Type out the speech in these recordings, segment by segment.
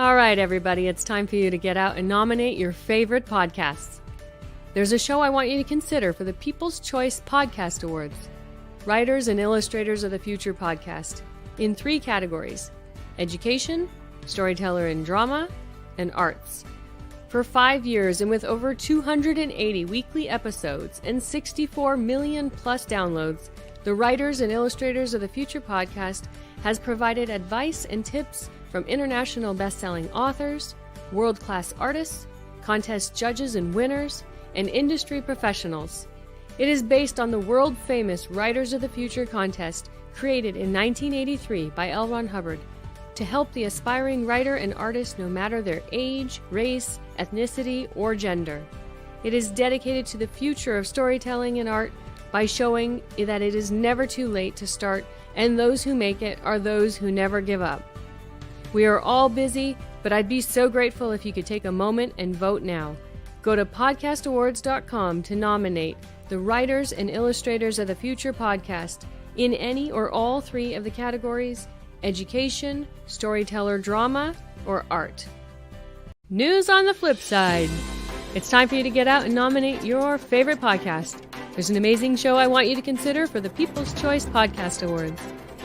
All right, everybody, it's time for you to get out and nominate your favorite podcasts. There's a show I want you to consider for the People's Choice Podcast Awards. Writers and Illustrators of the Future podcast in 3 categories: education, storyteller and drama, and arts. For 5 years and with over 280 weekly episodes and 64 million plus downloads, the Writers and Illustrators of the Future podcast has provided advice and tips from international best-selling authors, world-class artists, contest judges and winners, and industry professionals. It is based on the world-famous Writers of the Future contest created in 1983 by L. Ron Hubbard to help the aspiring writer and artist no matter their age, race, ethnicity, or gender. It is dedicated to the future of storytelling and art by showing that it is never too late to start, and those who make it are those who never give up. We are all busy, but I'd be so grateful if you could take a moment and vote now. Go to podcastawards.com to nominate the Writers and Illustrators of the Future podcast in any or all 3 of the categories: education, storyteller drama, or art. News on the flip side. It's time for you to get out and nominate your favorite podcast. There's an amazing show I want you to consider for the People's Choice Podcast Awards.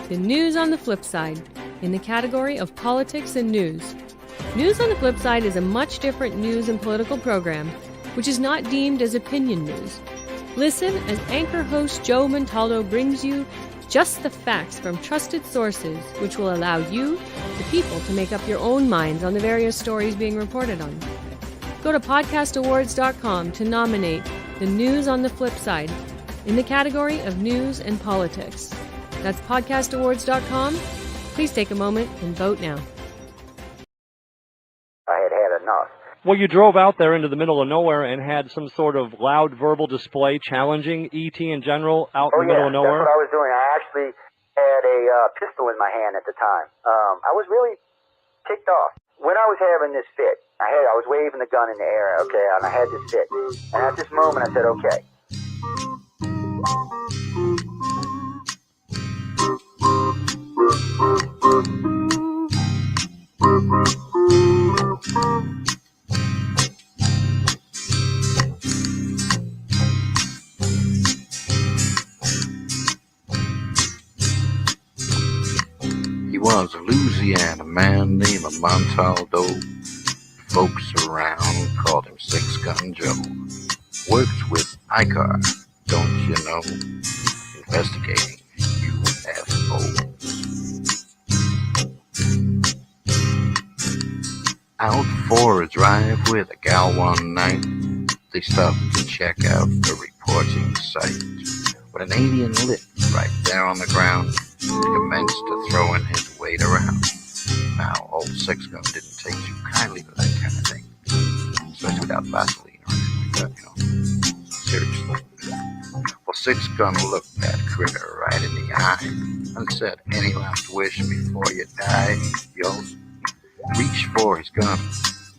The News on the Flip Side, in the category of politics and news. News on the Flip Side is a much different news and political program, which is not deemed as opinion news. Listen as anchor host Joe Montaldo brings you just the facts from trusted sources, which will allow you, the people, to make up your own minds on the various stories being reported on. Go to podcastawards.com to nominate the News on the Flip Side in the category of news and politics. That's podcastawards.com. Please take a moment and vote now. I had had enough. Well, you drove out there into the middle of nowhere and had some sort of loud verbal display challenging ET in general out in the middle of nowhere? That's what I was doing. I actually had a pistol in my hand at the time. I was really ticked off. When I was having this fit, I was waving the gun in the air, okay, and I had this fit. And at this moment, I said, okay. He was a Louisiana man named Montaldo. Folks around called him Six Gun Joe. Worked with ICAR, don't you know? Investigating UFOs. Out for a drive with a gal one night, they stopped to check out the reporting site. When an alien lit right there on the ground, he commenced to throwing his weight around. Now, old Six Gun didn't take too kindly to that kind of thing, especially without Vaseline or anything like that, Seriously. Well, Six Gun looked that critter right in the eye and said, "Any last wish before you die, yo?" Reached for his gun,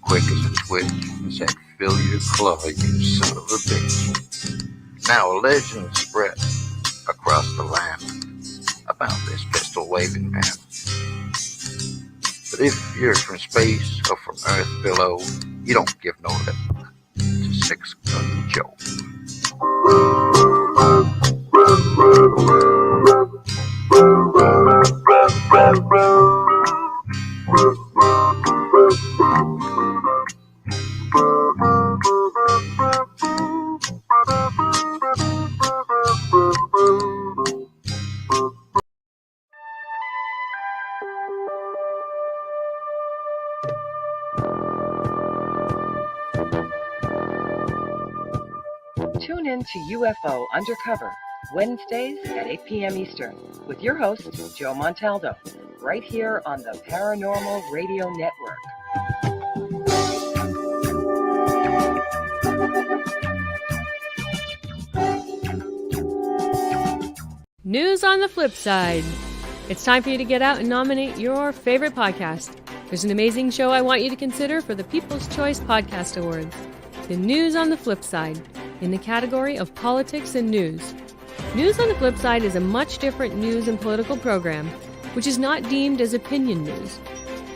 quick as a twitch, and said, "Fill your claw, you son of a bitch." Now a legend spread across the land about this pistol-waving man. But if you're from space or from Earth below, you don't give no lip to Six Gun Joe. Tune in to UFO Undercover, Wednesdays at 8 p.m. Eastern, with your host, Joe Montaldo, right here on the Paranormal Radio Network. News on the flip side. It's time for you to get out and nominate your favorite podcast. There's an amazing show I want you to consider for the People's Choice Podcast Awards. The News on the Flip Side, in the category of politics and news. News on the Flip Side is a much different news and political program, which is not deemed as opinion news.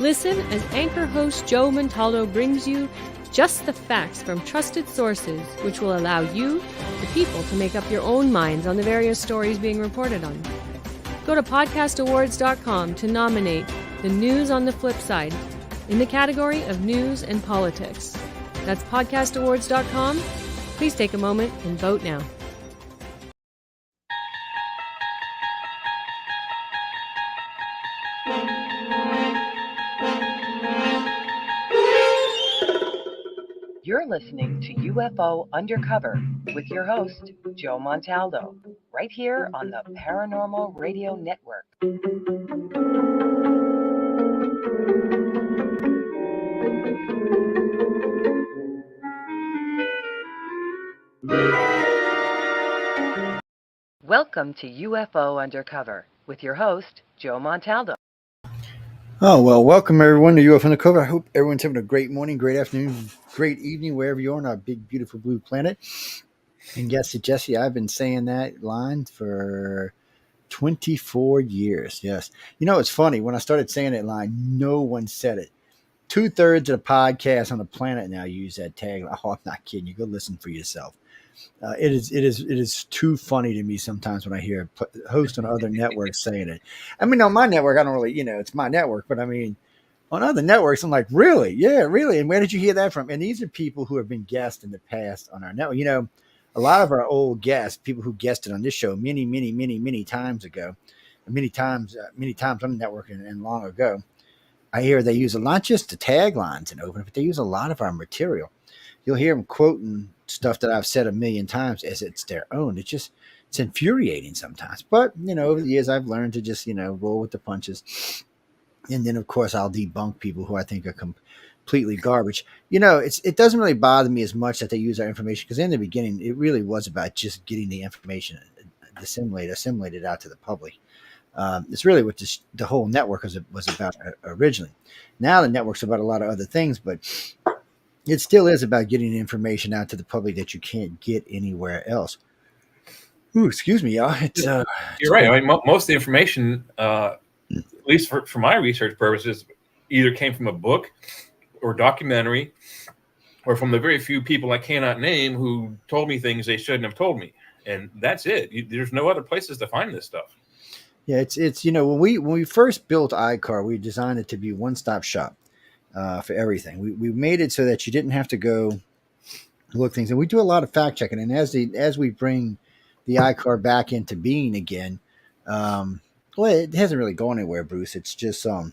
Listen as anchor host Joe Montaldo brings you just the facts from trusted sources, which will allow you, the people, to make up your own minds on the various stories being reported on. Go to podcastawards.com to nominate the News on the Flip Side in the category of News and Politics. That's podcastawards.com. Please take a moment and vote now. You're listening to UFO Undercover with your host, Joe Montaldo, right here on the Paranormal Radio Network. Welcome to UFO Undercover with your host, Joe Montaldo. Oh, well, welcome everyone to UFO Undercover. I hope everyone's having a great morning, great afternoon, great evening, wherever you are on our big, beautiful blue planet. And yes, Jesse, I've been saying that line for 24 years. Yes. You know, it's funny. When I started saying that line, no one said it. 2/3 of the podcasts on the planet now use that tag. Oh, I'm not kidding you. Go listen for yourself. It is too funny to me sometimes when I hear hosts on other networks saying it. I mean, on my network, I don't really, it's my network, but I mean, on other networks, I'm like, really? Yeah, really? And where did you hear that from? And these are people who have been guests in the past on our network. A lot of our old guests, people who guested on this show many, many, many, many times ago, many times on the network and long ago, I hear they use not just the taglines and open, but they use a lot of our material. You'll hear them quoting stuff that I've said a million times as it's their own. It's infuriating sometimes. But, over the years, I've learned to just, roll with the punches. And then, of course, I'll debunk people who I think are completely garbage. It doesn't really bother me as much that they use our information, because in the beginning, it really was about just getting the information assimilated out to the public. It's really what the whole network was about originally. Now the network's about a lot of other things, but it still is about getting information out to the public that you can't get anywhere else. Ooh, excuse me, y'all. You're right. I mean, most of the information, at least for my research purposes, either came from a book or documentary, or from the very few people I cannot name who told me things they shouldn't have told me. And that's it. There's no other places to find this stuff. Yeah, it's when we first built iCar, we designed it to be one-stop shop. For everything. We made it so that you didn't have to go look things. And we do a lot of fact checking. And as we bring the iCar back into being again, well, it hasn't really gone anywhere, Bruce. It's just I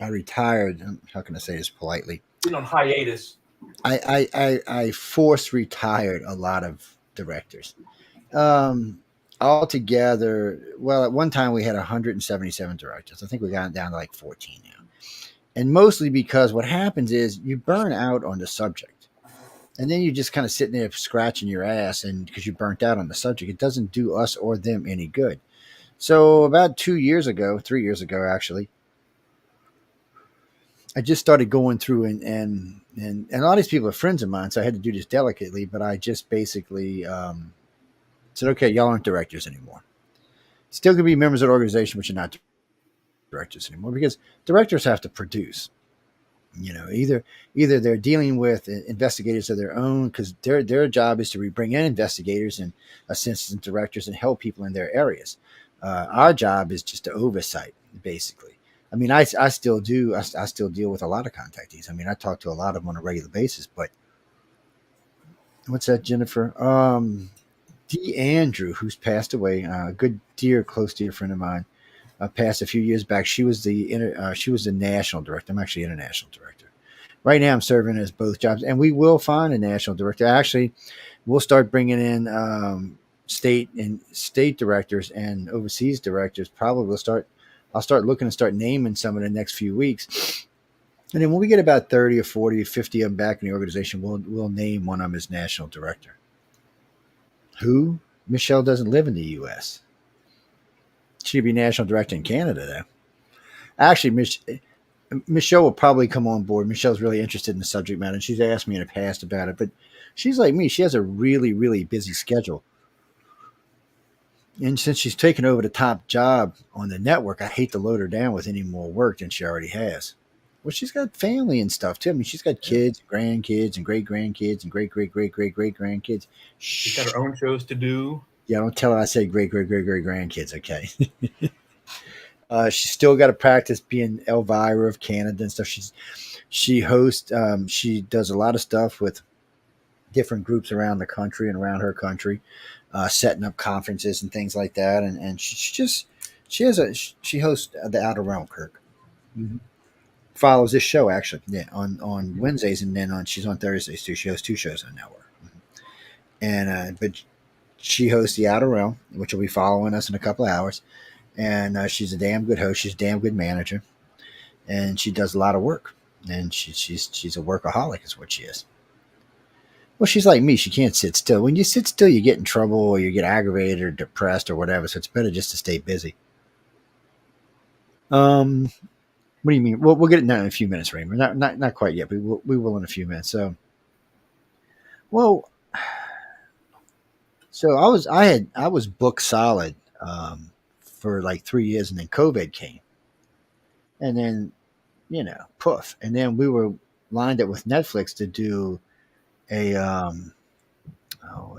retired. How can I say this politely? Been on hiatus. I force retired a lot of directors. Altogether, well, at one time we had 177 directors. I think we got down to like 14 now. And mostly because what happens is you burn out on the subject, and then you just kind of sitting there scratching your ass, and because you burnt out on the subject, it doesn't do us or them any good. So about 3 years ago, actually, I just started going through and a lot of these people are friends of mine, so I had to do this delicately, but I just basically said, okay, y'all aren't directors anymore. Still going to be members of the organization, but you're not directors anymore, because directors have to produce. Either they're dealing with investigators of their own, because their job is to bring in investigators and assistant directors and help people in their areas. Our job is just to oversight, basically. I mean, I still do. I still deal with a lot of contactees. I mean, I talk to a lot of them on a regular basis. But what's that, Jennifer? Dee Andrew, who's passed away, a good close dear friend of mine. Passed a few years back. She was the national director. I'm actually international director. Right now, I'm serving as both jobs, and we will find a national director. Actually, we'll start bringing in state directors and overseas directors. Probably I'll start looking to start naming some in the next few weeks, and then when we get about 30 or 40 or 50 of them back in the organization, we'll name one of them as national director. Who? Michelle doesn't live in the U.S. She'd be national director in Canada, though. Actually, Michelle will probably come on board. Michelle's really interested in the subject matter, and she's asked me in the past about it. But she's like me. She has a really, really busy schedule. And since she's taken over the top job on the network, I hate to load her down with any more work than she already has. Well, she's got family and stuff too. I mean, she's got kids, grandkids, and great grandkids, and great grandkids. She's got her own shows to do. Yeah, don't tell her I said great grandkids. Okay. She's still got to practice being Elvira of Canada and stuff. She hosts. She does a lot of stuff with different groups around the country and around her country, setting up conferences and things like that. And she hosts the Outer Realm, Kirk. Mm-hmm. Follows this show actually, yeah, on Wednesdays, and then she's on Thursdays too. She hosts 2 shows on the network, and but she hosts the Outer Realm, which will be following us in a couple of hours. And she's a damn good host. She's a damn good manager, and she does a lot of work. And she's a workaholic, is what she is. Well, she's like me. She can't sit still. When you sit still, you get in trouble, or you get aggravated, or depressed, or whatever. So it's better just to stay busy. What do you mean? We'll get it now in a few minutes, Raymond. Not quite yet, but we will in a few minutes. So, well, so I was booked solid for like 3 years, and then COVID came, and then poof, and then we were lined up with Netflix to do a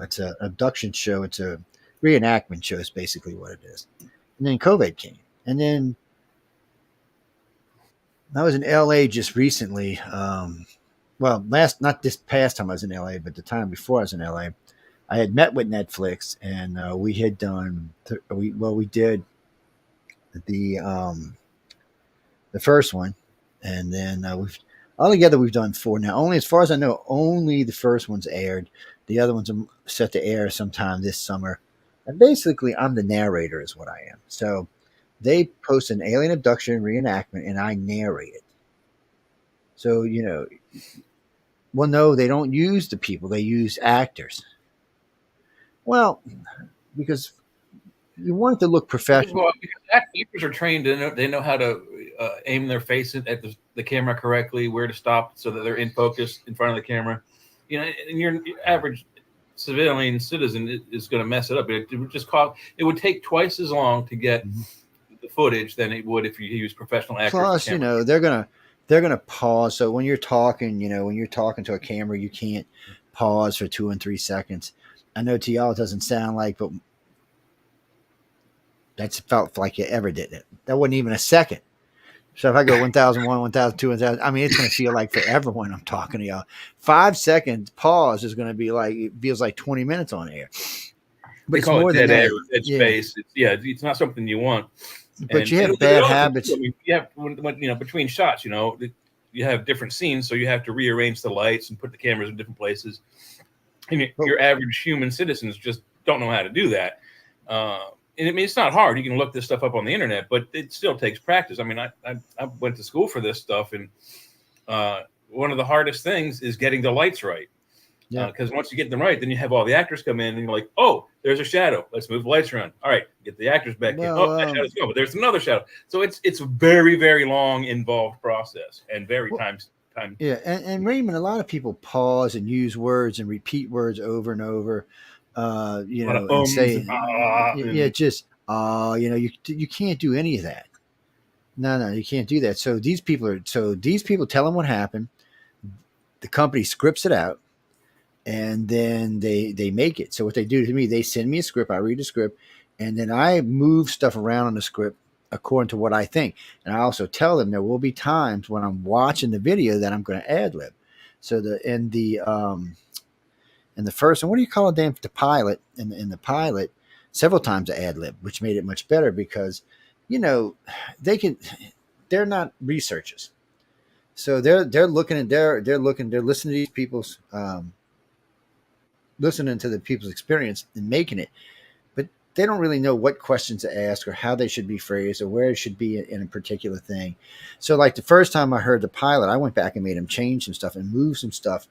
it's a abduction show. It's a reenactment show. Is basically what it is. And then COVID came, and then I was in LA just recently. Well, not this past time I was in LA, but the time before I was in LA, I had met with Netflix, and we had done. We did the first one, and then we've altogether we've done 4 now. Only as far as I know, only the first one's aired. The other ones are set to air sometime this summer. And basically, I'm the narrator, is what I am. So they post an alien abduction reenactment, and I narrate it. So well, no, they don't use the people; they use actors. Well, because you want it to look professional. Well, because actors are trained, they know how to aim their face at the camera correctly, where to stop so that they're in focus in front of the camera. And your average civilian citizen is going to mess it up. It would take twice as long to get the footage than it would if you use professional actors. Plus, they're gonna pause. So when you're talking, to a camera, you can't pause for 2 and 3 seconds. I know to y'all it doesn't sound like, but that's felt like you ever did it. That wasn't even a second. So if I go 1001, 1002, 1000, I mean, it's going to feel like forever when I'm talking to y'all. 5 seconds pause is going to be like, it feels like 20 minutes on air. But it's more than that. Dead space. It's not something you want. But you have bad habits. You have, between shots, you have different scenes, so you have to rearrange the lights and put the cameras in different places. And your average human citizens just don't know how to do that. And I mean, it's not hard. You can look this stuff up on the internet, but it still takes practice. I mean, I went to school for this stuff, and one of the hardest things is getting the lights right. Yeah. Because once you get them right, then you have all the actors come in, and you're like, oh, there's a shadow. Let's move the lights around. All right, get the actors back in. Oh, that shadow's gone, but there's another shadow. So it's a very, very long, involved process, and very time. Yeah, and Raymond, a lot of people pause and use words and repeat words over and over. And say, you can't do any of that. No, you can't do that. So these people tell them what happened. The company scripts it out, and then they make it. So what they do to me, they send me a script. I read the script, and then I move stuff around on the script according to what I think. And I also tell them there will be times when I'm watching the video that I'm going to ad lib. So in the first, and what do you call the pilot? In the pilot, several times I ad lib, which made it much better because, they're not researchers, so they're listening to these people's, listening to the people's experience and making it, but they don't really know what questions to ask or how they should be phrased or where it should be in a particular thing. So like the first time I heard the pilot, I went back and made them change some stuff and move some stuff,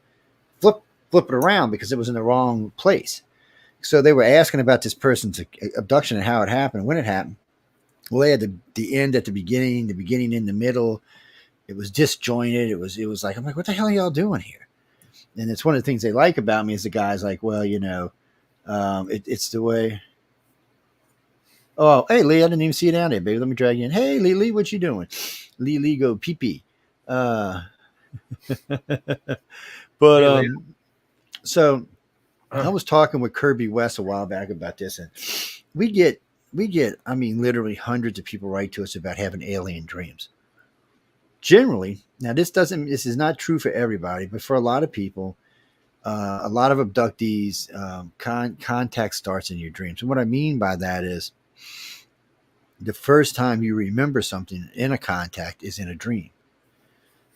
flip it around because it was in the wrong place. So they were asking about this person's abduction and how it happened, when it happened. Well, they had the end at the beginning in the middle. It was disjointed. It was like, I'm like, what the hell are y'all doing here? And it's one of the things they like about me is the guy's like, well, it's the way. Oh, hey Lee, I didn't even see you down there, baby. Let me drag you in. Hey Lee, what you doing? Lee go pee pee. Uh, but Hey, Lee. so I was talking with Kirby West a while back about this, and we get I mean literally hundreds of people write to us about having alien dreams. Generally, now this is not true for everybody, but for a lot of people, a lot of abductees, contact starts in your dreams. And what I mean by that is the first time you remember something in a contact is in a dream.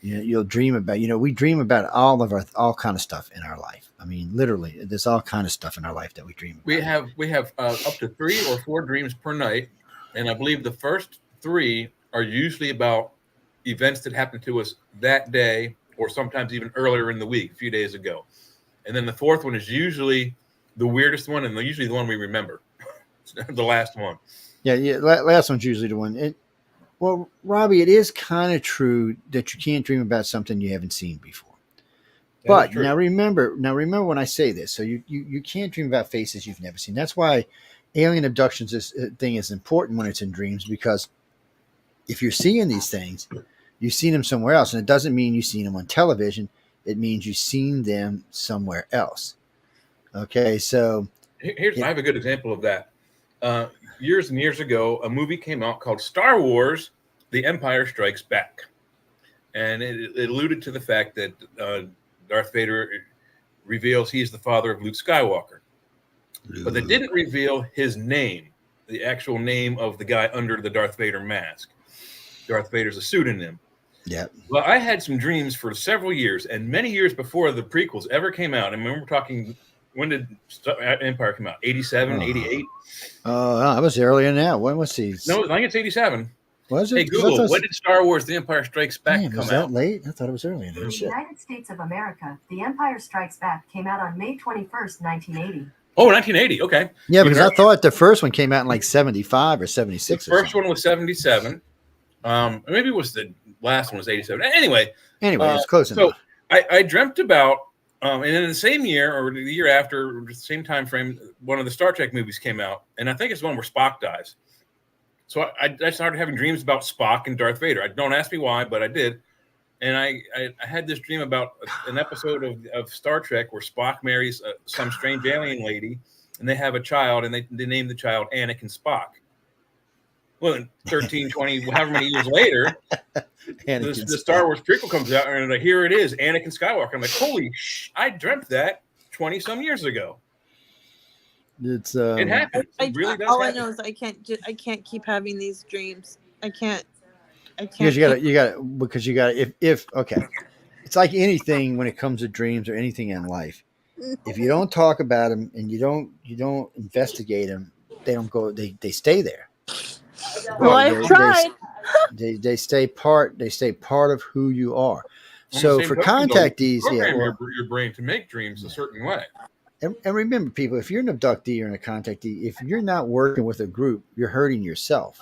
You'll dream about, we dream about all kind of stuff in our life. I mean, literally, there's all kind of stuff in our life that we dream about. We have up to 3 or 4 dreams per night, and I believe the first 3 are usually about events that happened to us that day, or sometimes even earlier in the week, a few days ago. And then the 4th one is usually the weirdest one, and usually the one we remember, the last one. Yeah. Last one's usually the one. Well, Robbie, it is kind of true that you can't dream about something you haven't seen before. But now remember when I say this, so you can't dream about faces you've never seen. That's why alien abductions thing is important when it's in dreams, because if you're seeing these things, you've seen them somewhere else, and it doesn't mean you've seen them on television. It means you've seen them somewhere else. Okay, so I have a good example of that. Years and years ago, a movie came out called Star Wars: The Empire Strikes Back, and it alluded to the fact that Darth Vader reveals he's the father of Luke Skywalker, but they didn't reveal his name, the actual name of the guy under the Darth Vader mask. Darth Vader's a pseudonym. Yeah. Well, I had some dreams for several years, and many years before the prequels ever came out. And we're talking, when did Empire come out? 87, 88? I was earlier than that. When was he? No, I think it's 87. Was it? Hey, Google, when did Star Wars: The Empire Strikes Back come was out? that late? I thought it was earlier than that. In the United States of America, The Empire Strikes Back came out on May 21st, 1980. Oh, 1980. Okay. Yeah, because I thought the first one came out in like 75 or 76. The first one was 77. Maybe it was the last one was 87. Anyway, it's close enough. So I dreamt about, and in the same year or the year after, the same time frame, one of the Star Trek movies came out, and I think it's one where Spock dies. So I started having dreams about Spock and Darth Vader. Don't ask me why, but I did. And I had this dream about an episode of Star Trek where Spock marries some strange alien lady, and they have a child, and they name the child Anakin Spock. Well, 13, 20, however many years later, the Star Wars prequel comes out, and here it is, Anakin Skywalker. I'm like, holy I dreamt that 20-some years ago. It happens. It really does all happen. I know is I can't keep having these dreams. I can't. Because you got to if okay, it's like anything when it comes to dreams or anything in life. If you don't talk about them and you don't investigate them, they don't go. They stay there. Well, I've tried. They stay part of who you are. So for contactees, program your brain to make dreams a certain way. And remember, people, if you're an abductee or a contactee, if you're not working with a group, you're hurting yourself.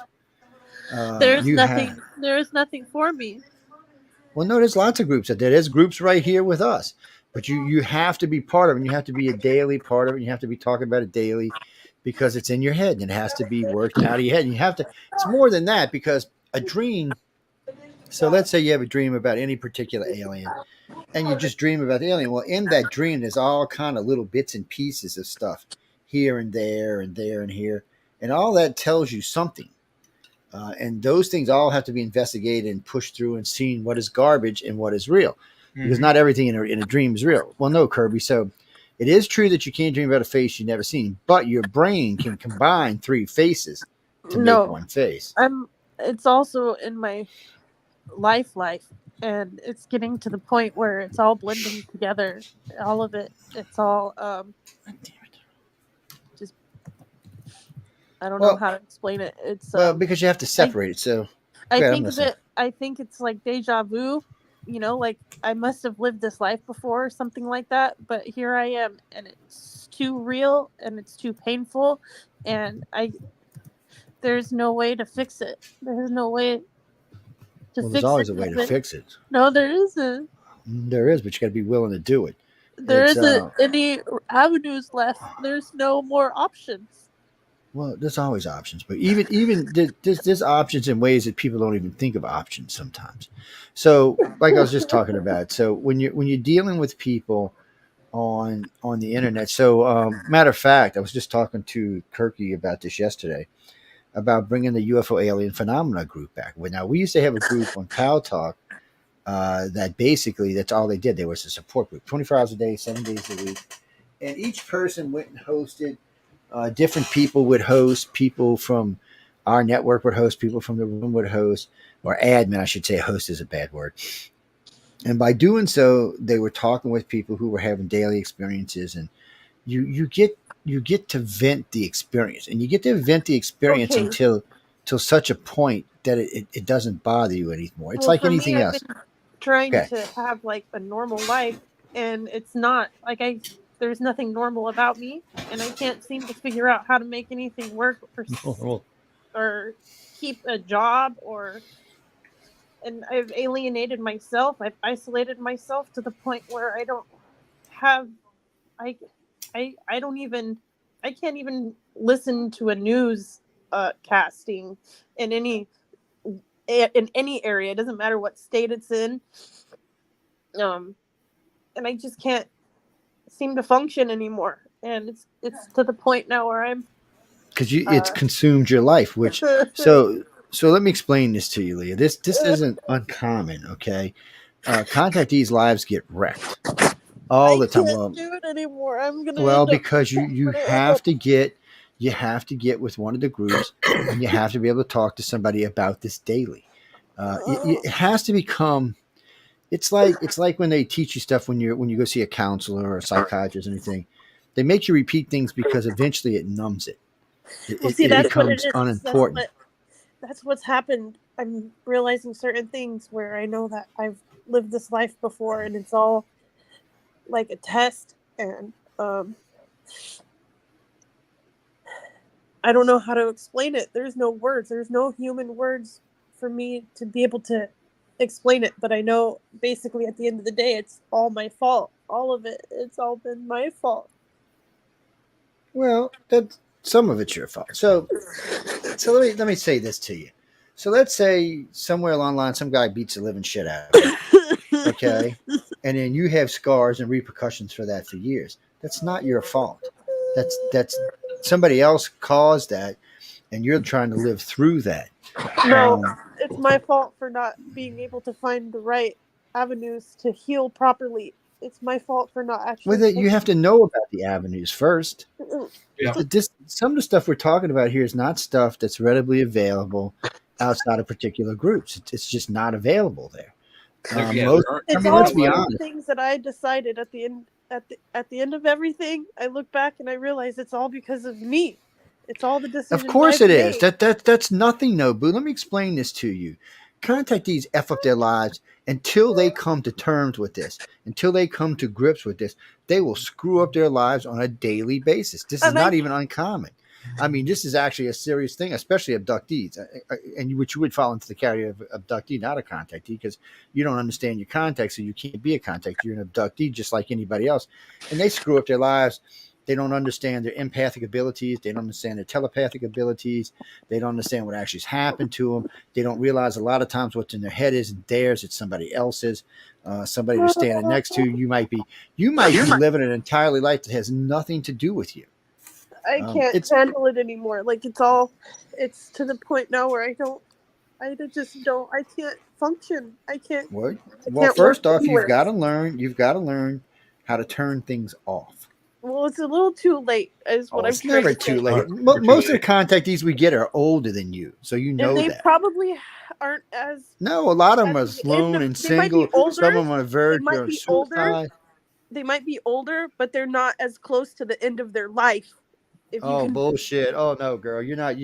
There is nothing for me. Well, no, there's lots of groups out there. There's groups right here with us, but you have to be part of it. And you have to be a daily part of it. And you have to be talking about it daily because it's in your head and it has to be worked out of your head. And you have to. It's more than that, because a dream. So let's say you have a dream about any particular alien, and you just dream about the alien. Well, in that dream, there's all kind of little bits and pieces of stuff here and there and there and here, and all that tells you something. And those things all have to be investigated and pushed through and seen what is garbage and what is real, because not everything in a dream is real. Well, no, Kirby. So it is true that you can't dream about a face you've never seen, but your brain can combine 3 faces to make one face. It's also in my life, and it's getting to the point where it's all blending together. All of it. It's all just. I don't know how to explain it. It's because you have to separate it. So I think it's like deja vu. Like I must have lived this life before or something like that. But here I am, and it's too real and it's too painful, and there's no way to fix it. There's no way to fix it. There's always a way to fix it. No, there isn't. There is, but you got to be willing to do it. There isn't any avenues left. There's no more options. Well, there's always options, but even there's options in ways that people don't even think of options sometimes. So, like I was just talking about, so when you're dealing with people on the internet, so matter of fact, I was just talking to Kirky about this yesterday about bringing the UFO alien phenomena group back. Well, now we used to have a group on Pal Talk that basically that's all they did. There was a support group, 24 hours a day, 7 days a week, and each person went and hosted. Different people would host. People from our network would host. People from the room would host, or admin, I should say. Host is a bad word. And by doing so, they were talking with people who were having daily experiences, and you get to vent the experience, and you get to vent the experience Okay. until such a point that it doesn't bother you anymore. It's Well, like for me, anything I've else. been trying Okay. to have like a normal life, and it's not like there's nothing normal about me, and I can't seem to figure out how to make anything work or keep a job and I've alienated myself. I've isolated myself to the point where I don't have I I don't even I can't even listen to a news casting in any area. It doesn't matter what state it's in. And I just can't seem to function anymore. And it's to the point now where I'm Because it's consumed your life. Which so let me explain this to you, Leah. This isn't uncommon. Okay, contactees' lives get wrecked all I the time. can't do it anymore. I'm gonna Well, end up. because you I'm you gonna end have up. to get with one of the groups, and you have to be able to talk to somebody about this daily. It has to become. It's like when they teach you stuff when you go see a counselor or a psychiatrist or anything. They make you repeat things because eventually it numbs it. It, Well, it, see, it that's what it becomes is. unimportant. That's what's happened. I'm realizing certain things where I know that I've lived this life before, and it's all like a test. And I don't know how to explain it. There's no words. There's no human words for me to be able to explain it. But I know basically at the end of the day, it's all my fault. All of it. It's all been my fault. Well, that some of it's your fault. So let me say this to you. So let's say somewhere along the line, some guy beats the living shit out of you. Okay, and then you have scars and repercussions for that for years. That's not your fault. That's somebody else caused that, and you're trying to live through that. No, it's my fault for not being able to find the right avenues to heal properly. It's my fault for not actually. With it, you have to know about the avenues first. Yeah. Some of the stuff we're talking about here is not stuff that's readily available outside of particular groups. It's just not available there. Again, It's all Let's be little honest. things that I decided at the end. At the end of everything, I look back and I realize it's all because of me. It's all the decisions Of course I've it is. made. That's nothing, no, boo. Let me explain this to you. Contactees F up their lives until they come to terms with this, until they come to grips with this. They will screw up their lives on a daily basis. This is And not even uncommon. I mean, this is actually a serious thing, especially abductees, and which you would fall into the category of abductee, not a contactee, because you don't understand your context, so you can't be a contactee. You're an abductee just like anybody else, and they screw up their lives. They don't understand their empathic abilities. They don't understand their telepathic abilities. They don't understand what actually has happened to them. They don't realize a lot of times what's in their head isn't theirs; it's somebody else's. Somebody they're standing next to. You might be living an entirely life that has nothing to do with you. I can't handle it anymore. Like it's to the point now where I can't function. I can't. Well, first off, you've got to learn how to turn things off. Well, it's a little too late, is what I'm It's trying never to say. too late. Most of the contactees we get are older than you, so you know And they that. probably aren't as. No, a lot of them are lone and They might be single. older. Some of them are on the verge They might of be older. suicide. They might be older, but they're not as close to the end of their life. Bullshit. Oh no, girl, you're not.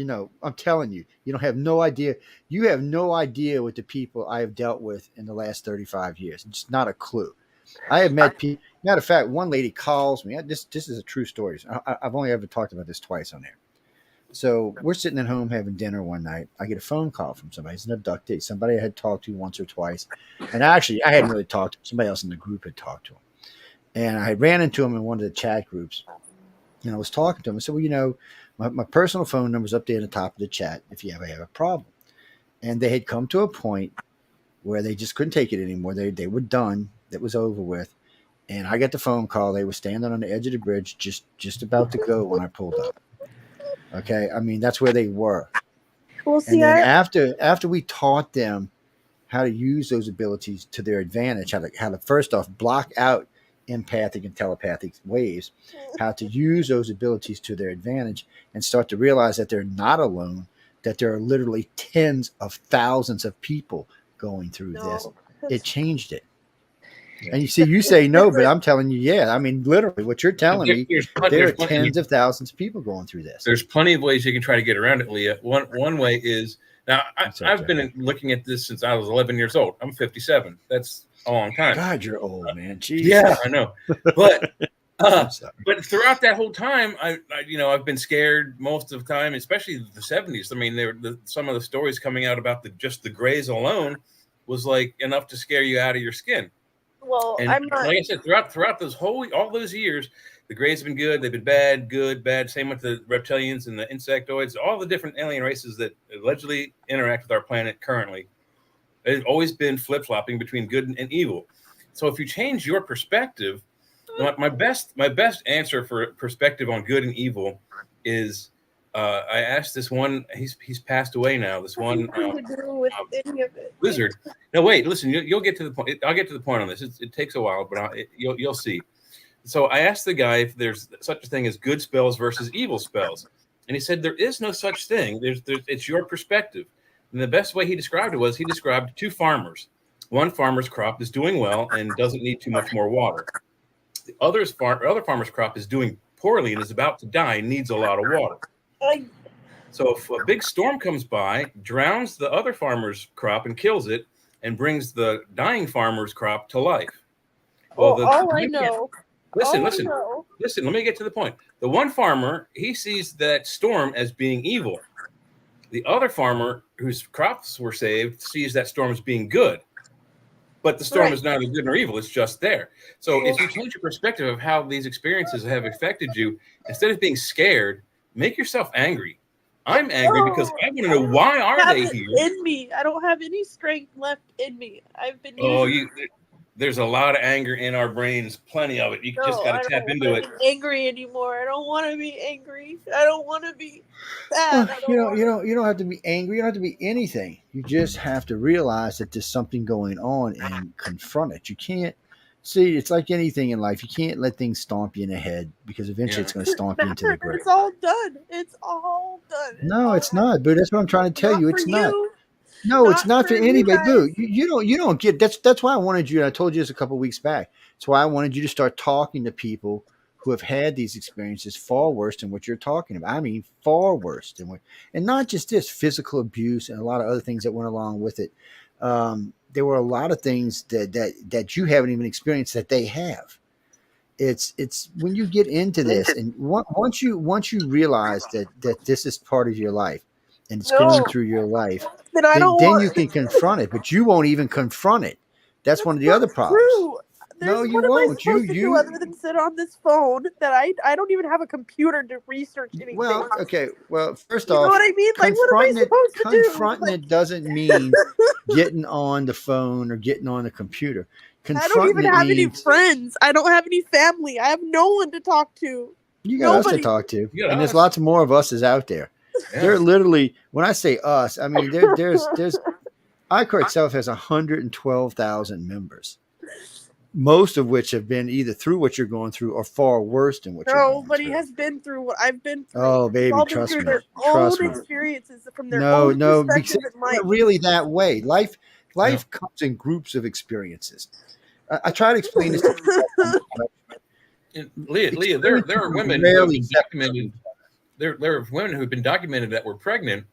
I'm telling you, you don't have no idea. You have no idea what the people I have dealt with in the last 35 years. Just not a clue. I have met people. Matter of fact, one lady calls me. This is a true story. I've only ever talked about this twice on there. So we're sitting at home having dinner one night. I get a phone call from somebody. It's an abductee. Somebody I had talked to once or twice. And actually, I hadn't really talked to him. Somebody else in the group had talked to him. And I ran into him in one of the chat groups. And I was talking to him. I said, well, my personal phone number's up there in the top of the chat if you ever have a problem. And they had come to a point where they just couldn't take it anymore. They were done. It was over with. And I got the phone call. They were standing on the edge of the bridge, just about to go when I pulled up. Okay, I mean that's where they were. Well, And then after we taught them how to use those abilities to their advantage, how to first off block out empathic and telepathic waves, how to use those abilities to their advantage, and start to realize that they're not alone, that there are literally tens of thousands of people going through this. It changed it. And you say no, but I'm telling you, yeah. I mean, literally, what you're telling me, there are tens of thousands of people going through this. There's plenty of ways you can try to get around it, Leah. One way is now I've been looking at this since I was 11 years old. I'm 57. That's a long time. God, you're old, man. Jesus. Yeah, I know. But but throughout that whole time, I've been scared most of the time, especially the 70s. I mean, some of the stories coming out about just the grays alone was like enough to scare you out of your skin. Well, and I'm not. Like I said, throughout all those years, the Greys have been good. They've been bad, good, bad. Same with the reptilians and the insectoids. All the different alien races that allegedly interact with our planet currently. There's always been flip-flopping between good and evil. So if you change your perspective, my best answer for perspective on good and evil is I asked this one. He's passed away now. This one wizard. No, wait. Listen, you'll get to the point. I'll get to the point on this. It takes a while, but you'll see. So I asked the guy if there's such a thing as good spells versus evil spells, and he said there is no such thing. It's your perspective. And the best way he described it was he described two farmers. One farmer's crop is doing well and doesn't need too much more water. The other farmer's crop is doing poorly and is about to die and needs a lot of water. So if a big storm comes by, drowns the other farmer's crop and kills it, and brings the dying farmer's crop to life. Well, Listen. Let me get to the point. The one farmer, he sees that storm as being evil. The other farmer, whose crops were saved, sees that storm as being good. But the storm is neither good nor evil. It's just there. So if you change your perspective of how these experiences have affected you, instead of being scared, make yourself angry. I'm angry because I want to know why are they here. In me, I don't have any strength left in me. I've been. There's a lot of anger in our brains, plenty of it. You just got to tap into it. Angry anymore? I don't want to be angry. I don't want to be sad. You don't have to be angry. You don't have to be anything. You just have to realize that there's something going on and confront it. You can't. See, it's like anything in life. You can't let things stomp you in the head because eventually it's going to stomp you into the grave. It's all done. It's all done. No, it's not, Boo. That's what I'm trying to tell you. It's not. No, it's not for anybody, Boo. You don't get. That's why I wanted you. I told you this a couple of weeks back. That's why I wanted you to start talking to people who have had these experiences far worse than what you're talking about. I mean, far worse than what, and not just this physical abuse and a lot of other things that went along with it. There were a lot of things that you haven't even experienced that they have. It's when you get into this and once you realize that this is part of your life and it's going through your life, then you can confront it, but you won't even confront it. That's one of the other problems. No, you won't. You other than sit on this phone that I don't even have a computer to research anything. Well, okay. Well, first off, you know what I mean? Like, what am I supposed to do? Confronting it doesn't mean getting on the phone or getting on the computer. I don't even have any friends. I don't have any family. I have no one to talk to. You got us to talk to, and there's lots more of us is out there. Yeah. They're literally, when I say us, I mean there's ICAR itself has 112,000 members. Most of which have been either through what you're going through or far worse than what you're going through. Nobody has been through what I've been through. Oh, baby, trust me. Their own experiences from their own perspective in life. It's not really that way. Life comes in groups of experiences. I try to explain this to people. Leah, there are women who have been documented. There are women who have been documented that were pregnant,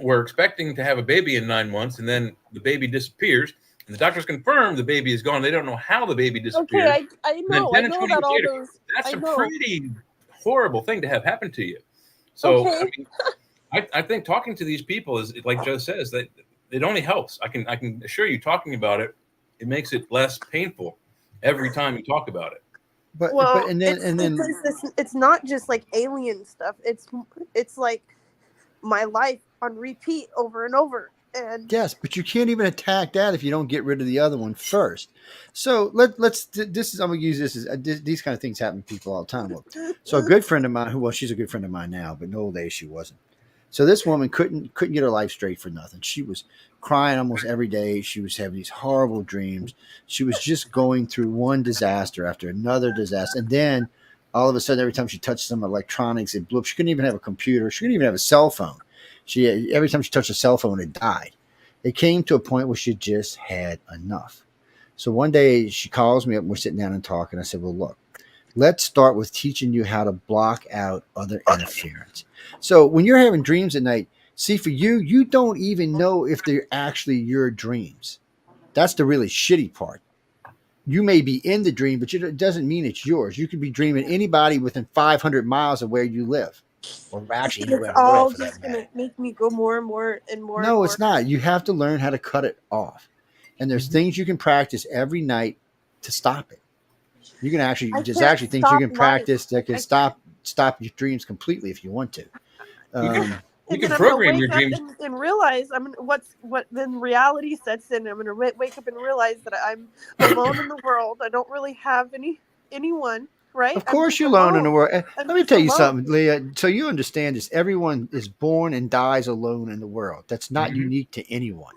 were expecting to have a baby in 9 months, and then the baby disappears. And the doctors confirm the baby is gone. They don't know how the baby disappeared. Okay, I know. I know that all those. That's a pretty horrible thing to have happen to you. So, I mean, I think talking to these people is, like Joe says, that it only helps. I can assure you, talking about it, it makes it less painful every time you talk about it. Well, and then it's not just like alien stuff. It's like my life on repeat over and over. And yes, but you can't even attack that if you don't get rid of the other one first. So let's. This is I'm gonna use this as these kind of things happen to people all the time. Well, so a good friend of mine, who she's a good friend of mine now, but in the old days she wasn't. So this woman couldn't get her life straight for nothing. She was crying almost every day. She was having these horrible dreams. She was just going through one disaster after another disaster, and then all of a sudden, every time she touched some electronics, it blew up. She couldn't even have a computer. She couldn't even have a cell phone. Every time she touched a cell phone, it died. It came to a point where she just had enough. So one day she calls me up and we're sitting down and talking. I said, well, look, let's start with teaching you how to block out other interference. So when you're having dreams at night, see, for you, you don't even know if they're actually your dreams. That's the really shitty part. You may be in the dream, but it doesn't mean it's yours. You could be dreaming anybody within 500 miles of where you live. Or actually anywhere it's in the all world for just that going matter. to make me go more and more and more. No, it's not. You have to learn how to cut it off. And there's things you can practice every night to stop it. You can actually things you can practice that can stop your dreams completely if you want to. You can I'm program gonna your wake dreams. up and realize what then reality sets in. I'm gonna wake up and realize that I'm alone in the world. I don't really have anyone. Right? Of course, you're alone in the world. Let me just tell you alone. something, Leah. So you understand this. Everyone is born and dies alone in the world. That's not unique to anyone.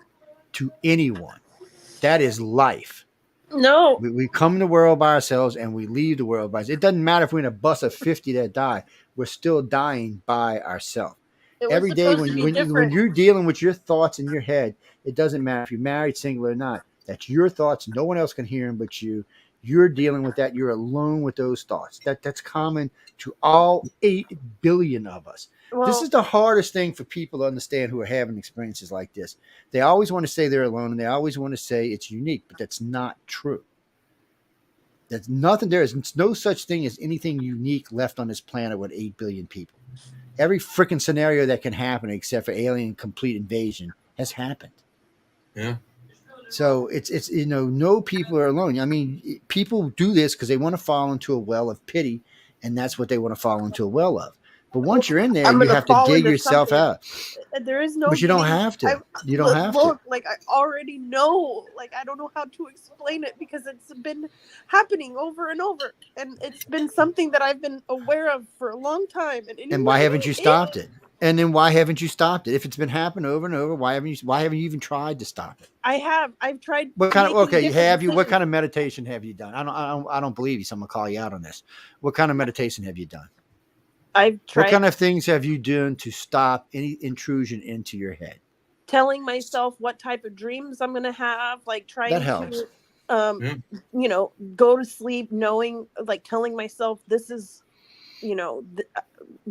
To anyone. That is life. No. We come in the world by ourselves and we leave the world by ourselves. It doesn't matter if we're in a bus of 50 that die. We're still dying by ourselves. It was Every day supposed to be different. when you're dealing with your thoughts in your head, it doesn't matter if you're married, single, or not. That's your thoughts. No one else can hear them but you. You're dealing with that. You're alone with those thoughts. That's common to all 8 billion of us. This is the hardest thing for people to understand who are having experiences like this. They always want to say they're alone and they always want to say it's unique, but that's not true. There's nothing. There is no such thing as anything unique left on this planet with 8 billion people. Every freaking scenario that can happen, except for alien complete invasion, has happened. Yeah. So it's no people are alone. I mean, people do this because they want to fall into a well of pity, and that's what they want to fall into a well of. But once you're in there, you have to dig yourself out. There is no. But you don't have to. You don't have to. Like I already know. Like I don't know how to explain it because it's been happening over and over, and it's been something that I've been aware of for a long time. And why haven't you stopped it? And then why haven't you stopped it? If it's been happening over and over, why haven't you even tried to stop it? I have. I've tried. What kind of What kind of meditation have you done? I don't believe you, so I'm gonna call you out on this. What kind of meditation have you done? I've tried. What kind of things have you done to stop any intrusion into your head? Telling myself what type of dreams I'm gonna have, like trying that helps. to go to sleep knowing, like telling myself this is,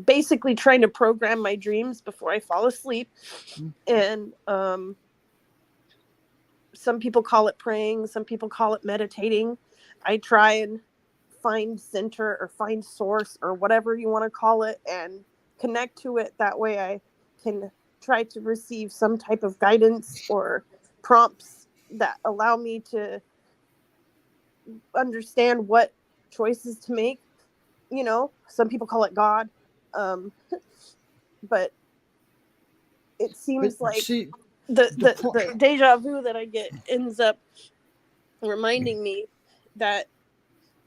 basically trying to program my dreams before I fall asleep. And some people call it praying, some people call it meditating. I try and find center or find source or whatever you want to call it and connect to it. That way I can try to receive some type of guidance or prompts that allow me to understand what choices to make. Some people call it God. But it seems the deja vu that I get ends up reminding me that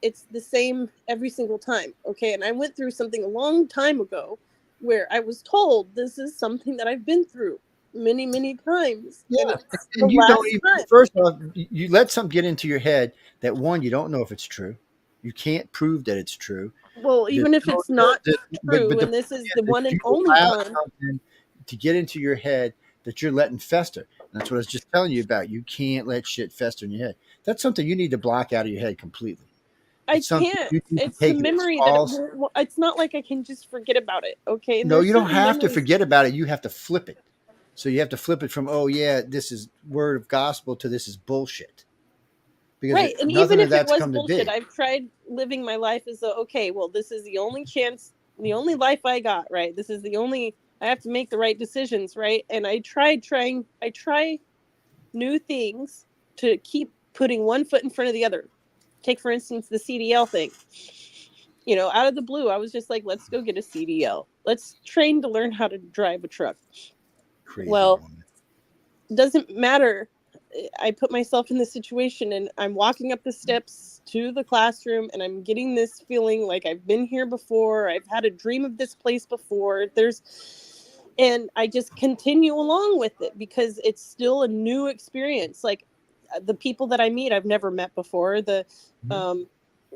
it's the same every single time. Okay. And I went through something a long time ago where I was told this is something that I've been through many, many times. Yeah. And you don't even, first off, you let something get into your head that one, you don't know if it's true. You can't prove that it's true. Well, even if it's not true, and this is the one and only time to get into your head that you're letting fester. And that's what I was just telling you about. You can't let shit fester in your head. That's something you need to block out of your head completely. I can't. It's the memory that it's not like I can just forget about it. Okay. No, you don't have to forget about it. You have to flip it. So you have to flip it from, oh yeah, this is word of gospel to this is bullshit. Because right. And even if it was bullshit, I've tried living my life as though, okay, well, this is the only chance, the only life I got, right? This is the only, I have to make the right decisions, right? And I try new things to keep putting one foot in front of the other. take, for instance, the CDL thing. You know, out of the blue, I was just like, let's go get a CDL. Let's train to learn how to drive a truck. Crazy Well, woman. doesn't matter. I put myself in this situation and I'm walking up the steps to the classroom and I'm getting this feeling like I've been here before. I've had a dream of this place before. And I just continue along with it because it's still a new experience. Like the people that I meet, I've never met before. The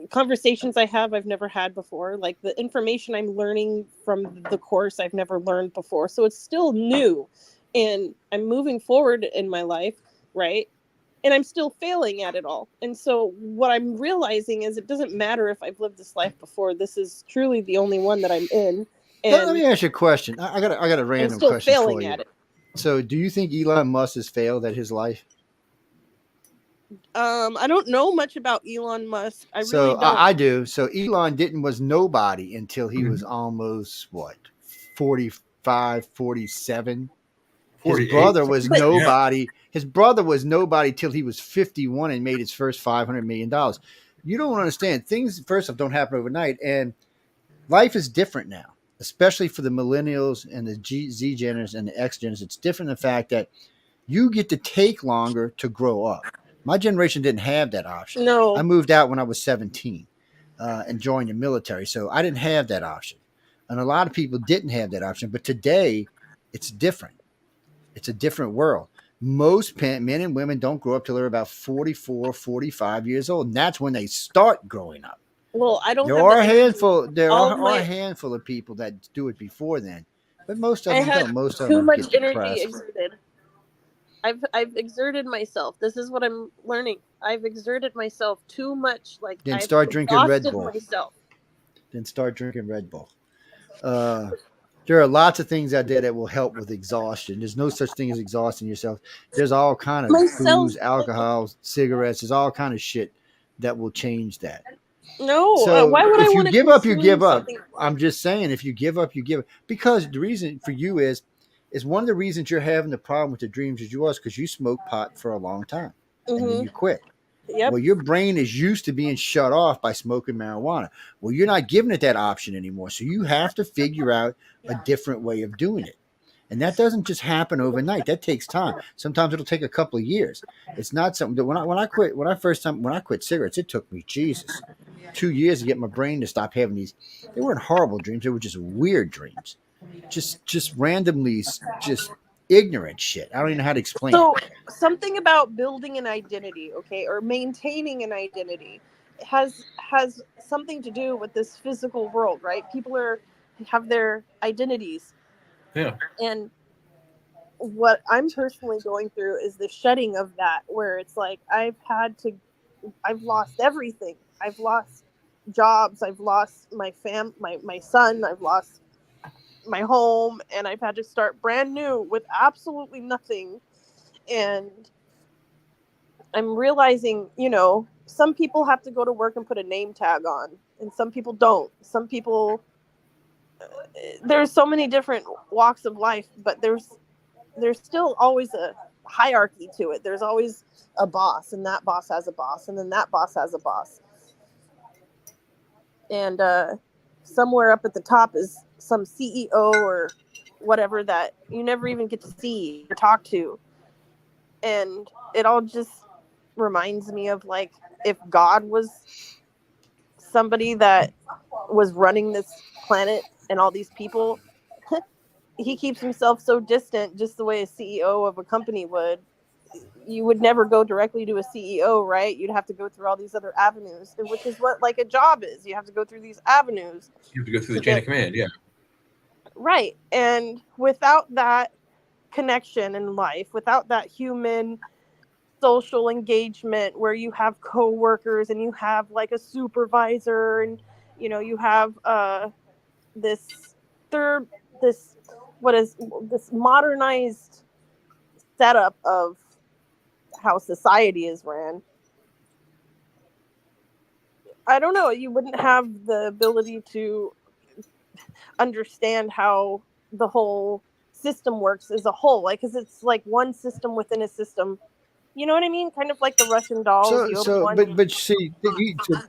conversations I have, I've never had before. Like the information I'm learning from the course, I've never learned before. So it's still new. And I'm moving forward in my life, right? And I'm still failing at it all. And so what I'm realizing is it doesn't matter if I've lived this life before. This is truly the only one that I'm in. Let And me ask you a question. I got a I'm random still question for failing you. at it. So, do you think Elon Musk has failed at his life? I don't know much about Elon Musk. I So really don't. I do. So Elon was nobody until he was almost 45, 47. His 48. brother was But- nobody. His brother was nobody till he was 51 and made his first $500 million. You don't understand. Things, first off, don't happen overnight. And life is different now, especially for the millennials and the Z Geners and the X Geners. It's different in the fact that you get to take longer to grow up. My generation didn't have that option. No. I moved out when I was 17 and joined the military. So I didn't have that option. And a lot of people didn't have that option. But today, it's different. It's a different world. Most men and women don't grow up till they're about 44, 45 years old. And that's when they start growing up. Well, I don't There have are the a energy. handful. There All are my- a handful of people that do it before then, but most of I them had don't. Most of too them much get energy depressed. exerted. I've exerted myself. This is what I'm learning. I've exerted myself too much. Like Then I've start drinking Red exhausted Bull. myself. Then start drinking Red Bull. There are lots of things out there that will help with exhaustion. There's no such thing as exhausting yourself. There's all kind of Myself- booze, alcohol, cigarettes. There's all kind of shit that will change that. No, So why would I if you want to give up, you consume give up. something- I'm just saying, if you give up, you give up. Because the reason for you is one of the reasons you're having the problem with the dreams as you was because you smoked pot for a long time and then you quit. Yep. Well, your brain is used to being shut off by smoking marijuana. Well, you're not giving it that option anymore. So you have to figure out a different way of doing it. And that doesn't just happen overnight. That takes time. Sometimes it'll take a couple of years. It's not something that when I quit cigarettes, it took me 2 years to get my brain to stop having these. They weren't horrible dreams. They were just weird dreams. Just randomly, just ignorant shit. I don't even know how to explain it. So something about building an identity, okay, or maintaining an identity has something to do with this physical world, right? People have their identities. Yeah. And what I'm personally going through is the shedding of that, where it's like I've lost everything. I've lost jobs, I've lost my son, I've lost my home, and I've had to start brand new with absolutely nothing. And I'm realizing, some people have to go to work and put a name tag on, and some people don't. Some people, there's so many different walks of life, but there's still always a hierarchy to it. There's always a boss, and that boss has a boss, and then that boss has a boss. And somewhere up at the top is some CEO or whatever that you never even get to see or talk to. And it all just reminds me of, like, if God was somebody that was running this planet and all these people, he keeps himself so distant, just the way a CEO of a company would. You would never go directly to a CEO, right? You'd have to go through all these other avenues, which is what like a job is. You have to go through these avenues. You have to go through the chain of command, yeah. Right. And without that connection in life, without that human social engagement where you have coworkers and you have like a supervisor and you have this modernized setup of how society is ran. I don't know, you wouldn't have the ability to understand how the whole system works as a whole, like, because it's like one system within a system, You know what I mean? Kind of like the Russian dolls. So, You open so, one. but see, so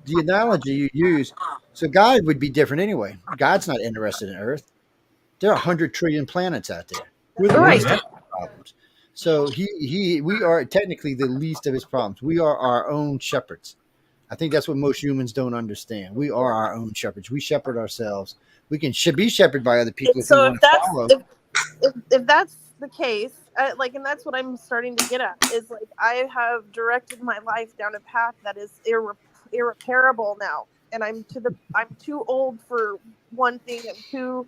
the analogy you use, so God would be different anyway. God's not interested in Earth. There are 100 trillion planets out there. We're the Right. least of his problems. So we are technically the least of his problems. We are our own shepherds. I think that's what most humans don't understand. We are our own shepherds. We shepherd ourselves. We can be shepherded by other people if we So want to follow. if that's the case, and that's what I'm starting to get at, is like I have directed my life down a path that is irreparable now, and I'm too old for one thing, and two,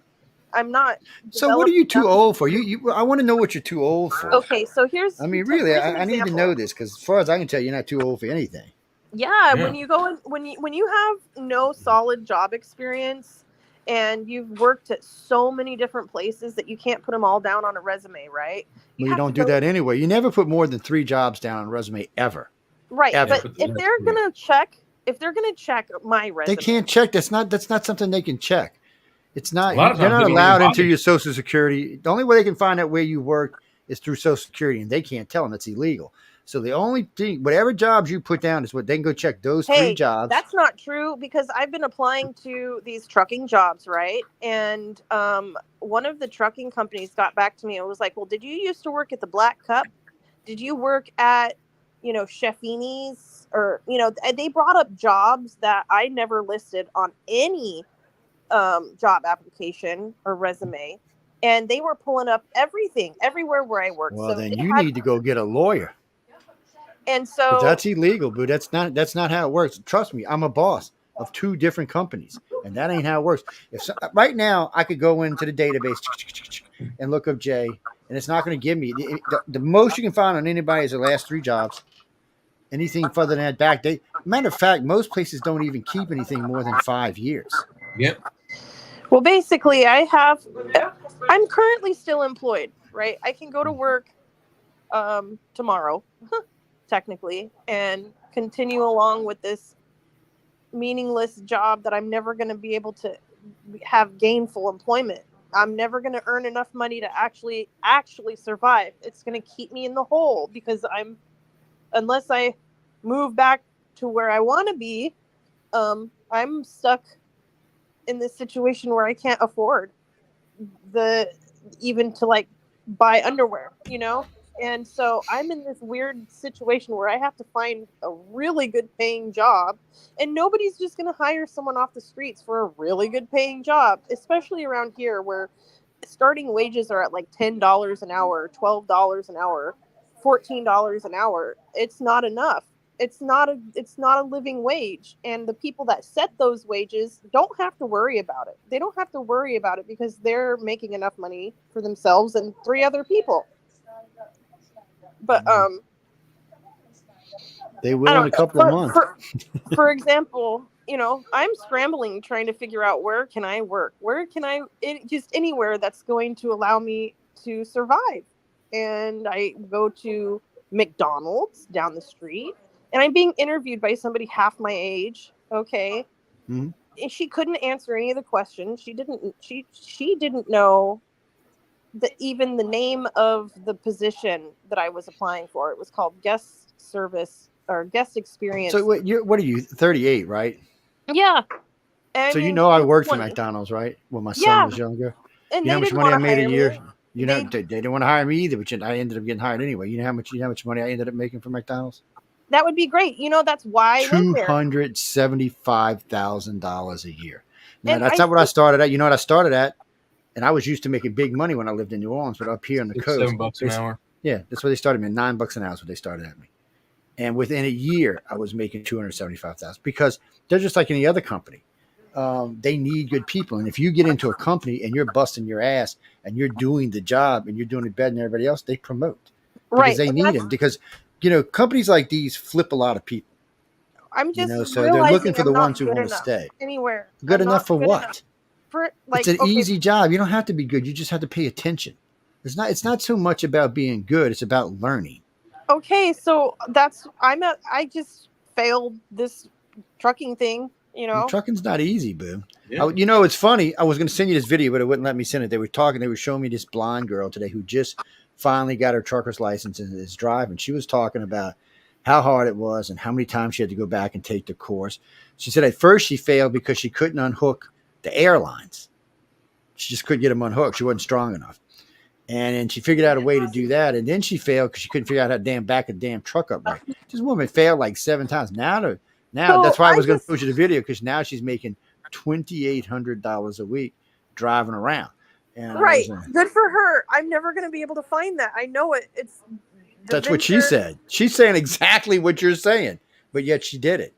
I'm not. So what are you too old for? I want to know what you're too old for. Okay, so here's. I mean, really, I need to know this because as far as I can tell, you're not too old for anything. Yeah, when you go in, when you have no solid job experience and you've worked at so many different places that you can't put them all down on a resume, right? You don't do that anyway. You never put more than 3 jobs down on a resume ever. Right, ever. But if they're gonna check my resume, they can't check. That's not something they can check. It's not. They're not they don't allowed even into bother. your Social Security. The only way they can find out where you work is through Social Security, and they can't tell them. It's illegal. So the only thing, whatever jobs you put down, is what they can go check those 3 jobs. That's not true because I've been applying to these trucking jobs, right? And one of the trucking companies got back to me and was like, "Well, did you used to work at the Black Cup? Did you work at, Chefini's?" Or, they brought up jobs that I never listed on any job application or resume, and they were pulling up everything everywhere where I worked. Well, so then you need to go get a lawyer. And so that's illegal, boo. That's not how it works. Trust me, I'm a boss of 2 different companies, and that ain't how it works. Right now, I could go into the database and look up Jay, and it's not going to give me the most you can find on anybody is the last 3 jobs. Anything further than that backdate. Matter of fact, most places don't even keep anything more than 5 years. Yep. Well, basically, I'm currently still employed, right? I can go to work tomorrow, technically, and continue along with this meaningless job that I'm never going to be able to have gainful employment. I'm never going to earn enough money to actually survive. It's going to keep me in the hole because unless I move back to where I want to be, I'm stuck in this situation where I can't afford even to like buy underwear, And so I'm in this weird situation where I have to find a really good paying job, and nobody's just going to hire someone off the streets for a really good paying job, especially around here where starting wages are at like $10 an hour, $12 an hour, $14 an hour. It's not enough. It's not a living wage, and the people that set those wages don't have to worry about it. They don't have to worry about it because they're making enough money for themselves and 3 other people. But they will in a couple of months. For example, I'm scrambling trying to figure out where can I work? Where can I just anywhere that's going to allow me to survive. And I go to McDonald's down the street, and I'm being interviewed by somebody half my age. Okay. Mm-hmm. And she couldn't answer any of the questions. She didn't know even the name of the position that I was applying for. It was called guest service or guest experience. So what are you, 38, right? Yeah. So I worked for McDonald's, right? When my son was younger. And you know how much money I made a year? Me. They didn't want to hire me either, but I ended up getting hired anyway. You know how much money I ended up making for McDonald's? That would be great. That's why I went there. $275,000 a year. Now, that's not what I started at. You know what I started at? And I was used to making big money when I lived in New Orleans, but up here on the coast. $7 an hour. Yeah, that's where they started me. $9 an hour is what they started at me. And within a year, I was making $275,000 because they're just like any other company. They need good people. And if you get into a company and you're busting your ass and you're doing the job and you're doing it better than everybody else, they promote. Because they need them. Because, companies like these flip a lot of people. I'm just so they're looking for the ones who want to stay. Anywhere. Good enough for what? It's an easy job. You don't have to be good. You just have to pay attention. It's not so much about being good. It's about learning. Okay, so I just failed this trucking thing, Trucking's not easy, boo. Yeah. It's funny. I was going to send you this video, but it wouldn't let me send it. They were showing me this blind girl today who just finally got her trucker's license and is driving. She was talking about how hard it was and how many times she had to go back and take the course. She said at first she failed because she couldn't unhook the airlines. She just couldn't get them unhooked. She wasn't strong enough. And then she figured out a way to do that. And then she failed because she couldn't figure out how to back a damn truck up right. This woman failed like 7 times. Now So that's why I was going to just- post you the video, because now she's making $2,800 a week driving around. And Right. Good for her. I'm never going to be able to find that. I know it. It's that's what she said. She's saying exactly what you're saying, but yet she did it.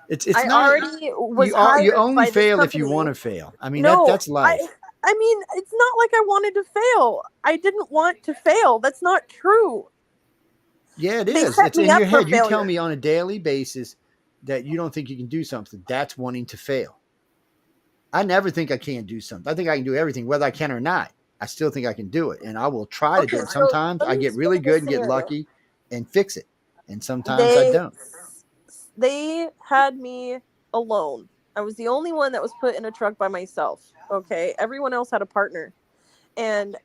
It's I not. already was You hired only by fail this if you company. want to fail. I mean, No, that's life. I mean, it's not like I wanted to fail. I didn't want to fail. That's not true. Yeah, it They is. set It's me in up your for head. You tell failure. me on a daily basis that you don't think you can do something. That's wanting to fail. I never think I can't do something. I think I can do everything, whether I can or not. I still think I can do it, and I will try to do it. so Sometimes let I me get really explain good the and get scenario. lucky and fix it, and sometimes I don't. They had me alone. I was the only one that was put in a truck by myself. Okay, everyone else had a partner, and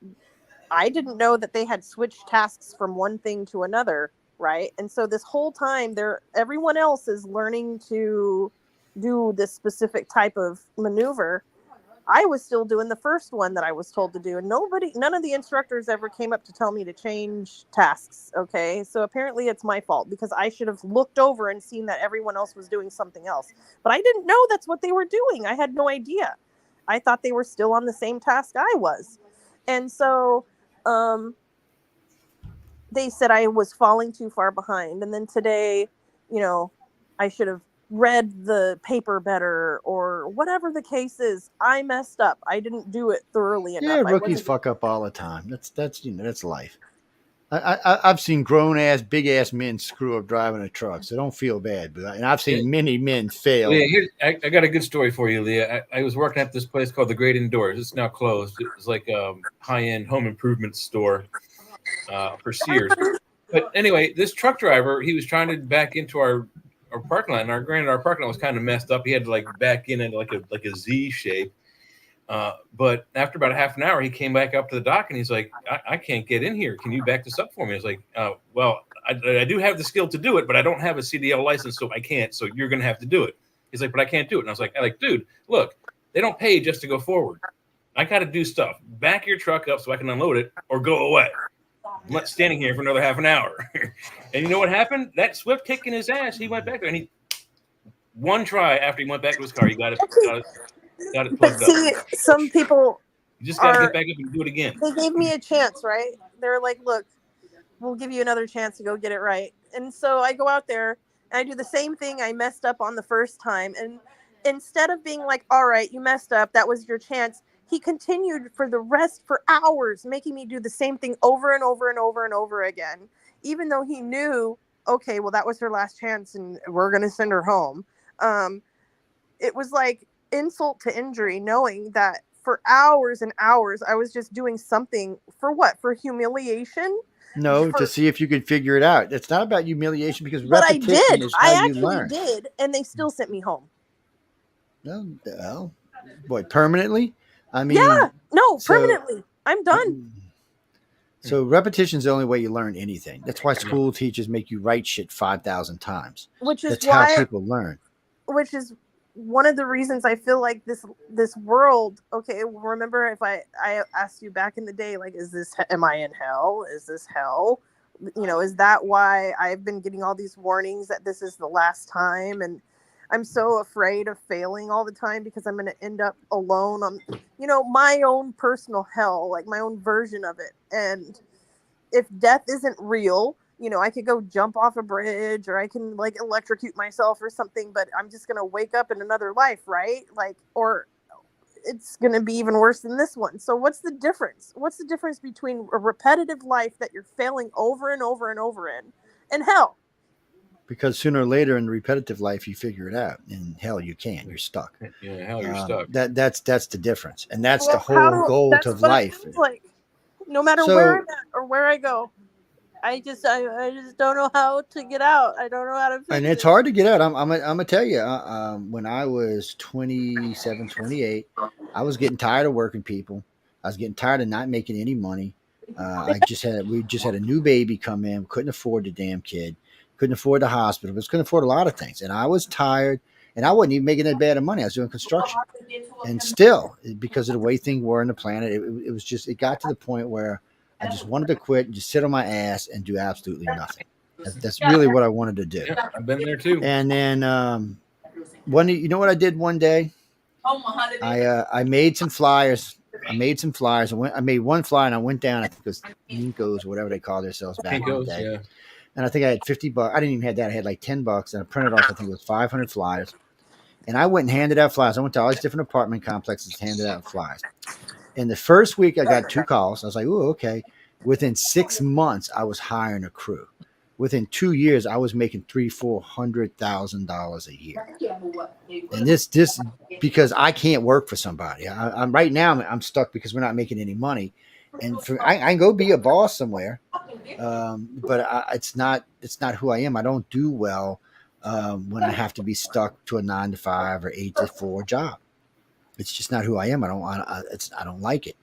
I didn't know that they had switched tasks from one thing to another, right? And so this whole time, everyone else is learning to do this specific type of maneuver. I was still doing the first one that I was told to do, and none of the instructors ever came up to tell me to change tasks. Okay, so apparently it's my fault, because I should have looked over and seen that everyone else was doing something else, but I didn't know that's what they were doing. I had no idea. I thought they were still on the same task I was. And so they said I was falling too far behind, and then today, I should have read the paper better, or whatever the case is. I messed up. I didn't do it thoroughly enough. Yeah, rookies fuck up all the time. That's life. I've seen grown ass, big ass men screw up driving a truck, so don't feel bad. And I've seen many men fail. Leah, I got a good story for you, Leah. I was working at this place called the Great Indoors. It's now closed. It's like a high-end home improvement store for Sears. But anyway, this truck driver, he was trying to back into our parking lot. And our parking lot was kind of messed up. He had to like back in it like a Z shape. But after about a half an hour, he came back up to the dock and he's like, I can't get in here. Can you back this up for me? I was like, well, I do have the skill to do it, but I don't have a CDL license, so I can't. So you're going to have to do it. He's like, but I can't do it. And I was like, dude, look, they don't pay just to go forward. I got to do stuff. Back your truck up so I can unload it or go away. I'm not standing here for another half an hour. And you know what happened? That swift kick in his ass, he went back there, and one try after he went back to his car, he got it plugged but see, up. some people You just got to get back up and do it again. They gave me a chance, right? They're like, look, we'll give you another chance to go get it right. And so I go out there and I do the same thing I messed up on the first time. And instead of being like, all right, you messed up, that was your chance, he continued for hours, making me do the same thing over and over and over and over again, even though he knew, okay, well, that was her last chance and we're going to send her home. It was like insult to injury, knowing that for hours and hours, I was just doing something for what? For humiliation? No, to see if you could figure it out. It's not about humiliation, because but repetition I did. is how I you actually learn. did, and they still sent me home. Well, what, permanently? I mean, yeah, no, permanently. I'm done. So repetition is the only way you learn anything. That's why school teachers make you write shit 5,000 times. That's how people learn. Which is one of the reasons I feel like this world. Okay, remember if I asked you back in the day, like, am I in hell? Is this hell? Is that why I've been getting all these warnings that this is the last time? And I'm so afraid of failing all the time because I'm going to end up alone on, my own personal hell, like my own version of it. And if death isn't real, I could go jump off a bridge, or I can like electrocute myself or something, but I'm just going to wake up in another life, right? Like, or it's going to be even worse than this one. So what's the difference? What's the difference between a repetitive life that you're failing over and over and over in and hell? Because sooner or later in repetitive life, you figure it out. In hell, you can't. You're stuck. Yeah, hell, you're stuck. That's the difference, and that's the whole goal to life. Like, no matter where I'm at or where I go, I just don't know how to get out. I don't know how to fix and it's hard to get out. I'm gonna tell you. When I was 27, 28, I was getting tired of working people. I was getting tired of not making any money. We just had a new baby come in. Couldn't afford the damn kid. Couldn't afford the hospital. But couldn't afford a lot of things. And I was tired. And I wasn't even making that bad of money. I was doing construction. And still, because of the way things were on the planet, it was just, it got to the point where I just wanted to quit and just sit on my ass and do absolutely nothing. That's really what I wanted to do. Yeah, I've been there too. And then you know what I did one day? I made some flyers. I made one flyer and I went down. I think it was Nico's or whatever they call themselves back in the day. Yeah. And I think I had $50. I didn't even have that. I had like $10, and I printed off. I think it was 500 flyers. And I went and handed out flyers. I went to all these different apartment complexes, handed out flyers. In the first week, I got 2 calls. I was like, "Oh, okay." Within 6 months, I was hiring a crew. Within 2 years, I was making $400,000 a year. And this because I can't work for somebody. I'm right now. I'm stuck because we're not making any money. And I can go be a boss somewhere, but it's not who I am. I don't do well when I have to be stuck to a 9 to 5 or 8 to 4 job. It's just not who I am. I don't like it,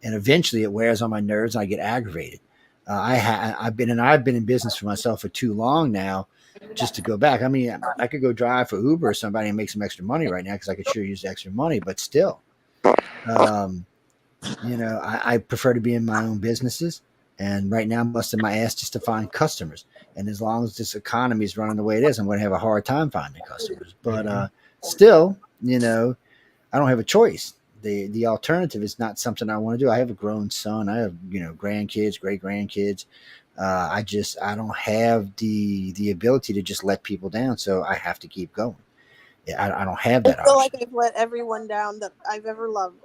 and eventually it wears on my nerves. And I get aggravated. I've been in business for myself for too long now, just to go back. I mean, I could go drive for Uber or somebody and make some extra money right now because I could sure use the extra money, but still, I prefer to be in my own businesses. And right now I'm busting my ass just to find customers. And as long as this economy is running the way it is, I'm going to have a hard time finding customers. But still, I don't have a choice. The alternative is not something I want to do. I have a grown son. I have, grandkids, great grandkids. I don't have the ability to just let people down. So I have to keep going. I don't have that. I feel like I've let everyone down that I've ever loved.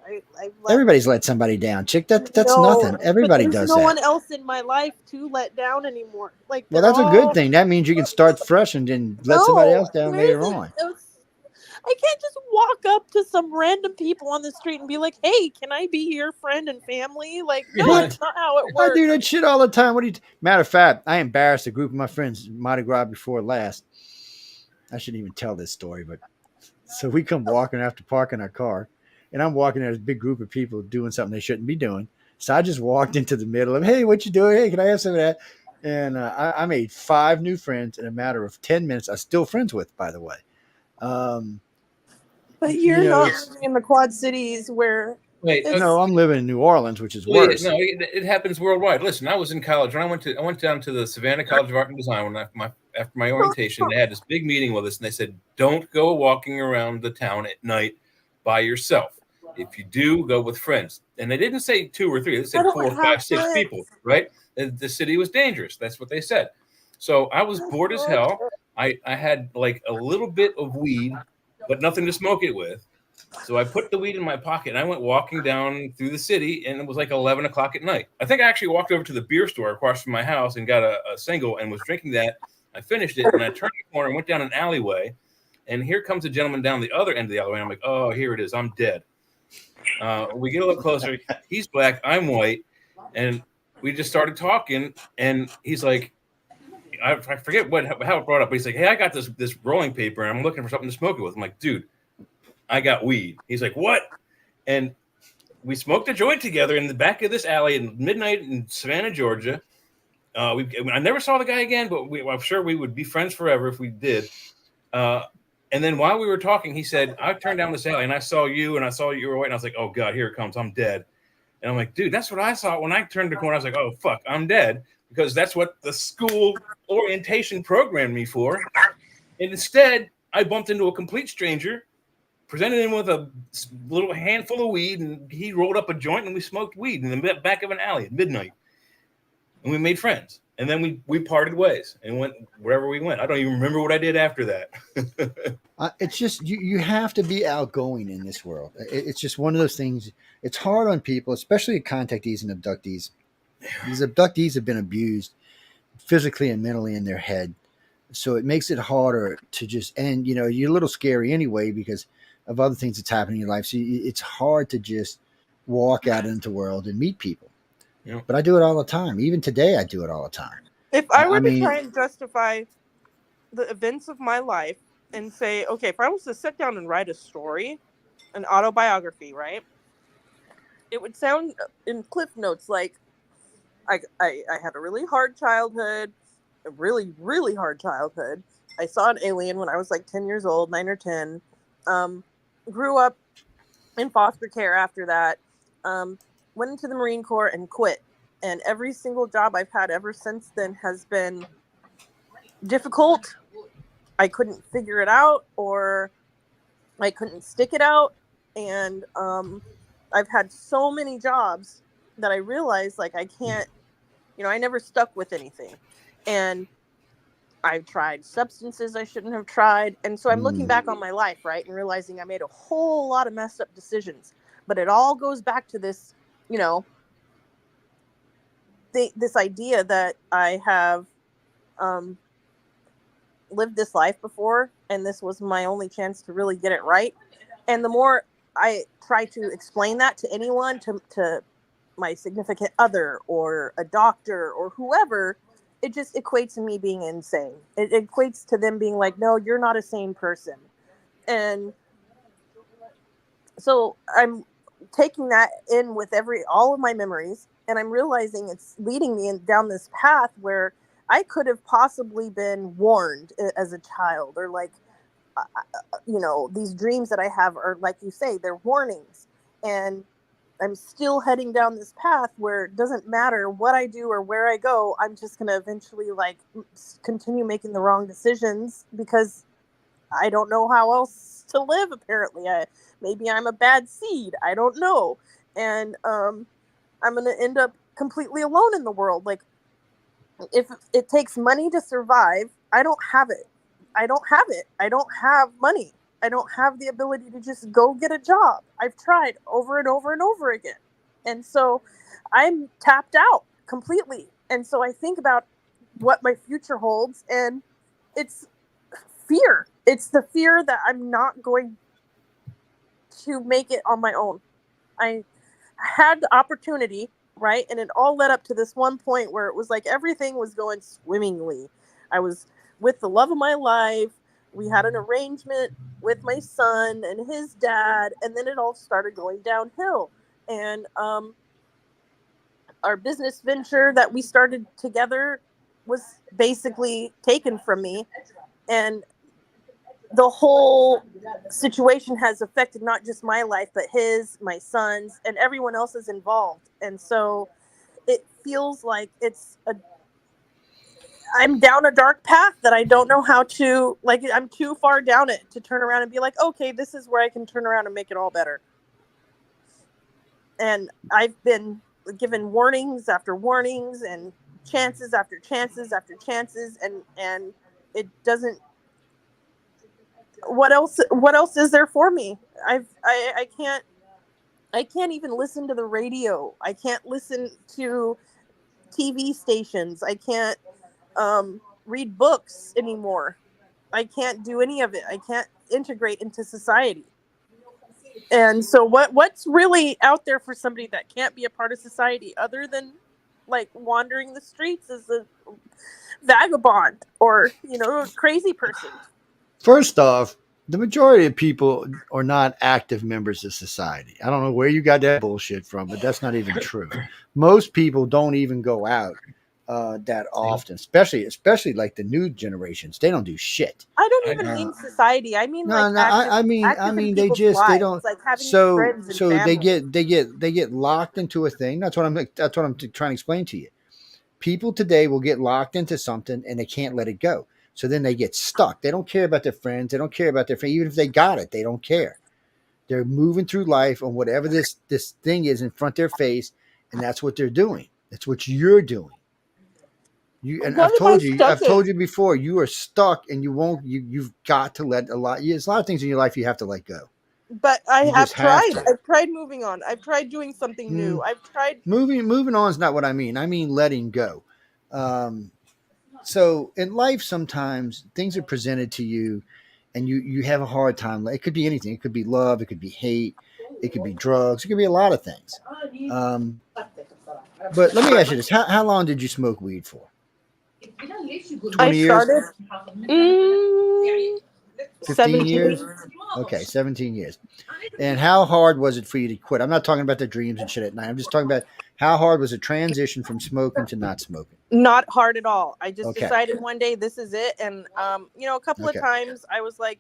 Everybody's let somebody down, chick. That's nothing. Everybody does that. There's no one else in my life to let down anymore. Like, well, that's a good thing. That means you can start fresh and then let somebody else down later on. I can't just walk up to some random people on the street and be like, "Hey, can I be your friend and family?" Like, no, that's not how it works. I do that shit all the time. Matter of fact, I embarrassed a group of my friends Mardi Gras before last. I shouldn't even tell this story, but so we come walking after parking our car, and I'm walking at a big group of people doing something they shouldn't be doing. So I just walked into the middle of, "Hey, what you doing? Hey, can I have some of that?" And I made 5 new friends in a matter of 10 minutes. I'm still friends with, by the way. But you're not in the Quad Cities where. No, I'm living in New Orleans, which is worse. No, it happens worldwide. Listen, I was in college when I went down to the Savannah College of Art and Design after my orientation. They had this big meeting with us, and they said, "Don't go walking around the town at night by yourself. If you do, go with friends." And they didn't say 2 or 3; they said 4, 5, 6 people. Right? The city was dangerous. That's what they said. So I was bored as hell. I had like a little bit of weed, but nothing to smoke it with. So I put the weed in my pocket and I went walking down through the city, and it was like 11 o'clock at night. I think I actually walked over to the beer store across from my house and got a single and was drinking that. I finished it and I turned the corner and went down an alleyway, and here comes a gentleman down the other end of the alleyway. I'm like, "Oh, here it is. I'm dead." We get a little closer. He's black. I'm white. And we just started talking, and he's like, I forget how it brought up, but he's like, "Hey, I got this rolling paper and I'm looking for something to smoke it with." I'm like, "Dude, I got weed." He's like, "What?" And we smoked a joint together in the back of this alley at midnight in Savannah, Georgia. I never saw the guy again, but I'm sure we would be friends forever if we did. And then while we were talking, he said, "I turned down this alley and I saw you, and I saw you were white." And I was like, "Oh God, here it comes. I'm dead." And I'm like, "Dude, that's what I saw when I turned the corner." I was like, "Oh fuck, I'm dead," because that's what the school orientation programmed me for. And instead, I bumped into a complete stranger, presented him with a little handful of weed, and he rolled up a joint, and we smoked weed in the back of an alley at midnight. And we made friends. And then we parted ways and went wherever we went. I don't even remember what I did after that. It's just, you have to be outgoing in this world. It's just one of those things. It's hard on people, especially contactees and abductees. These abductees have been abused physically and mentally in their head. So it makes it harder to just, and you're a little scary anyway because of other things that's happening in your life. So it's hard to just walk out into the world and meet people. Yeah. But I do it all the time. Even today, I do it all the time. If I were to try and justify the events of my life and say, okay, if I was to sit down and write a story, an autobiography, right? It would sound in Cliff Notes like I had a really hard childhood, a really, really hard childhood. I saw an alien when I was like 10 years old, 9 or 10. Grew up in foster care after that. Went into the Marine Corps and quit. And every single job I've had ever since then has been difficult. I couldn't figure it out, or I couldn't stick it out. And I've had so many jobs that I realized, like, I can't, I never stuck with anything. And I've tried substances I shouldn't have tried. And so I'm looking back on my life, right, and realizing I made a whole lot of messed up decisions. But it all goes back to this, this idea that I have lived this life before, and this was my only chance to really get it right. And the more I try to explain that to anyone, to my significant other or a doctor or whoever, it just equates to me being insane. It equates to them being like, no, you're not a sane person. And so I'm taking that in with all of my memories, and I'm realizing it's leading me down this path where I could have possibly been warned as a child, or like, these dreams that I have are, like you say, they're warnings. And I'm still heading down this path where it doesn't matter what I do or where I go. I'm just going to eventually continue making the wrong decisions because I don't know how else to live. Apparently, maybe I'm a bad seed. I don't know. And I'm going to end up completely alone in the world. Like, if it takes money to survive, I don't have it. I don't have money. I don't have the ability to just go get a job. I've tried over and over and over again. And so I'm tapped out completely. And so I think about what my future holds, and it's fear. It's the fear that I'm not going to make it on my own. I had the opportunity, right? And it all led up to this one point where it was like everything was going swimmingly. I was with the love of my life. We had an arrangement with my son and his dad, and then it all started going downhill. And our business venture that we started together was basically taken from me. And the whole situation has affected not just my life, but his, my son's, and everyone else's involved. And so it feels like I'm down a dark path that I don't know how to, I'm too far down it to turn around and be like, okay, this is where I can turn around and make it all better. And I've been given warnings after warnings and chances after chances after chances, and it doesn't. What else is there for me? I can't even listen to the radio. I can't listen to TV stations. I can't read books anymore. I can't do any of it. I can't integrate into society. And so what's really out there for somebody that can't be a part of society other than like wandering the streets as a vagabond or, a crazy person? First off, the majority of people are not active members of society. I don't know where you got that bullshit from, but that's not even true. Most people don't even go out that often, especially like the new generations. They don't do shit. I don't even mean society. I mean, I mean they don't. Like having so friends and they family. get locked into a thing. That's what I'm trying to explain to you. People today will get locked into something and they can't let it go. So then they get stuck. They don't care about their friends. They don't care about their friends. Even if they got it, they don't care. They're moving through life on whatever this thing is in front of their face, and that's what they're doing. That's what you're doing. I've told you before, you are stuck, and you've got to let there's a lot of things in your life you have to let go. But I've tried moving on. I've tried doing something new. I've tried moving on is not what I mean. I mean letting go. So in life, sometimes things are presented to you and you have a hard time. It could be anything. It could be love. It could be hate. It could be drugs. It could be a lot of things. But let me ask you this. How long did you smoke weed for? 20 I years? started 15 years? Okay, 17 years. And how hard was it for you to quit? I'm not talking about the dreams and shit at night. I'm just talking about how hard was the transition from smoking to not smoking? Not hard at all. I just Okay. decided one day this is it. And, a couple of Okay. times I was like,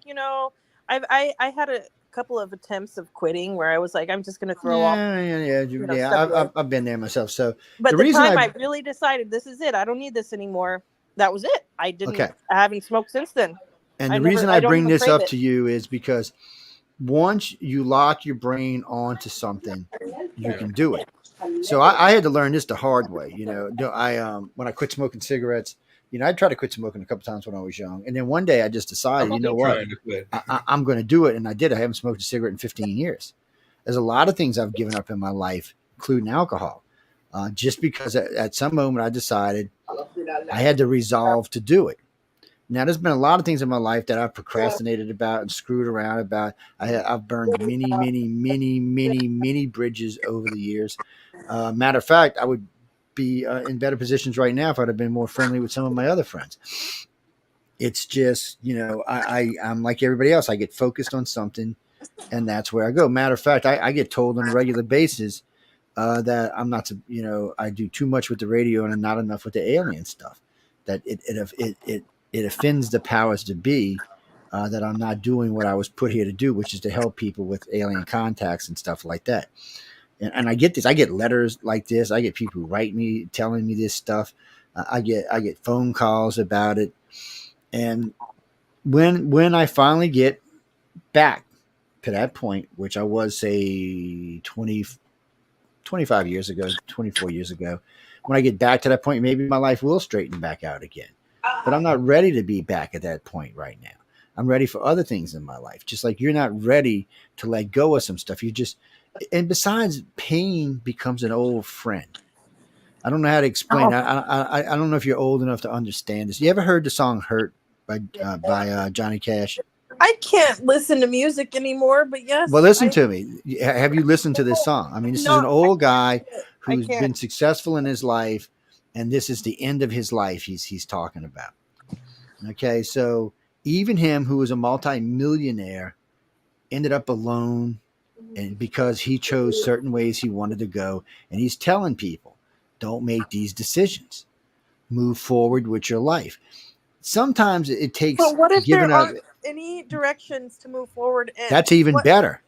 I had a couple of attempts of quitting where I was like, I'm just going to throw off. I've been there myself. So But the time I really decided this is it, I don't need this anymore. That was it. I haven't smoked since then. And the reason I bring this up to you is because once you lock your brain onto something, you can do it. So I had to learn this the hard way. When I quit smoking cigarettes, I tried to quit smoking a couple times when I was young. And then one day I just decided, you know what, I'm going to do it. And I did. I haven't smoked a cigarette in 15 years. There's a lot of things I've given up in my life, including alcohol, just because at some moment I decided I had to resolve to do it. Now, there's been a lot of things in my life that I've procrastinated about and screwed around about. I've burned many bridges over the years. Matter of fact, I would be in better positions right now if I'd have been more friendly with some of my other friends. It's just, I'm like everybody else. I get focused on something, and that's where I go. Matter of fact, I get told on a regular basis that I'm not to, I do too much with the radio and not enough with the alien stuff. That it offends the powers to be that I'm not doing what I was put here to do, which is to help people with alien contacts and stuff like that. And I get this. I get letters like this. I get people who write me telling me this stuff. I get phone calls about it. And when I finally get back to that point, which I was, say, 25 years ago, 24 years ago, when I get back to that point, maybe my life will straighten back out again. But I'm not ready to be back at that point right now. I'm ready for other things in my life. Just like you're not ready to let go of some stuff. And besides, pain becomes an old friend. I don't know how to explain. I don't know if you're old enough to understand this. You ever heard the song "Hurt" by Johnny Cash? I can't listen to music anymore, but yes. Well, listen to me. Have you listened to this song? I mean, this is an old guy who's been successful in his life, and this is the end of his life he's talking about. Okay, so even him, who was a multi-millionaire, ended up alone, and because he chose certain ways he wanted to go, and he's telling people, don't make these decisions. Move forward with your life. Sometimes it takes giving up any directions to move forward in. That's even better.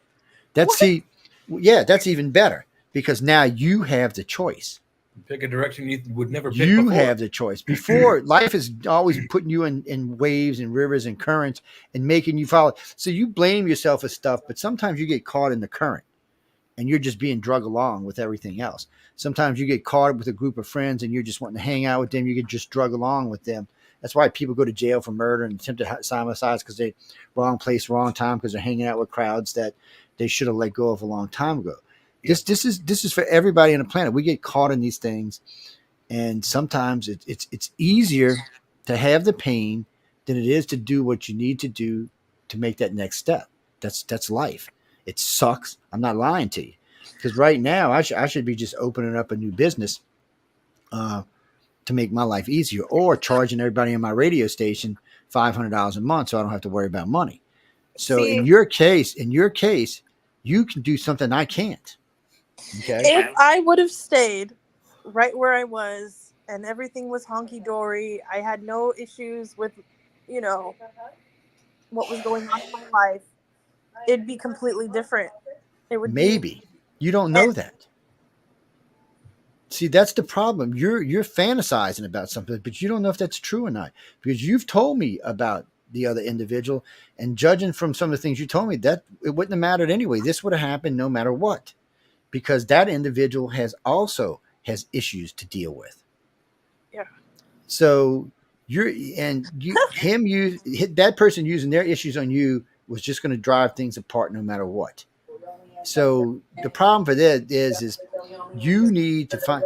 That's even better because now you have the choice. Pick a direction you would never pick You before. have the choice. Before, life is always putting you in waves and rivers and currents and making you follow. So you blame yourself for stuff, but sometimes you get caught in the current and you're just being drug along with everything else. Sometimes you get caught with a group of friends and you're just wanting to hang out with them. You get just drug along with them. That's why people go to jail for murder and attempted homicides because they wrong place, wrong time because they're hanging out with crowds that they should have let go of a long time ago. This is for everybody on the planet. We get caught in these things, and sometimes it's easier to have the pain than it is to do what you need to do to make that next step. That's life. It sucks. I'm not lying to you, because right now I should be just opening up a new business to make my life easier, or charging everybody on my radio station $500 a month so I don't have to worry about money. So in your case, you can do something I can't. Okay. If I would have stayed right where I was and everything was honky-dory, I had no issues with, what was going on in my life, it'd be completely different. It would maybe. You don't know that. See, that's the problem. You're fantasizing about something, but you don't know if that's true or not, because you've told me about the other individual, and judging from some of the things you told me, that it wouldn't have mattered anyway. This would have happened no matter what, because that individual has issues to deal with. Yeah. So that person using their issues on you was just going to drive things apart no matter what. So the problem for that is you need to find,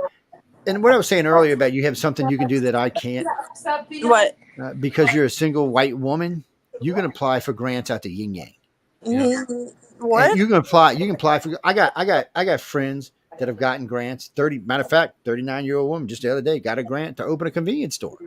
and what I was saying earlier about you have something you can do that I can't. What? Because you're a single white woman, you can apply for grants out to Yin Yang. Yeah. What? And you can apply for. I got friends that have gotten grants. Matter of fact, 39-year-old woman just the other day got a grant to open a convenience store.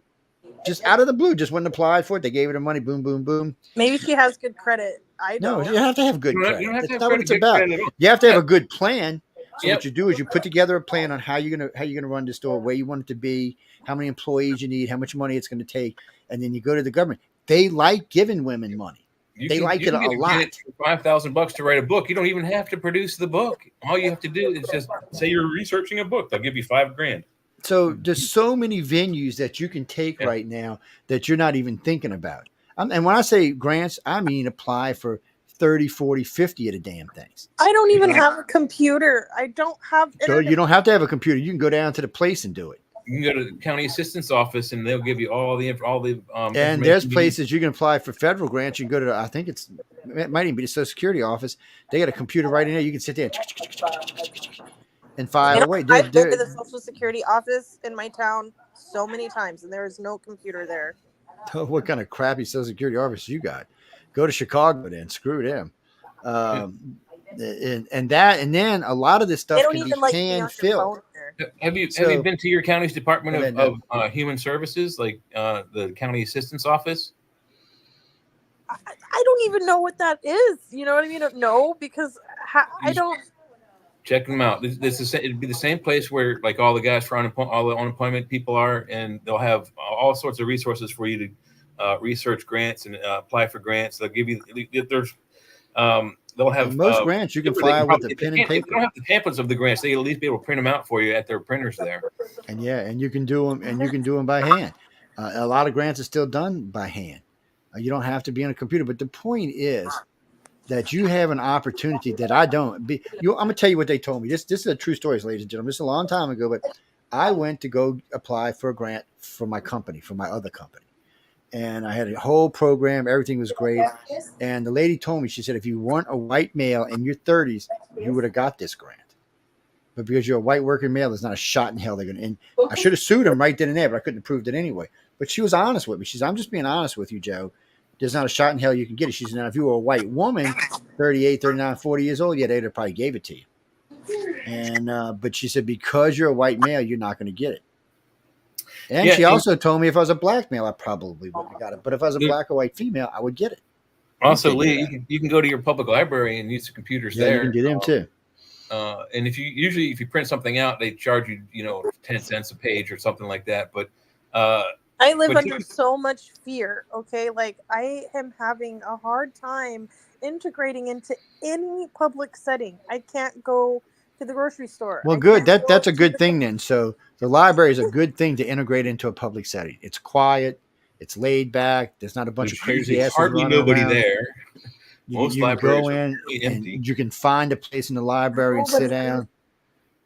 just out of the blue, just went and applied for it. They gave her the money. Boom, boom, boom. Maybe she has good credit. I No, don't. you have to have good You credit. don't have to That's have not what credit, it's good about. credit at all. You have to have a good plan. So Yep. what you do is you put together a plan on how you're gonna run the store, where you want it to be, how many employees you need, how much money it's going to take, and then you go to the government. They like giving women money. They like it a lot. $5,000 to write a book. You don't even have to produce the book. All you have to do is just say you're researching a book. They'll give you $5,000. So there's so many venues that you can take right now that you're not even thinking about. And when I say grants, I mean apply for 30, 40, 50 of the damn things. I don't even have a computer. I don't have So you don't have to have a computer. You can go down to the place and do it. You can go to the county assistant's office and they'll give you all the and there's places you can apply for federal grants. You can go to, I think it might even be the Social Security office. They got a computer right in there. You can sit there and file away. I've been to the Social Security office in my town so many times, and there is no computer there. What kind of crappy Social Security office you got? Go to Chicago then. Screw them. And then a lot of this stuff can be hand filled. Have you been to your county's Department of Human Services, like the county assistance office? I don't even know what that is. You know what I mean? No, because I don't. Check them out. It'd be the same place where like all the guys for all the unemployment people are, and they'll have all sorts of resources for you to research grants and apply for grants. They'll give you they'll have most grants you can file with the pen and paper. They don't have the pamphlets of the grants. They at least be able to print them out for you at their printers there. And you can do them by hand. A lot of grants are still done by hand. You don't have to be on a computer. But the point is that you have an opportunity that I don't. I'm going to tell you what they told me. This is a true story, ladies and gentlemen. This is a long time ago, but I went to go apply for a grant for my company, for my other company. And I had a whole program. Everything was great. And the lady told me, she said, if you weren't a white male in your 30s, you would have got this grant. But because you're a white working male, there's not a shot in hell they're going to. And I should have sued them right then and there, but I couldn't have proved it anyway. But she was honest with me. She said, I'm just being honest with you, Joe. There's not a shot in hell you can get it. She said, now, if you were a white woman, 38, 39, 40 years old, yeah, they'd have probably gave it to you. And but she said, because you're a white male, you're not going to get it. And she also told me if I was a black male, I probably wouldn't have got it. But if I was a black or white female, I would get it. Also, Lee, you can go to your public library and use the computers there. You can do them too. And if you print something out, they charge you, 10 cents a page or something like that. But I live under so much fear. Okay, like I am having a hard time integrating into any public setting. I can't go to the grocery store. Well, good. That's a good thing then. So the library is a good thing to integrate into a public setting. It's quiet. It's laid back. There's not a bunch of crazy asses hardly running nobody around. There. Most libraries go in are empty. and you can find a place in the library and sit down.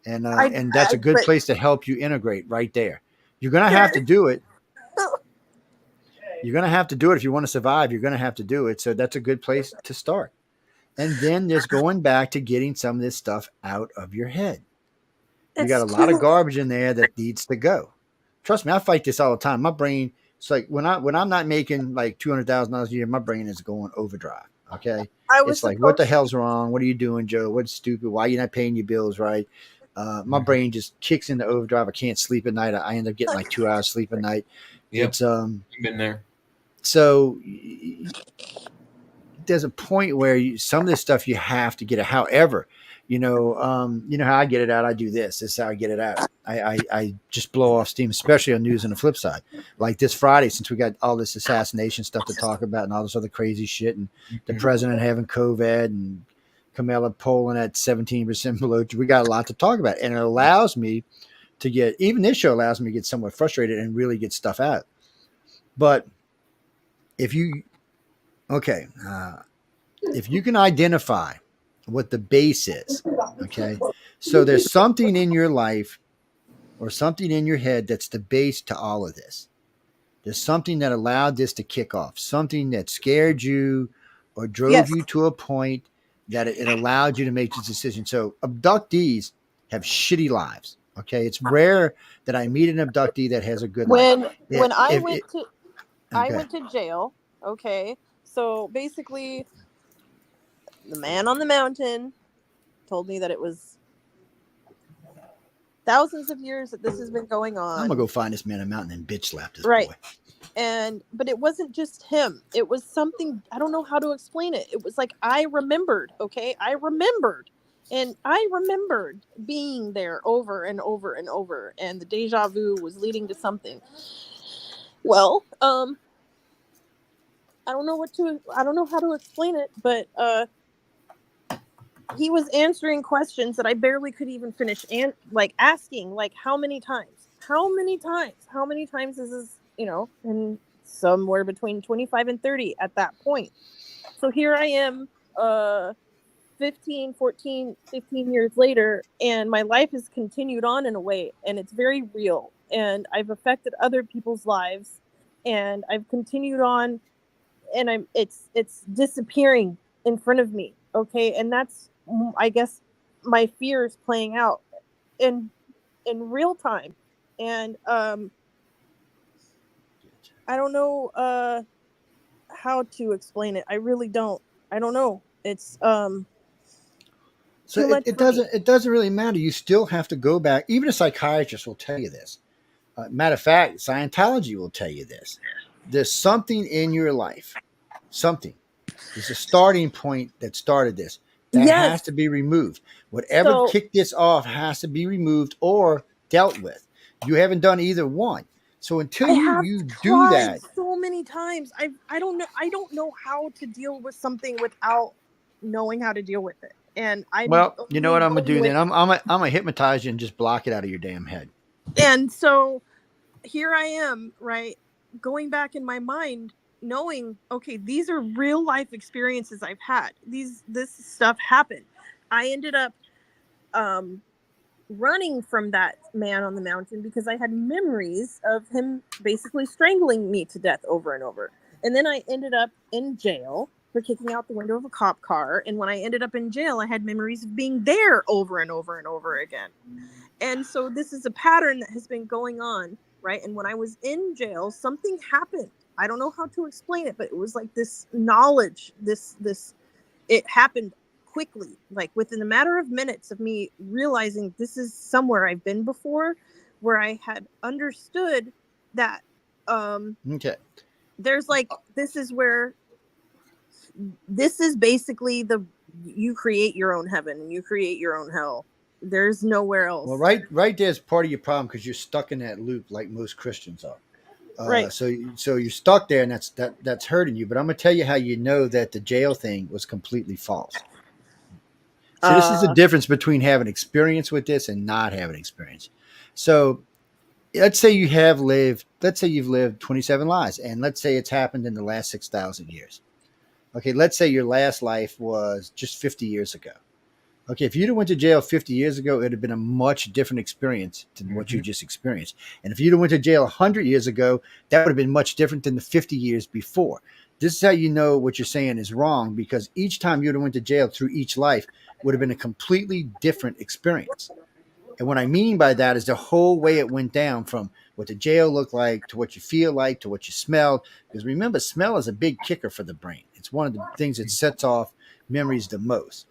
And that's a good place to help you integrate right there. You're going to have to do it. You're going to have to do it if you want to survive. You're going to have to do it. So that's a good place to start. And then there's going back to getting some of this stuff out of your head. You got a lot of garbage in there that needs to go. Trust me, I fight this all the time. My brain, it's like when I'm not making like $200,000 a year, my brain is going overdrive. Okay. It's like, what the hell's wrong? What are you doing, Joe? What's stupid? Why are you not paying your bills right? My brain just kicks into overdrive. I can't sleep at night. I end up getting like 2 hours sleep at night. Yep. It's You've been there. So there's a point where some of this stuff you have to get it. However, you know how I get it out. I do this. This is how I get it out. I just blow off steam, especially on news on the flip side. Like this Friday, since we got all this assassination stuff to talk about and all this other crazy shit, and the president having COVID and Kamala polling at 17% below, we got a lot to talk about, and it allows me to get. Even this show allows me to get somewhat frustrated and really get stuff out. But if you can identify what the base is, okay, so there's something in your life or something in your head that's the base to all of this. There's something that allowed this to kick off, something that scared you or drove you to a point that it allowed you to make this decision. So abductees have shitty lives. Okay, it's rare that I meet an abductee that has a good life. When I went to jail. Okay, so basically, the man on the mountain told me that it was thousands of years that this has been going on. I'm gonna go find this man on the mountain and bitch slap this boy. but it wasn't just him. It was something, I don't know how to explain it. It was like I remembered, okay? And I remembered being there over and over and over, and the deja vu was leading to something. Well, I don't know how to explain it, but he was answering questions that I barely could even finish asking, like, how many times is this, and somewhere between 25 and 30 at that point. So here I am, 15 years later, and my life has continued on in a way, and it's very real, and I've affected other people's lives, and I've continued on, and it's disappearing in front of me, okay? And that's, I guess, my fears playing out in real time. And I don't know how to explain it. I really don't. I don't know. It's So it doesn't really matter. You still have to go back. Even a psychiatrist will tell you this. Matter of fact, Scientology will tell you this. There's something in your life. Something. There's a starting point that started this. That has to be removed. Whatever kicked this off has to be removed or dealt with. You haven't done either one. So until you do that, so many times, I don't know how to deal with something without knowing how to deal with it. And you know what I'm gonna do then? I'm gonna hypnotize you and just block it out of your damn head. And so here I am, right, going back in my mind, knowing, okay, these are real life experiences I've had. This stuff happened. I ended up running from that man on the mountain because I had memories of him basically strangling me to death over and over. And then I ended up in jail for kicking out the window of a cop car. And when I ended up in jail, I had memories of being there over and over and over again. And so this is a pattern that has been going on, right? And when I was in jail, something happened. I don't know how to explain it, but it was like this knowledge, it happened quickly, like within a matter of minutes of me realizing this is somewhere I've been before, where I had understood that there's like, this is basically you create your own heaven and you create your own hell. There's nowhere else. Well, right there is part of your problem because you're stuck in that loop like most Christians are. Right. So you're stuck there, and that's hurting you. But I'm gonna tell you how you know that the jail thing was completely false. So this is the difference between having experience with this and not having experience. So let's say you've lived 27 lives, and let's say it's happened in the last 6,000 years. Okay, let's say your last life was just 50 years ago. Okay, if you'd have went to jail 50 years ago, it would have been a much different experience than what you just experienced. And if you'd have went to jail 100 years ago, that would have been much different than the 50 years before. This is how you know what you're saying is wrong, because each time you'd have went to jail through each life would have been a completely different experience. And what I mean by that is the whole way it went down from what the jail looked like to what you feel like to what you smelled. Because remember, smell is a big kicker for the brain. It's one of the things that sets off memories the most.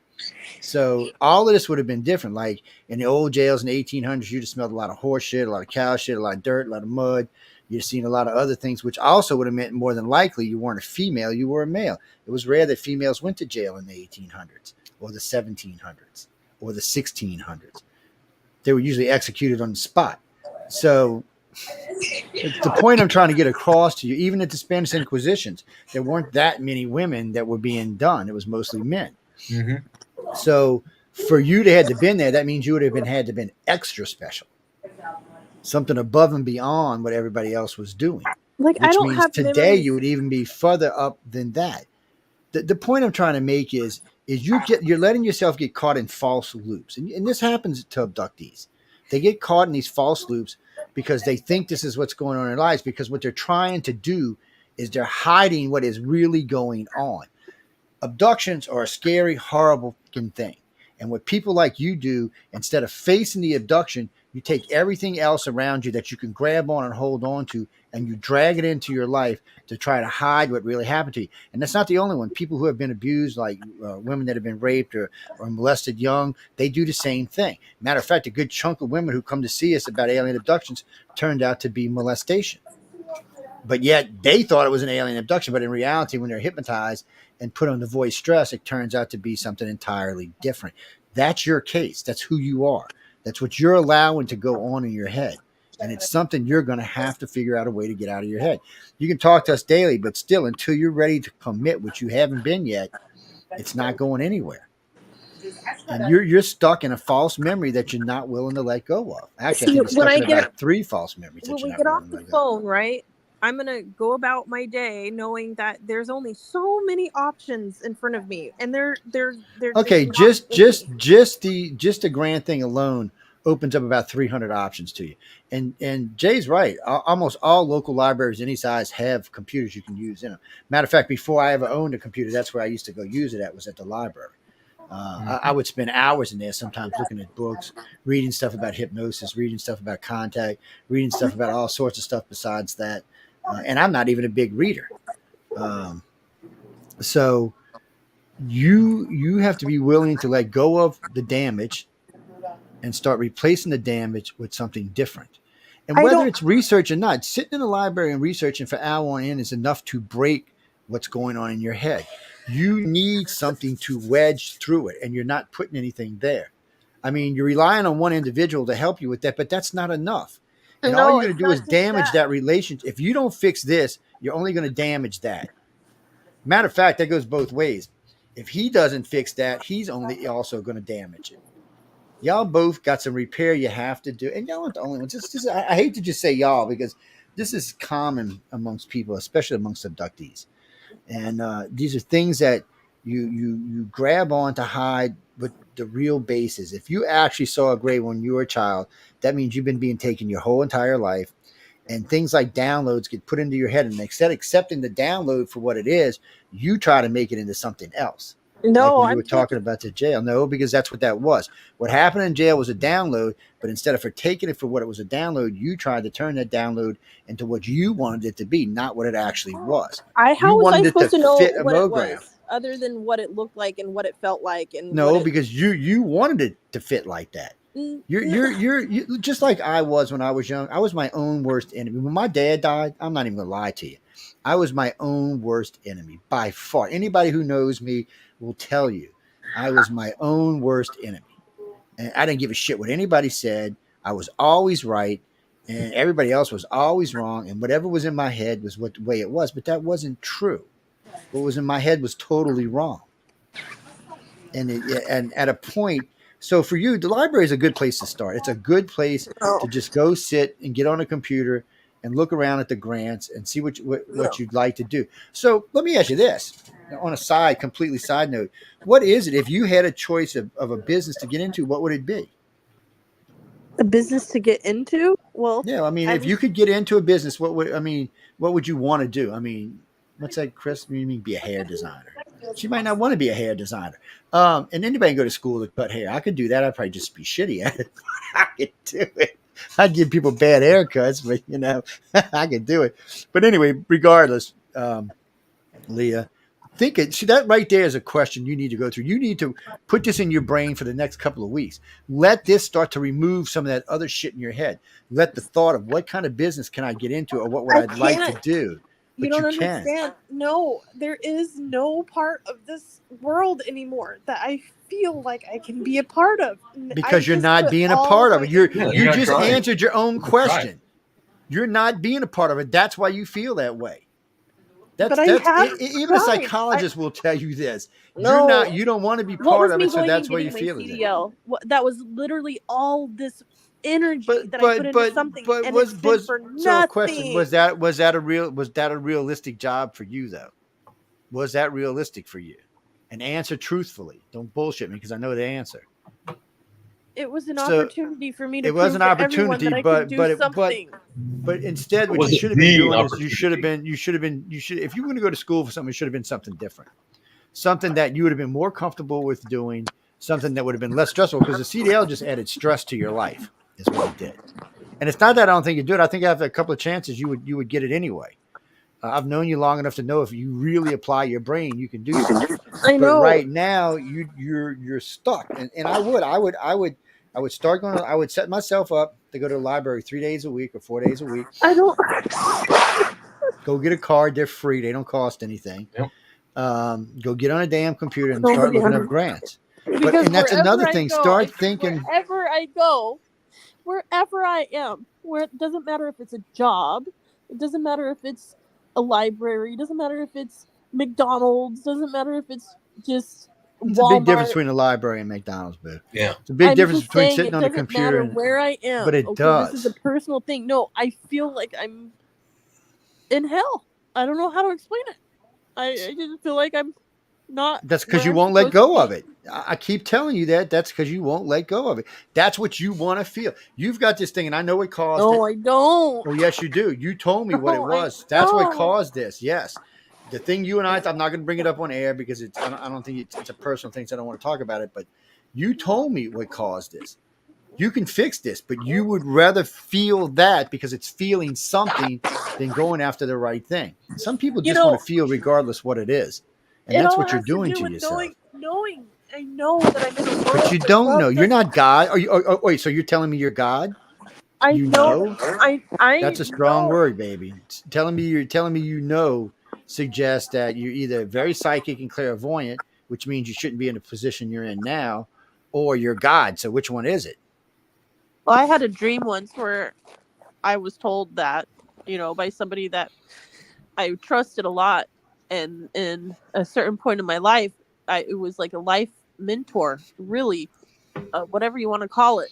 So all of this would have been different. Like in the old jails in the 1800s, you'd have smelled a lot of horse shit, a lot of cow shit, a lot of dirt, a lot of mud. You'd seen a lot of other things, which also would have meant more than likely you weren't a female, you were a male. It was rare that females went to jail in the 1800s or the 1700s or the 1600s. They were usually executed on the spot. So the point I'm trying to get across to you, even at the Spanish Inquisitions, there weren't that many women that were being done. It was mostly men. Mm-hmm. So for you to have been there, that means you would have had to been extra special, something above and beyond what everybody else was doing. Like, which I don't means have today memories. you would even be further up than that. The point I'm trying to make is you're letting yourself get caught in false loops, and this happens to abductees. They get caught in these false loops because they think this is what's going on in their lives, because what they're trying to do is they're hiding what is really going on. Abductions are a scary, horrible thing. And what people like you do, instead of facing the abduction, you take everything else around you that you can grab on and hold on to, and you drag it into your life to try to hide what really happened to you. And that's not the only one. People who have been abused, like women that have been raped or molested young, they do the same thing. Matter of fact, a good chunk of women who come to see us about alien abductions turned out to be molestation. but yet they thought it was an alien abduction. But in reality, when they're hypnotized and put under voice stress, it turns out to be something entirely different. That's your case. That's who you are. That's what you're allowing to go on in your head. And it's something you're going to have to figure out a way to get out of your head. You can talk to us daily, but still, until you're ready to commit, which you haven't been yet, it's not going anywhere. And you're stuck in a false memory that you're not willing to let go of. Actually, I think you're stuck in about 3 false memories that when you're we not get willing off to the let go of. phone, right? I'm gonna go about my day knowing that there's only so many options in front of me, and they're Okay, just just the grand thing alone opens up about 300 options to you. And Jay's right. Almost all local libraries any size have computers you can use in them. Matter of fact, before I ever owned a computer, that's where I used to go use it at, was at the library. I would spend hours in there sometimes looking at books, reading stuff about hypnosis, reading stuff about contact, reading stuff about all sorts of stuff besides that. And I'm not even a big reader. So you have to be willing to let go of the damage and start replacing the damage with something different. And whether it's research or not, sitting in a library and researching for hour on end is enough to break what's going on in your head. You need something to wedge through it, and you're not putting anything there. I mean, you're relying on one individual to help you with that, but that's not enough. And all you're going to do is damage that relationship. If you don't fix this, you're only going to damage that. Matter of fact, that goes both ways. If he doesn't fix that, he's only also going to damage it. Y'all both got some repair you have to do. And y'all aren't the only ones. I hate to just say y'all, because this is common amongst people, especially amongst abductees. And these are things that you grab on to hide what the real base is. If you actually saw a grave when you were a child, that means you've been being taken your whole entire life. And things like downloads get put into your head. And instead of accepting the download for what it is, you try to make it into something else. No, like when you were talking about the jail. No, because that's what that was. What happened in jail was a download, but instead of taking it for what it was a download, you tried to turn that download into what you wanted it to be, not what it actually was. How was I supposed to know what it was, other than what it looked like and what it felt like? And no, because you wanted it to fit like that. You're just like I was when I was young. I was my own worst enemy. When my dad died, I'm not even gonna lie to you, I was my own worst enemy by far. Anybody who knows me will tell you I was my own worst enemy. And I didn't give a shit what anybody said. I was always right, and everybody else was always wrong. And whatever was in my head was what the way it was. But that wasn't true. What was in my head was totally wrong. And at a point, so for you, the library is a good place to start. It's a good place to just go sit and get on a computer and look around at the grants and see what you'd like to do. So let me ask you this. On a completely side note, what is it, if you had a choice of a business to get into, what would it be? A business to get into? Well, yeah, I mean, if you could get into a business, what would you want to do? I mean, let's say Chris, you mean be a hair designer. She might not want to be a hair designer. And anybody can go to school to cut hair. I could do that. I'd probably just be shitty at it. I could do it. I'd give people bad haircuts, but I could do it. But anyway, regardless, Leah, see that right there is a question you need to go through. You need to put this in your brain for the next couple of weeks. Let this start to remove some of that other shit in your head. Let the thought of what kind of business can I get into, or what would I like to do. But you don't understand. No, there is no part of this world anymore that I feel like I can be a part of. Because you're not being a part of it. You just answered your own question. You're not being a part of it. That's why you feel that way. Even a psychologist will tell you this. No, you don't want to be part of it, so that's why you feel it. That was literally all this energy that I put into something, and it's been for nothing. So a question, was that a realistic job for you though? Was that realistic for you? And answer truthfully. Don't bullshit me, because I know the answer. It was an opportunity for me to. It was an opportunity, but instead, what you should have been doing is you should have been. If you were going to go to school for something, it should have been something different, something that you would have been more comfortable with doing, something that would have been less stressful. Because the CDL just added stress to your life, is what it did. And it's not that I don't think you do it. I think after a couple of chances, you would get it anyway. I've known you long enough to know if you really apply your brain, you can do something. I know. But right now, you're stuck, and I would start going. I would set myself up to go to the library 3 days a week or 4 days a week. I don't. Go get a card. They're free. They don't cost anything. Yep. Go get on a damn computer and Nobody start looking up under- grants. Because And that's wherever another I thing. go, Start thinking. wherever I go, wherever I am, where it doesn't matter if it's a job, it doesn't matter if it's a library, it doesn't matter if it's McDonald's, doesn't matter if it's just It's Walmart. a big difference between a library and McDonald's, boo. Yeah. It's a big I'm difference just between saying sitting it on a doesn't computer. matter And, where I am. but it okay, does. This is a personal thing. No, I feel like I'm in hell. I don't know how to explain it. I just feel like I'm not. That's because where you I'm won't let supposed to go be. of it. I keep telling you that. That's because you won't let go of it. That's what you want to feel. You've got this thing, and I know it caused No, it. I don't. Oh, yes, you do. You told me what it No, I was. That's what don't. caused this. Yes. The thing you and I'm not going to bring it up on air because I don't think it's a personal thing, so I don't want to talk about it. But you told me what caused this. You can fix this, but you would rather feel that because it's feeling something than going after the right thing. Some people You just want know, to feel regardless what it is. And it that's all what you're has to doing do to with yourself. knowing. I know that I'm in a world. But you that don't God know. You're doesn't- not God. Are you? Wait, so you're telling me you're God? I You know. know? I That's a strong know. word, baby. Telling me you know suggests that you're either very psychic and clairvoyant, which means you shouldn't be in the position you're in now, or you're God. So which one is it? Well, I had a dream once where I was told that, by somebody that I trusted a lot, and in a certain point in my life, it was like a life mentor, really, whatever you want to call it.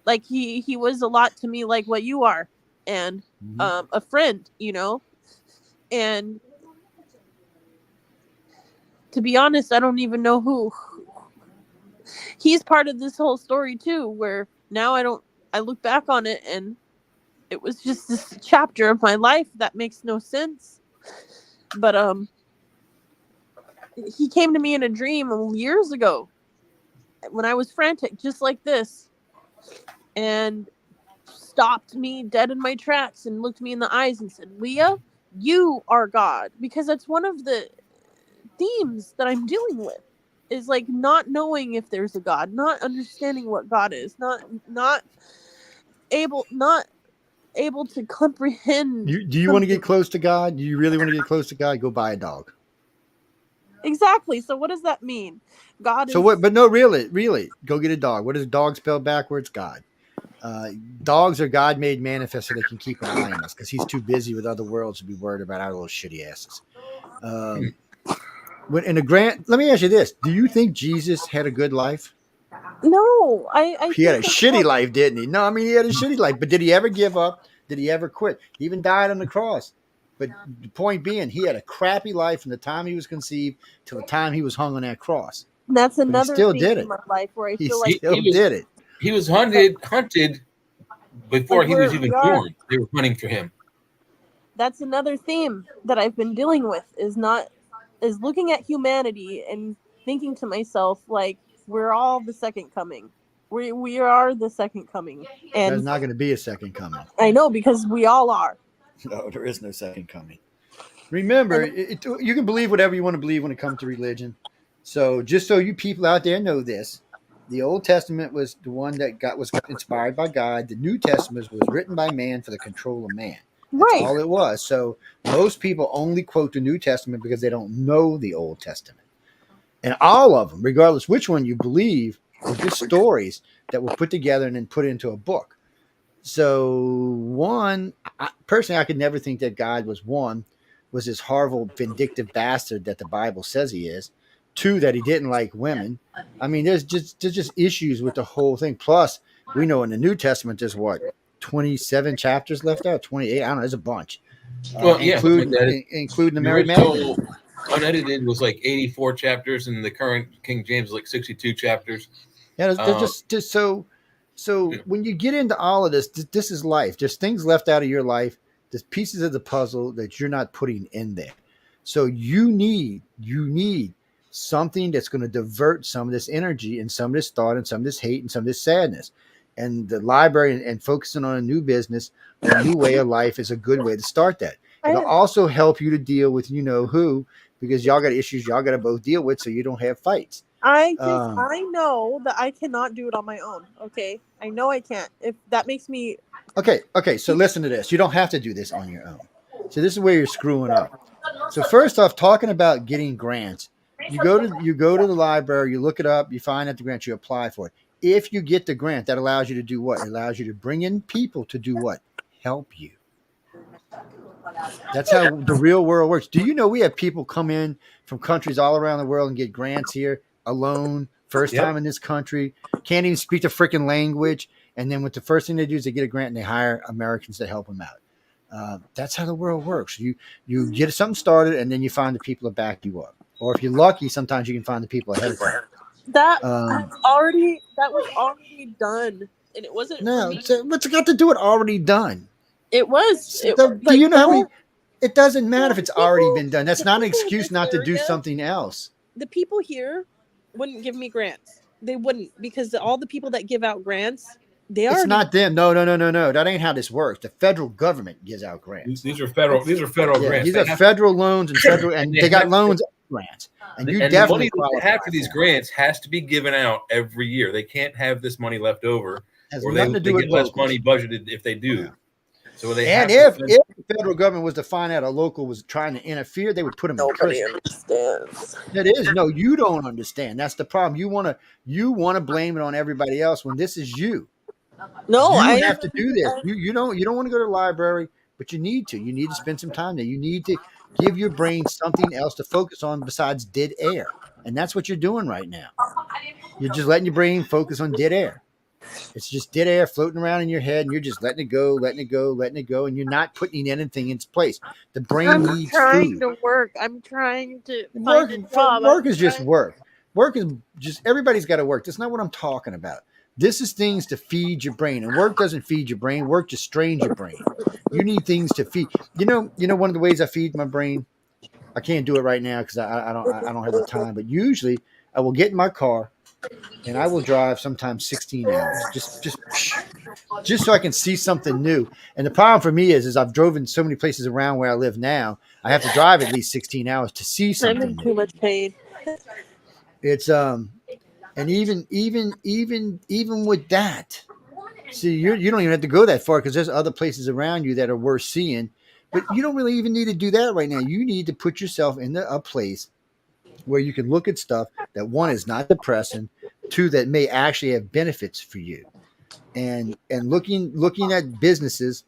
Like he was a lot to me, like what you are, and a friend, and to be honest, I don't even know who. He's part of this whole story too, where now I look back on it and it was just this chapter of my life that makes no sense. But he came to me in a dream years ago when I was frantic, just like this, and stopped me dead in my tracks and looked me in the eyes and said, "Leah, you are God," because that's one of the themes that I'm dealing with, is like not knowing if there's a God, not understanding what God is, not able to comprehend. Do you want to get close to God? Do you really want to get close to God? Go buy a dog. Exactly. So what does that mean? God So is what? But no, really, go get a dog. What does dog spell backwards? God. Dogs are God made manifest so they can keep an eye on us because he's too busy with other worlds to be worried about our little shitty asses. When in a grant, let me ask you this: do you think Jesus had a good life? no. I He had a think shitty life, didn't he? No, I mean he had a shitty life, but did he ever give up? Did he ever quit? He even died on the cross. But the point being, he had a crappy life from the time he was conceived till the time he was hung on that cross. that's But he another still theme did in it. my life where I He feel like still did it. He was hunted before like he was we even are. born. They were hunting for him. That's another theme that I've been dealing with, is looking at humanity and thinking to myself, like, we're all the second coming. We are the second coming. There's And not going to be a second coming. I know, because we all are. No, there is no second coming. Remember, you can believe whatever you want to believe when it comes to religion. So just so you people out there know this, the Old Testament was the one that was inspired by God. The New Testament was written by man for the control of man. That's Right. all it was. So most people only quote the New Testament because they don't know the Old Testament. And all of them, regardless which one you believe, were just stories that were put together and then put into a book. So one, personally, I could never think that God was this horrible, vindictive bastard that the Bible says he is. Two, that he didn't like women. I mean, there's just issues with the whole thing. Plus, we know in the New Testament there's 27 chapters left out, 28. I don't know, there's a bunch. Well, yeah, including the Mary Magdalene. Unedited was like 84 chapters, and the current King James is like 62 chapters. Yeah, they're just so. So when you get into all of this, this is life. There's things left out of your life. There's pieces of the puzzle that you're not putting in there. So you need something that's going to divert some of this energy and some of this thought and some of this hate and some of this sadness. And the library and focusing on a new business, a new way of life is a good way to start that. It'll also help you to deal with who, because y'all got issues y'all got to both deal with so you don't have fights. I know that I cannot do it on my own. Okay, I know I can't. If that makes me okay. So listen to this. You don't have to do this on your own. So this is where you're screwing up. So first off, talking about getting grants, you go to the library, you look it up, you find out the grant, you apply for it. If you get the grant, that allows you to do what? It allows you to bring in people to do what? Help you. That's how the real world works. Do you know we have people come in from countries all around the world and get grants here alone, first time in this country, can't even speak the freaking language, and then what the first thing they do is they get a grant and they hire Americans to help them out. That's how the world works. You get something started and then you find the people to back you up. Or if you're lucky, sometimes you can find the people ahead of time. That was already done, and it wasn't. No, what's it got to do with already done? It was. Do you know how many? It doesn't matter if it's already been done. That's not an excuse not to do something else. The people here wouldn't give me grants. They wouldn't, because all the people that give out grants, It's not them. No. That ain't how this works. The federal government gives out grants. These are federal grants. These are federal loans and they got loans and grants. And you definitely the money that they have for these grants has to be given out every year. They can't have this money left over, or they get less money budgeted if they do. Yeah. So if the federal government was to find out a local was trying to interfere, they would put them in prison. Understands. That is you don't understand. That's the problem. You want to blame it on everybody else when this is you. No, I have to do this. You don't want to go to the library, but you need to. You need to spend some time there. You need to give your brain something else to focus on besides dead air, and that's what you're doing right now. You're just letting your brain focus on dead air. It's just dead air floating around in your head, and you're just letting it go, and you're not putting anything in its place. The brain needs food. I'm trying to work. I'm trying to find a job. Work is just work. Work is just everybody's got to work. That's not what I'm talking about. This is things to feed your brain, and work doesn't feed your brain. Work just strains your brain. You need things to feed. You know. One of the ways I feed my brain. I can't do it right now because I don't have the time. But usually, I will get in my car. And I will drive sometimes 16 hours just so I can see something new. And the problem for me is I've driven so many places around where I live now. I have to drive at least 16 hours to see something. I'm in too much pain. It's and even with that, see you don't even have to go that far because there's other places around you that are worth seeing. But you don't really even need to do that right now. You need to put yourself in a place where you can look at stuff that one is not depressing, two that may actually have benefits for you, and looking at businesses.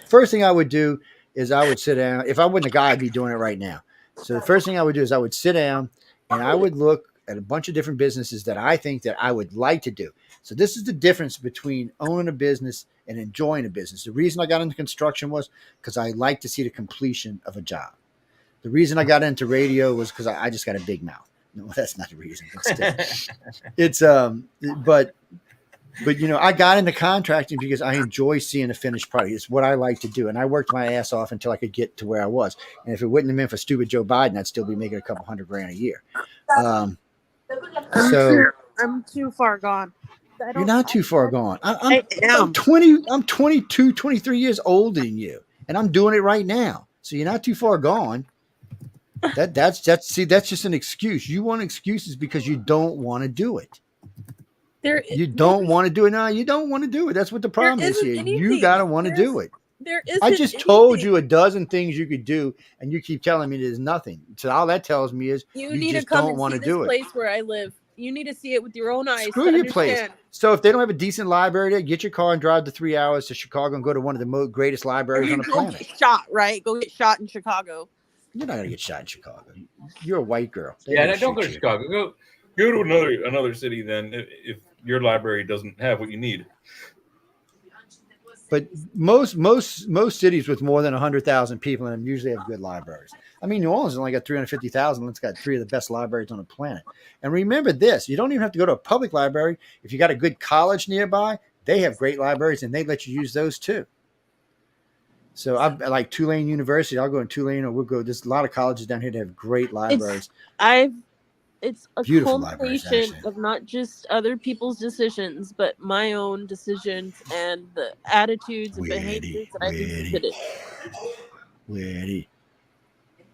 First thing I would do is I would sit down. If I wasn't a guy, I'd be doing it right now. So the first thing I would do is I would sit down and I would look at a bunch of different businesses that I think that I would like to do. So this is the difference between owning a business and enjoying a business. The reason I got into construction was because I like to see the completion of a job. The reason I got into radio was because I just got a big mouth. No, that's not the reason. It's but I got into contracting because I enjoy seeing a finished product. It's what I like to do, and I worked my ass off until I could get to where I was. And if it wouldn't have been for stupid Joe Biden, I'd still be making a couple $100,000 a year. So I'm too far gone. You're not too far gone. I'm 22, 23 years older than you, and I'm doing it right now. So you're not too far gone. That's just an excuse. You want excuses because you don't want to do it. You don't want to do it. No, you don't want to do it. That's what the problem is here. You gotta want to do it. I just told you a dozen things you could do, and you keep telling me there's nothing. So all that tells me is you need just to come don't want to and see do this it. place where I live. You need to see it with your own eyes. Screw your place. So if they don't have a decent library there, get your car and drive the 3 hours to Chicago and go to one of the greatest libraries on the planet. Get shot, right? Go get shot in Chicago. You're not gonna get shot in Chicago. You're a white girl. Don't go to Chicago. Go to another city then if your library doesn't have what you need. But most cities with more than 100,000 people in them usually have good libraries. I mean, New Orleans has only got 350,000. It's got 3 of the best libraries on the planet. And remember this: you don't even have to go to a public library. If you got a good college nearby, they have great libraries, and they let you use those too. So I like Tulane University. I'll go in Tulane, or we'll go. There's a lot of colleges down here that have great libraries. It's a Beautiful culmination of not just other people's decisions, but my own decisions and the attitudes and behaviors that I've exhibited.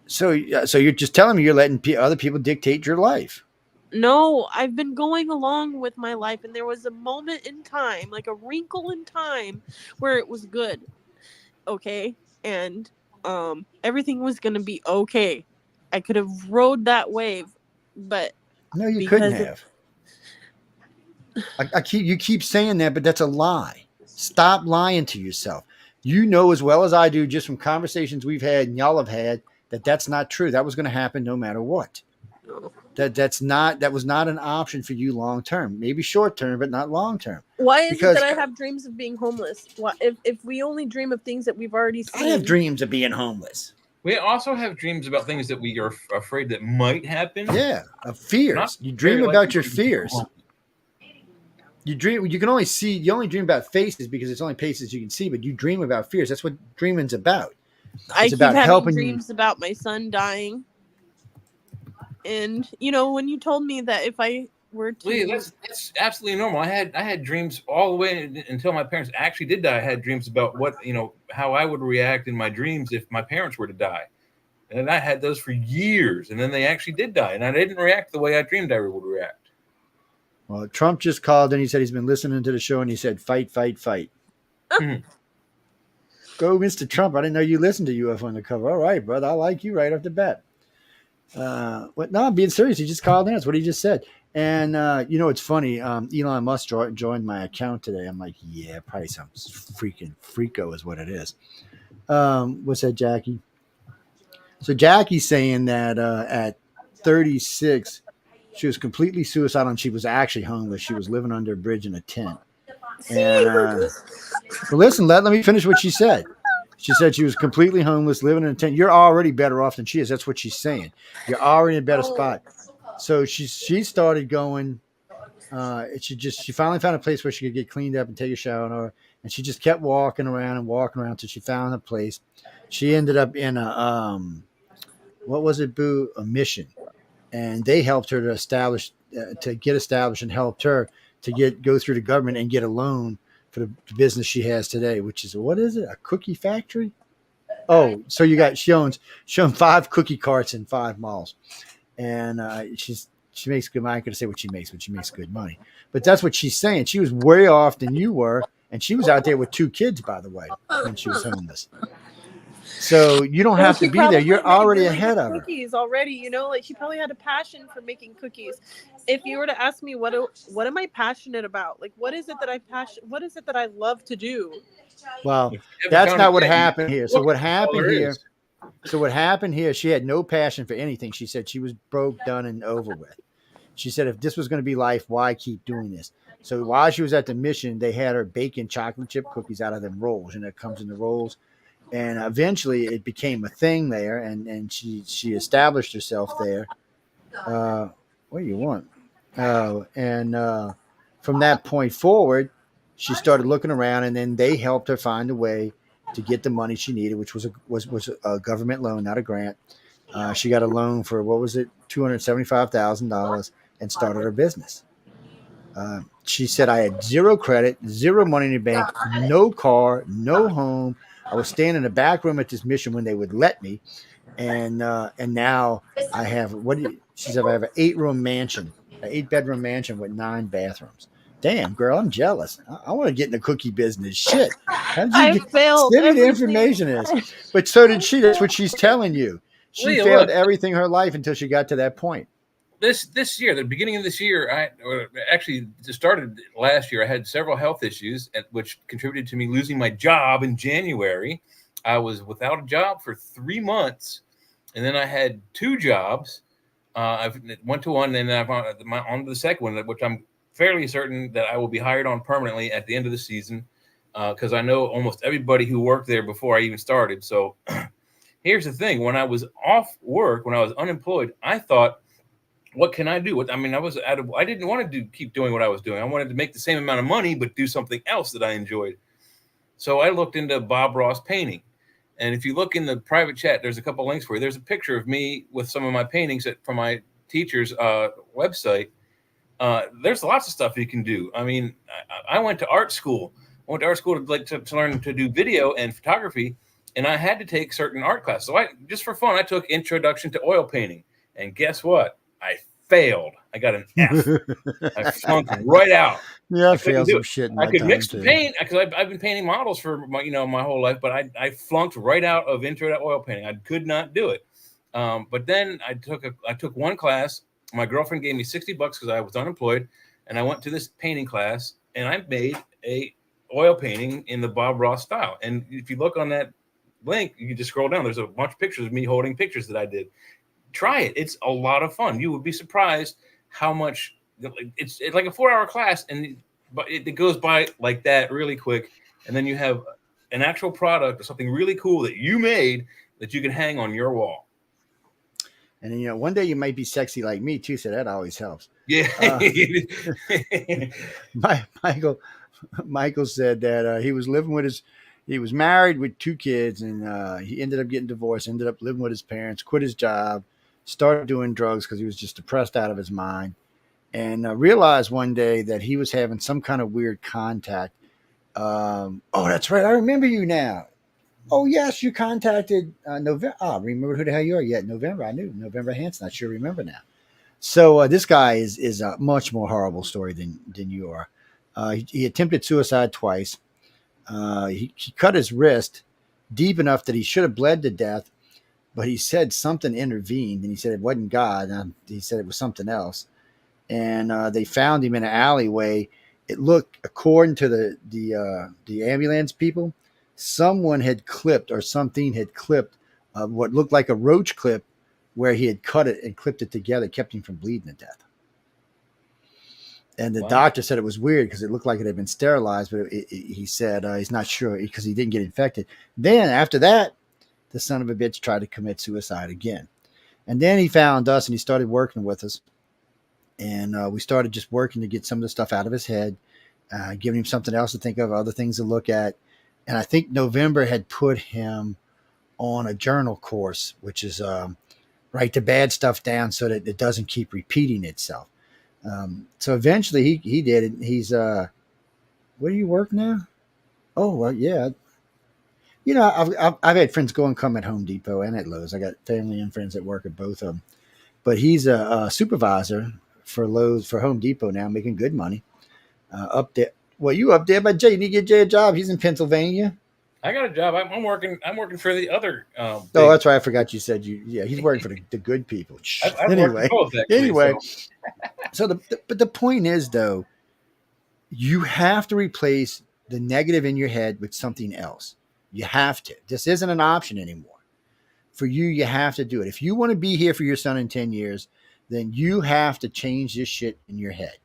So you're just telling me you're letting other people dictate your life? No, I've been going along with my life, and there was a moment in time, like a wrinkle in time, where it was good. Okay, and everything was gonna be okay. I could have rode that wave, but no, you couldn't have. You keep saying that, but that's a lie. Stop lying to yourself. You know as well as I do, just from conversations we've had and y'all have had, that that's not true. That was going to happen no matter what. That was not an option for you long term. Maybe short term, but not long term. Why is it that I have dreams of being homeless? Why, if we only dream of things that we've already seen? I have dreams of being homeless. We also have dreams about things that we are afraid that might happen. Yeah, of fears. You dream about your fears. You only dream about faces because it's only faces you can see, but you dream about fears. That's what dreaming's about. I keep having dreams about my son dying. And when you told me that if I were to, Lee, that's absolutely normal. I had dreams all the way until my parents actually did die. I had dreams about how I would react in my dreams if my parents were to die, and I had those for years. And then they actually did die, and I didn't react the way I dreamed I would react. Well, Trump just called and he said he's been listening to the show and he said, fight, fight, fight. Mm-hmm. Go, Mr. Trump. I didn't know you listened to UFO Undercover. All right, brother. I like you right off the bat. No, I'm being serious. He just called in. That's what he just said. And, it's funny. Elon Musk joined my account today. I'm like, yeah, probably some freaking freako is what it is. What's that, Jackie? So Jackie's saying that at 36, she was completely suicidal and she was actually homeless. She was living under a bridge in a tent. And well, listen, let me finish what she said. She said she was completely homeless, living in a tent. You're already better off than she is. That's what she's saying. You're already in a better spot. So she started going. She finally found a place where she could get cleaned up and take a shower. And she just kept walking around until she found a place. She ended up in a what was it, Boo? A mission. And they helped her to get established and helped her to go through the government and get a loan for the business she has today, which is, what is it? A cookie factory? Oh, so she owns 5 cookie carts in 5 malls. And she makes good money. I could say what she makes, but she makes good money. But that's what she's saying. She was way off than you were. And she was out there with 2 kids, by the way, when she was homeless. So you don't have to be there. You're already ahead of her. Cookies already, she probably had a passion for making cookies. If you were to ask me what am I passionate about? Like, what is it that I love to do? Well, that's not what happened here. So what happened here, she had no passion for anything. She said she was broke, done, and over with. She said, if this was going to be life, why keep doing this? So while she was at the mission, they had her baking chocolate chip cookies out of them rolls, and it comes in the rolls. And eventually it became a thing there, and she established herself there. What do you want? And from that point forward, she started looking around, and then they helped her find a way to get the money she needed, which was a government loan, not a grant. She got a loan for, what was it, $275,000, and started her business. She said, I had 0 credit, 0 money in the bank, no car, no home. I was staying in the back room at this mission when they would let me. And now I have, she said, I have an 8-room mansion, an 8-bedroom mansion with 9 bathrooms. Damn, girl, I'm jealous. I want to get in the cookie business. Shit. I failed. Send me the information is. But so did she. That's what she's telling you. She failed everything in her life until she got to that point. This year, the beginning of this year, actually started last year. I had several health issues, which contributed to me losing my job in January. I was without a job for 3 months, and then I had 2 jobs. I went to one, and then I've on to the second one, which I'm fairly certain that I will be hired on permanently at the end of the season, because I know almost everybody who worked there before I even started. So here's the thing: when I was off work, when I was unemployed, I thought, what can I do? I didn't want to keep doing what I was doing. I wanted to make the same amount of money, but do something else that I enjoyed. So I looked into Bob Ross painting. And if you look in the private chat, there's a couple links for you. There's a picture of me with some of my paintings from my teacher's website. There's lots of stuff you can do. I mean, I went to art school. I went to art school to learn to do video and photography, and I had to take certain art classes. So just for fun, I took Introduction to Oil Painting. And guess what? I failed. I got an F. I flunked right out. Yeah, I I couldn't failed do some it. shit in I my could time mix the too. paint because I've been painting models for my whole life, but I flunked right out of intro to oil painting. I could not do it. But then I took one class. My girlfriend gave me $60 because I was unemployed, and I went to this painting class, and I made a oil painting in the Bob Ross style. And if you look on that link, you can just scroll down. There's a bunch of pictures of me holding pictures that I did. Try it. It's a lot of fun. You would be surprised how much it's like a 4-hour class, but it goes by like that really quick. And then you have an actual product or something really cool that you made that you can hang on your wall. And you know, one day you might be sexy like me too, so that always helps. Yeah. Michael said that he was living with he was married with 2 kids, and he ended up getting divorced, ended up living with his parents, quit his job, started doing drugs because he was just depressed out of his mind, and realized one day that he was having some kind of weird contact. Oh, that's right. I remember you now. Oh, yes, you contacted November. Oh, I remember who the hell you are. Yeah, November. I knew November Hanson. I sure remember now. So this guy is a much more horrible story than you are. He attempted suicide twice. He cut his wrist deep enough that he should have bled to death, but he said something intervened, and he said it wasn't God. He said it was something else. And they found him in an alleyway. It looked, according to the ambulance people, someone had clipped or something had clipped what looked like a roach clip, where he had cut it and clipped it together, kept him from bleeding to death. And the doctor said it was weird because it looked like it had been sterilized, but he said he's not sure because he didn't get infected. Then after that, the son of a bitch tried to commit suicide again. And then he found us and he started working with us. And we started just working to get some of the stuff out of his head, giving him something else to think of, other things to look at. And I think November had put him on a journal course, which is write the bad stuff down so that it doesn't keep repeating itself. So eventually he did it. He's where do you work now? Oh, well, yeah. You know, I've had friends go and come at Home Depot and at Lowe's. I got family and friends that work at both of them. But he's a supervisor for Lowe's, for Home Depot now, making good money up there. Well, you up there, but Jay, you need to get Jay a job. He's in Pennsylvania. I got a job. I'm working for the other. Oh, that's right. I forgot you said you. Yeah, he's working for the good people. Anyway, so the point is, though, you have to replace the negative in your head with something else. You have to. This isn't an option anymore. For you, you have to do it. If you want to be here for your son in 10 years, then you have to change this shit in your head.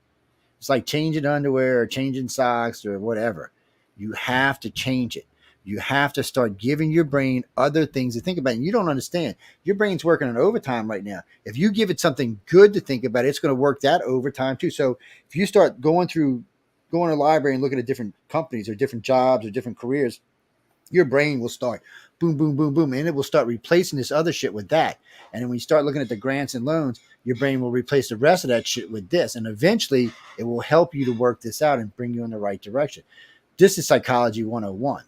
It's like changing underwear or changing socks or whatever. You have to change it. You have to start giving your brain other things to think about. And you don't understand. Your brain's working on overtime right now. If you give it something good to think about, it's going to work that overtime too. So if you start going to a library and looking at different companies or different jobs or different careers, your brain will start boom, boom, boom, boom, and it will start replacing this other shit with that. And then when you start looking at the grants and loans, your brain will replace the rest of that shit with this. And eventually it will help you to work this out and bring you in the right direction. This is Psychology 101.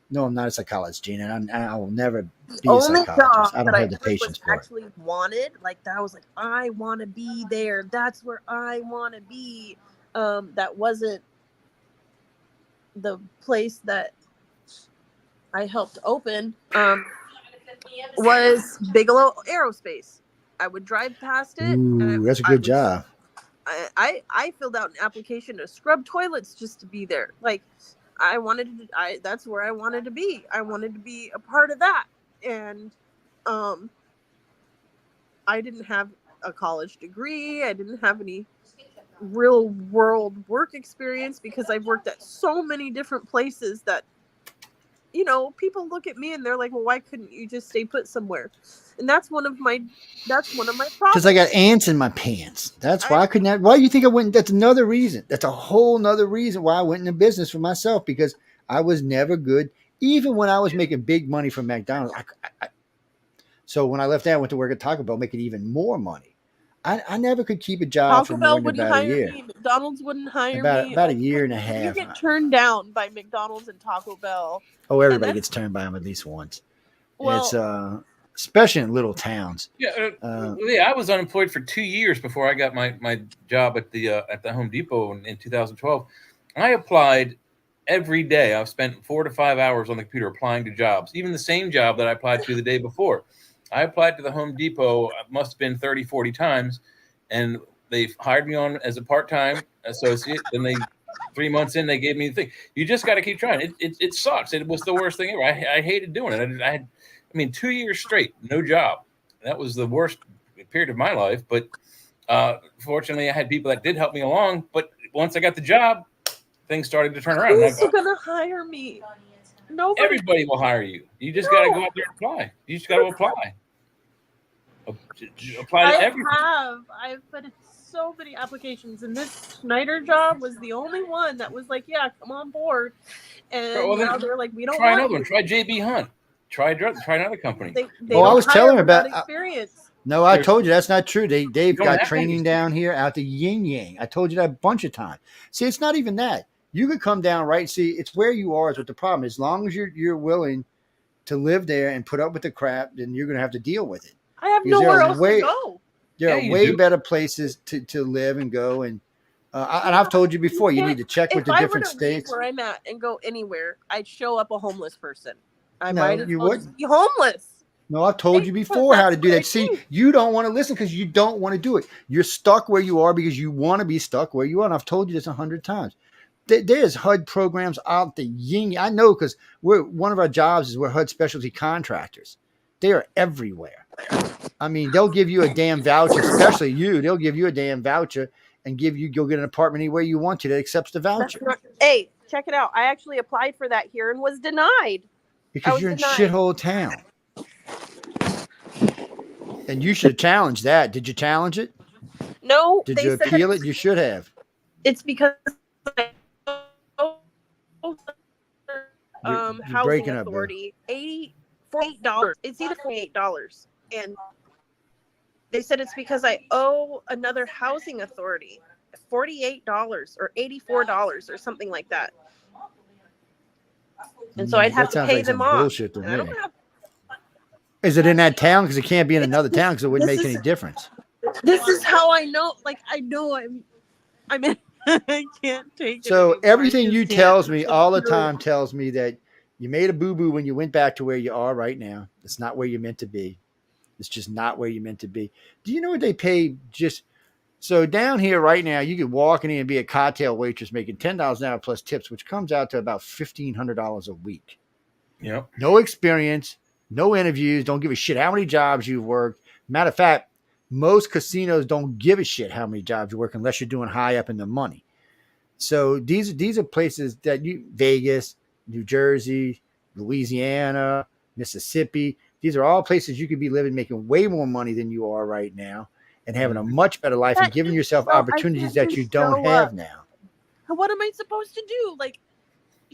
No, I'm not a psychologist, Gina, and I will never be a psychologist. I don't have the patience for it. Actually wanted, like that, I was like, I want to be there. That's where I want to be. That wasn't the place that I helped open. Was Bigelow Aerospace. I would drive past it. Ooh, that's a good job. I filled out an application to scrub toilets just to be there. Like, that's where I wanted to be. I wanted to be a part of that. And I didn't have a college degree. I didn't have any real world work experience because I've worked at so many different places that, you know, people look at me and they're like, well, why couldn't you just stay put somewhere? And that's one of my problems. Because I got ants in my pants. That's why I couldn't have. Why do you think I went? That's another reason. That's a whole nother reason why I went into business for myself, because I was never good. Even when I was making big money from McDonald's. So when I left there, I went to work at Taco Bell, making even more money. I never could keep a job for more than about a year. Me. McDonald's wouldn't hire me. About a year and a half. You get turned down by McDonald's and Taco Bell. Oh, everybody gets turned by them at least once. Well, it's especially in little towns. Yeah, I was unemployed for 2 years before I got my job at the Home Depot in 2012. I applied every day. I've spent 4 to 5 hours on the computer applying to jobs, even the same job that I applied to the day before. I applied to the Home Depot, must have been 30, 40 times, and they hired me on as a part-time associate. Then 3 months in, they gave me the thing. You just got to keep trying. It sucks. It was the worst thing ever. I hated doing it. I mean, 2 years straight, no job. That was the worst period of my life. But fortunately, I had people that did help me along. But once I got the job, things started to turn around. Who's going to hire me? Nobody. Everybody will hire you. You just got to go out there and apply. You just got to apply. Apply to everything. I've put in so many applications, and this Schneider job was the only one that was like, yeah, come on board. And now they're like, we don't try want another you. one. Try JB Hunt. Try another company. They I was telling her about experience. No, I told you that's not true. They've got training down here out the yin yang. I told you that a bunch of times. See, it's not even that. You could come down, right? See, it's where you are is what the problem. As long as you're willing to live there and put up with the crap, then you're going to have to deal with it. I have nowhere else to go. There are way better places to live and go. And I've told you before, you need to check with the different states. Where I'm at and go anywhere, I'd show up a homeless person. I No, might as you well wouldn't. just be homeless. No, I've told you before how to do that. See, you don't want to listen because you don't want to do it. You're stuck where you are because you want to be stuck where you are. And I've told you this 100 times. There's HUD programs out the yin. I know because one of our jobs is we're HUD specialty contractors. They are everywhere. I mean, they'll give you a damn voucher, especially you. They'll give you a damn voucher and go get an apartment anywhere you want to that accepts the voucher. Hey, check it out. I actually applied for that here and was denied. Because you're in shithole town. And you should have challenged that. Did you challenge it? No. Did you appeal it? You should have. It's because you're housing authority, $48. It's either $48. And they said it's because I owe another housing authority $48 or $84 or something like that. And so I'd have to pay them off. Bullshit to me. Is it in that town? Because it can't be in another town because it wouldn't make any difference. This is how I know. Like, I know I'm in. I can't take it. So everything you tells me all the time tells me that you made a boo-boo when you went back to where you are right now. It's not where you're meant to be. It's just not where you're meant to be. Do you know what they pay just... So down here right now, you could walk in and be a cocktail waitress making $10 an hour plus tips, which comes out to about $1,500 a week. Yep. No experience, no interviews, don't give a shit how many jobs you've worked. Matter of fact, most casinos don't give a shit how many jobs you work unless you're doing high up in the money. So these are places that Vegas, New Jersey, Louisiana, Mississippi. These are all places you could be living, making way more money than you are right now. And having a much better life and giving yourself opportunities that you don't have now. What am I supposed to do?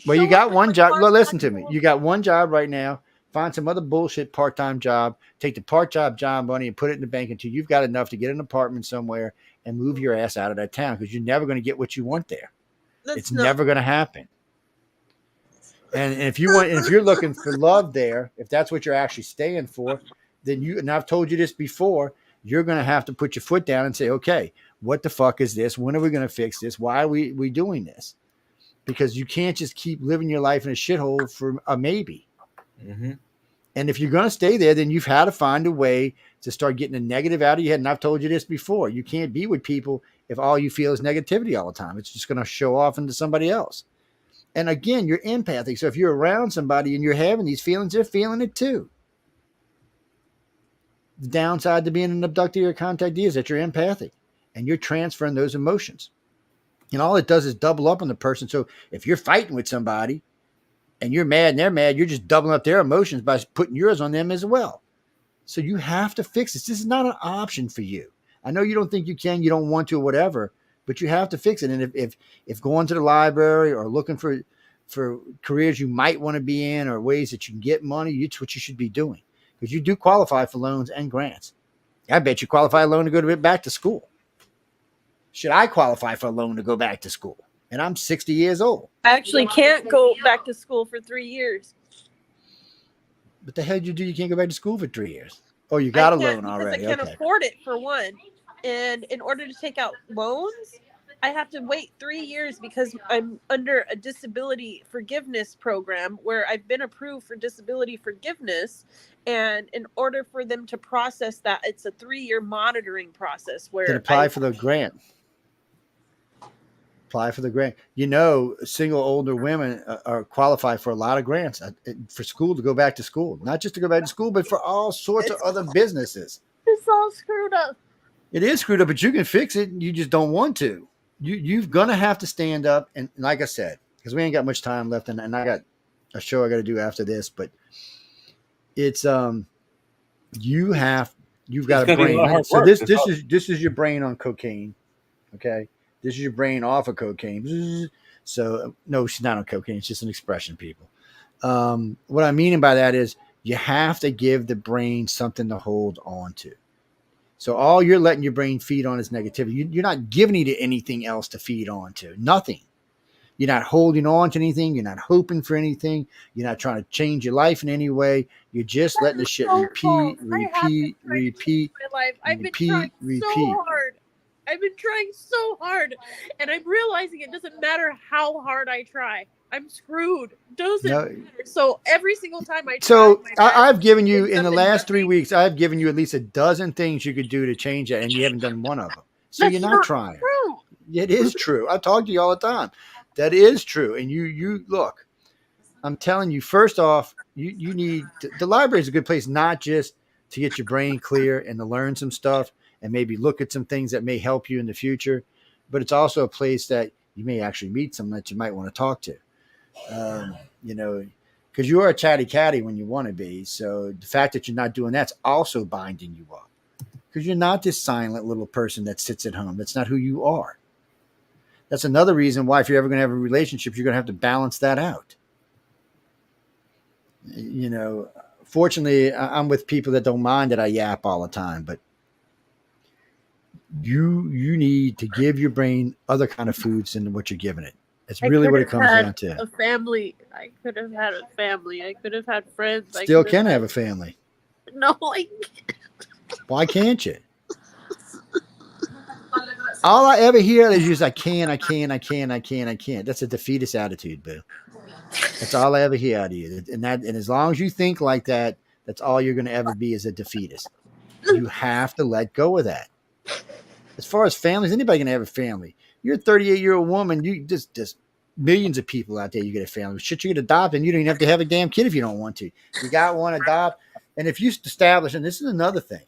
Well, you got one job. Listen to me. You got one job right now. Find some other bullshit part-time job. Take the part-time job money and put it in the bank until you've got enough to get an apartment somewhere and move your ass out of that town because you're never going to get what you want there. It's never going to happen. And if you're looking for love there, if that's what you're actually staying for, then and I've told you this before, you're going to have to put your foot down and say, okay, what the fuck is this? When are we going to fix this? Why are we doing this? Because you can't just keep living your life in a shithole for a maybe. Mm-hmm. And if you're going to stay there, then you've had to find a way to start getting the negative out of your head. And I've told you this before. You can't be with people if all you feel is negativity all the time. It's just going to show off into somebody else. And again, you're empathic. So if you're around somebody and you're having these feelings, they're feeling it too. The downside to being an abductee or contactee is that you're empathic and you're transferring those emotions. And all it does is double up on the person. So if you're fighting with somebody and you're mad and they're mad, you're just doubling up their emotions by putting yours on them as well. So you have to fix this. This is not an option for you. I know you don't think you can, you don't want to or whatever, but you have to fix it. And if going to the library or looking for careers you might want to be in or ways that you can get money, it's what you should be doing. Because you do qualify for loans and grants. I bet you qualify a loan to go back to school. Should I qualify for a loan to go back to school? And I'm 60 years old. I actually can't go back to school for 3 years. What the hell did you do? You can't go back to school for 3 years. Oh, you I got a can't loan because already. I can't Okay. afford it for one. And in order to take out loans, I have to wait 3 years because I'm under a disability forgiveness program where I've been approved for disability forgiveness. And in order for them to process that, it's a 3-year monitoring process Then where apply for the grant. Apply for the grant. Single older women are qualified for a lot of grants for school to go back to school, not just to go back to school, but for all sorts of other businesses. it's all screwed up. It is screwed up, but you can fix it. You just don't want to. You're gonna have to stand up and like I said, because we ain't got much time left, and I got a show I got to do after this. But it's you've got a brain. So this is your brain on cocaine. Okay, this is your brain off of cocaine. So no, she's not on cocaine. It's just an expression, people. What I'm meaning by that is you have to give the brain something to hold on to. So all you're letting your brain feed on is negativity. You're not giving it anything else to feed on to. Nothing. You're not holding on to anything. You're not hoping for anything. You're not trying to change your life in any way. You're just letting the shit repeat. My life. I've been trying so hard. I've been trying so hard, and I'm realizing it doesn't matter how hard I try. I'm screwed. Doesn't matter. So every single time I try. So I've given you in the last 3 weeks. I've given you at least a dozen things you could do to change that, and you haven't done one of them. So you're not trying. True. It is true. I talk to you all the time. That is true. And you look. I'm telling you. First off, you need the library is a good place, not just to get your brain clear and to learn some stuff and maybe look at some things that may help you in the future, but it's also a place that you may actually meet someone that you might want to talk to. Because you are a chatty catty when you want to be. So the fact that you're not doing that's also binding you up. Because you're not this silent little person that sits at home. That's not who you are. That's another reason why if you're ever going to have a relationship, you're going to have to balance that out. Fortunately, I'm with people that don't mind that I yap all the time, but you need to give your brain other kind of foods than what you're giving it. That's really what it comes down to. A family. I could have had a family. I could have had friends. Still can have a family. No, I can't. Why can't you? All I ever hear is just I can't. That's a defeatist attitude, boo. That's all I ever hear out of you. And as long as you think like that, that's all you're going to ever be is a defeatist. You have to let go of that. As far as families, anybody can have a family. You're a 38-year-old woman. You just millions of people out there. You get a family. Shit, you get adopted, and you don't even have to have a damn kid if you don't want to. You got one, adopt. And if you establish, and this is another thing,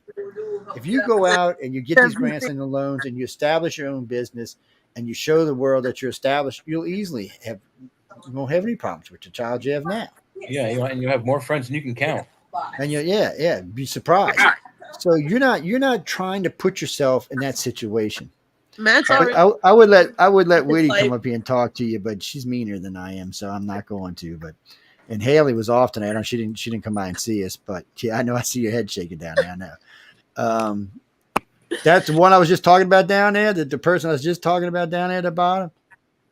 if you go out and you get these grants and the loans, and you establish your own business, and you show the world that you're established, you won't have any problems with the child you have now. Yeah, and you have more friends than you can count. And be surprised. So you're not trying to put yourself in that situation. I would let Whitty come up here and talk to you, but she's meaner than I am, so I'm not going to. And Haley was off tonight. She didn't come by and see us, but I know I see your head shaking down there. I know. That's the one I was just talking about down there. The person I was just talking about down there at the bottom.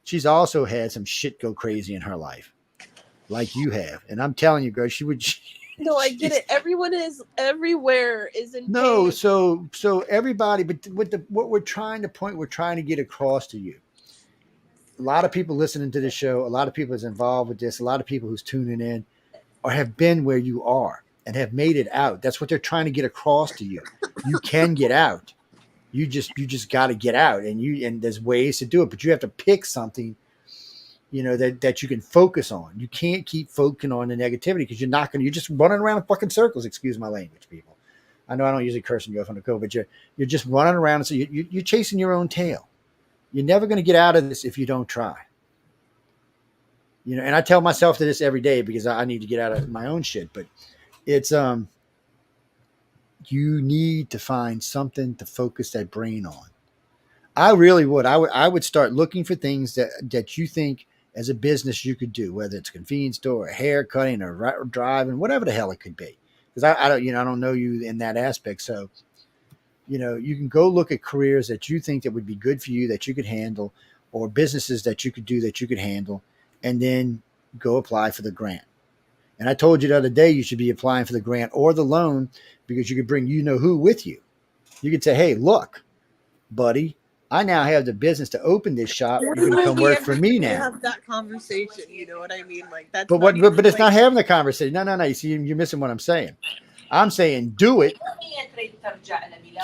She's also had some shit go crazy in her life, like you have. And I'm telling you, girl, she would. No, I get it. Everyone is everywhere is in no. pain. So everybody, but what we're trying to get across to you. A lot of people listening to the show, a lot of people is involved with this, a lot of people who's tuning in, or have been where you are and have made it out. That's what they're trying to get across to you. You can get out. You just got to get out, and there's ways to do it, but you have to pick something, that you can focus on. You can't keep focusing on the negativity because you're just running around in fucking circles. Excuse my language, people. I know I don't usually curse in UFO Undercover, but you're just running around, and so you're chasing your own tail. You're never going to get out of this if you don't try. And I tell myself this every day because I need to get out of my own shit, but it's you need to find something to focus that brain on. I really would. I would start looking for things that you think as a business you could do, whether it's a convenience store, a hair cutting, or driving, whatever the hell it could be. Because I don't know you in that aspect. So, you can go look at careers that you think that would be good for you, that you could handle, or businesses that you could do that you could handle, and then go apply for the grant. And I told you the other day you should be applying for the grant or the loan because you could bring who with you. You could say, hey, look, buddy, I now have the business to open this shop. You're going to come work for me now. Have that conversation, you know what I mean? Like that's. But it's not having the conversation. No. You see, you're missing what I'm saying. I'm saying do it,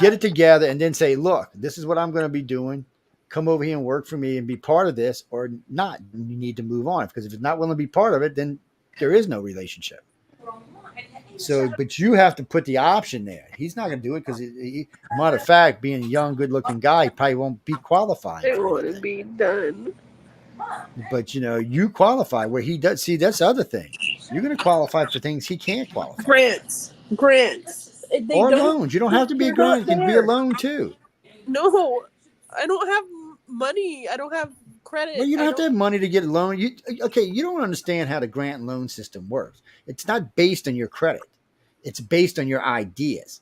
get it together, and then say, look, this is what I'm going to be doing. Come over here and work for me and be part of this, or not. You need to move on, because if it's not willing to be part of it, then there is no relationship. So, but you have to put the option there. He's not going to do it because, matter of fact, being a young, good-looking guy, he probably won't be qualified. I want to be done. But you qualify where he does. See, that's the other thing. You're going to qualify for things he can't qualify. Grants. Or loans. You don't have to be a grant. You can be a loan too. No, I don't have money. I don't have credit. Well, you don't have to have money to get a loan. You don't understand how the grant and loan system works. It's not based on your credit. It's based on your ideas.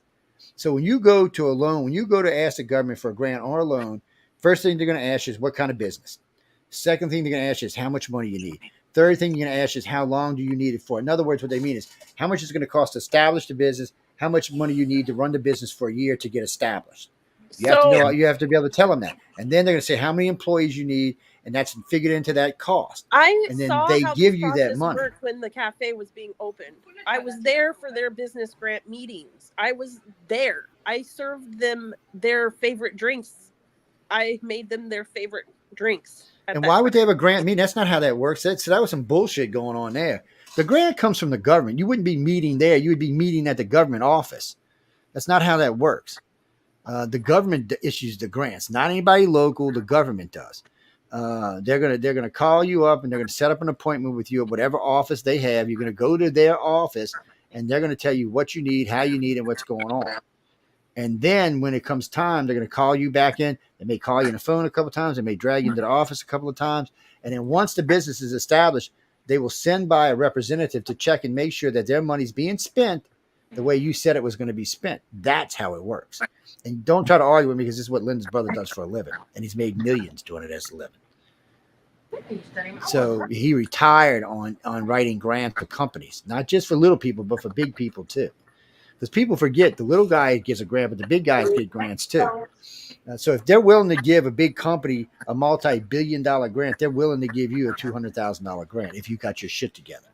So when you go to a loan, when you go to ask the government for a grant or a loan, first thing they're going to ask you is what kind of business. Second thing they're going to ask you is how much money you need. Third thing you're going to ask is how long do you need it for? In other words, what they mean is how much is it going to cost to establish the business, how much money you need to run the business for a year to get established. You have to know. You have to be able to tell them that, and then they're going to say how many employees you need, and that's figured into that cost. And then saw they how give this you that process money. worked when the cafe was being opened. I was there for their business grant meetings. I was there. I served them their favorite drinks. I made them their favorite drinks. And why would they have a grant meeting? That's not how that works. So that was some bullshit going on there. The grant comes from the government. You wouldn't be meeting there. You would be meeting at the government office. That's not how that works. The government issues the grants, not anybody local. The government does. They're gonna call you up and they're gonna set up an appointment with you at whatever office they have. You're gonna go to their office and they're gonna tell you what you need, how you need, and what's going on. And then when it comes time, they're going to call you back in. They may call you on the phone a couple of times. They may drag you into the office a couple of times. And then once the business is established, they will send by a representative to check and make sure that their money's being spent the way you said it was going to be spent. That's how it works. And don't try to argue with me because this is what Lyndon's brother does for a living. And he's made millions doing it as a living. So he retired on writing grants for companies, not just for little people, but for big people too. Because people forget the little guy gives a grant, but the big guys get grants too. So if they're willing to give a big company a multi-billion-dollar grant, they're willing to give you a $200,000 grant if you got your shit together.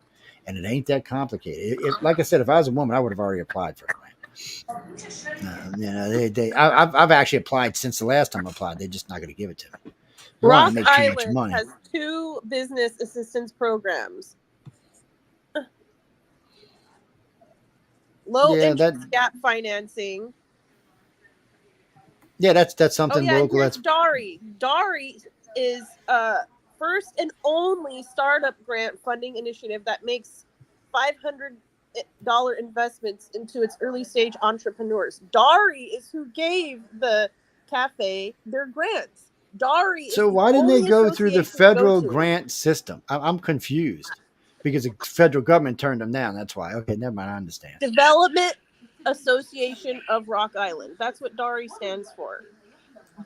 And it ain't that complicated. Like I said, if I was a woman, I would have already applied for a grant. I've actually applied since the last time I applied. They're just not going to give it to me. Rock Island has 2 business assistance programs. Low interest gap financing. Yeah, that's something local. That's Dari. Dari is first and only startup grant funding initiative that makes $500 investments into its early stage entrepreneurs. Dari is who gave the cafe their grants. Dari. So why didn't they go through the federal grant system? I'm confused. Because the federal government turned them down. That's why. Okay, never mind. I understand. Development Association of Rock Island. That's what DARI stands for.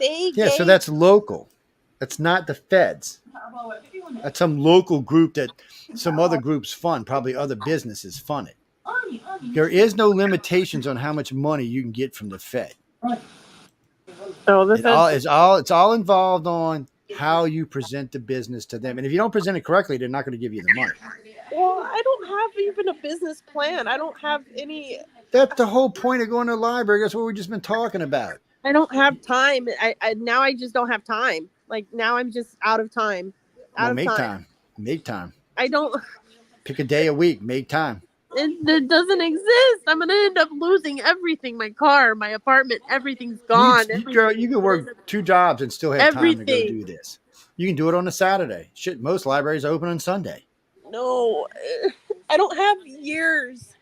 So that's local. That's not the feds. That's some local group that some other groups fund. Probably other businesses fund it. There is no limitations on how much money you can get from the Fed. It's all involved on how you present the business to them. And if you don't present it correctly, they're not going to give you the money. Well, I don't have even a business plan. I don't have any. That's the whole point of going to the library. That's what we've just been talking about. I don't have time. Now I just don't have time. Like now I'm just out of time. Make time. I don't. Pick a day a week. Make time. It doesn't exist. I'm going to end up losing everything. My car, my apartment, everything's gone. You can work 2 jobs and still have time to go do this. You can do it on a Saturday. Shit, most libraries are open on Sunday. No, I don't have years.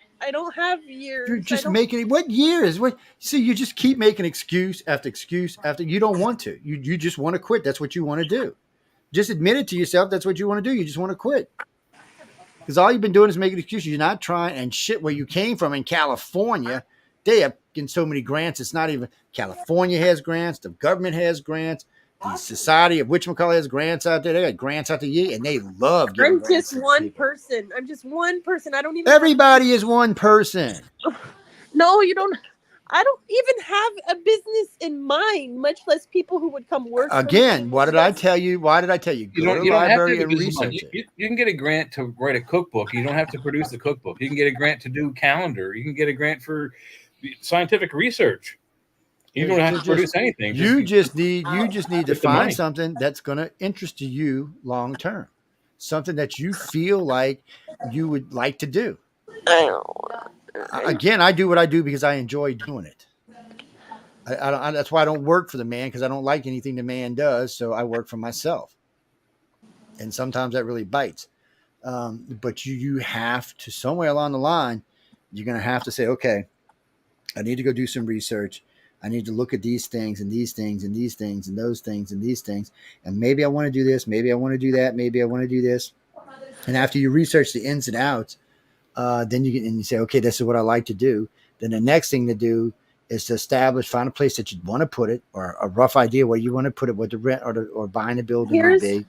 You're just making what years? What? See, you just keep making excuse after excuse after. You don't want to. You just want to quit. That's what you want to do. Just admit it to yourself. That's what you want to do. You just want to quit. Because all you've been doing is making excuses. You're not trying. And shit, where you came from in California, they have getting so many grants. It's not even California has grants. The government has grants. the Society of whatchamacallit has grants out there. They got grants out there, and they love giving I'm grants just to one people. person. I'm just one person. I don't even. Everybody is one person. No, you don't. I don't even have a business in mind, much less people who would come work. Again, what did I tell you? Why did I tell you? Go to the library and research it. You can get a grant to write a cookbook. You don't have to produce the cookbook. You can get a grant to do calendar. You can get a grant for scientific research. You don't have to produce anything. You just need to find money. something that's going to interest you long term, something that you feel like you would like to do. Again, I do what I do because I enjoy doing it. That's why I don't work for the man, because I don't like anything the man does. So I work for myself, and sometimes that really bites. But you have to, somewhere along the line, you're going to have to say, okay, I need to go do some research. I need to look at these things and these things and these things and those things and these things. And maybe I want to do this. Maybe I want to do that. Maybe I want to do this. And after you research the ins and outs, then you say, okay, this is what I like to do. Then the next thing to do is to find a place that you want to put it, or a rough idea where you want to put it, what the rent or buying a building would be.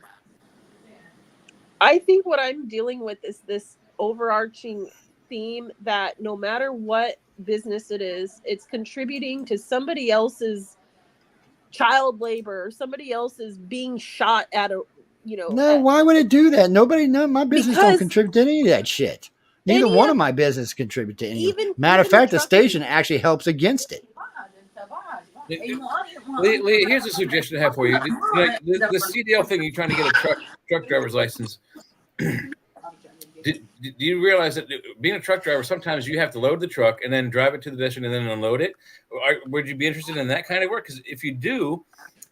I think what I'm dealing with is this overarching theme that no matter what business it is, it's contributing to somebody else's child labor, or somebody else's being shot at a, No, why would it do that? My business don't contribute to any of that shit. Neither one of my business contribute to any. Matter of fact, the station actually helps against it. Lee, here's a suggestion I have for you. The CDL thing, you're trying to get a truck driver's license. Do you realize that being a truck driver, sometimes you have to load the truck and then drive it to the destination and then unload it? Would you be interested in that kind of work? Because if you do,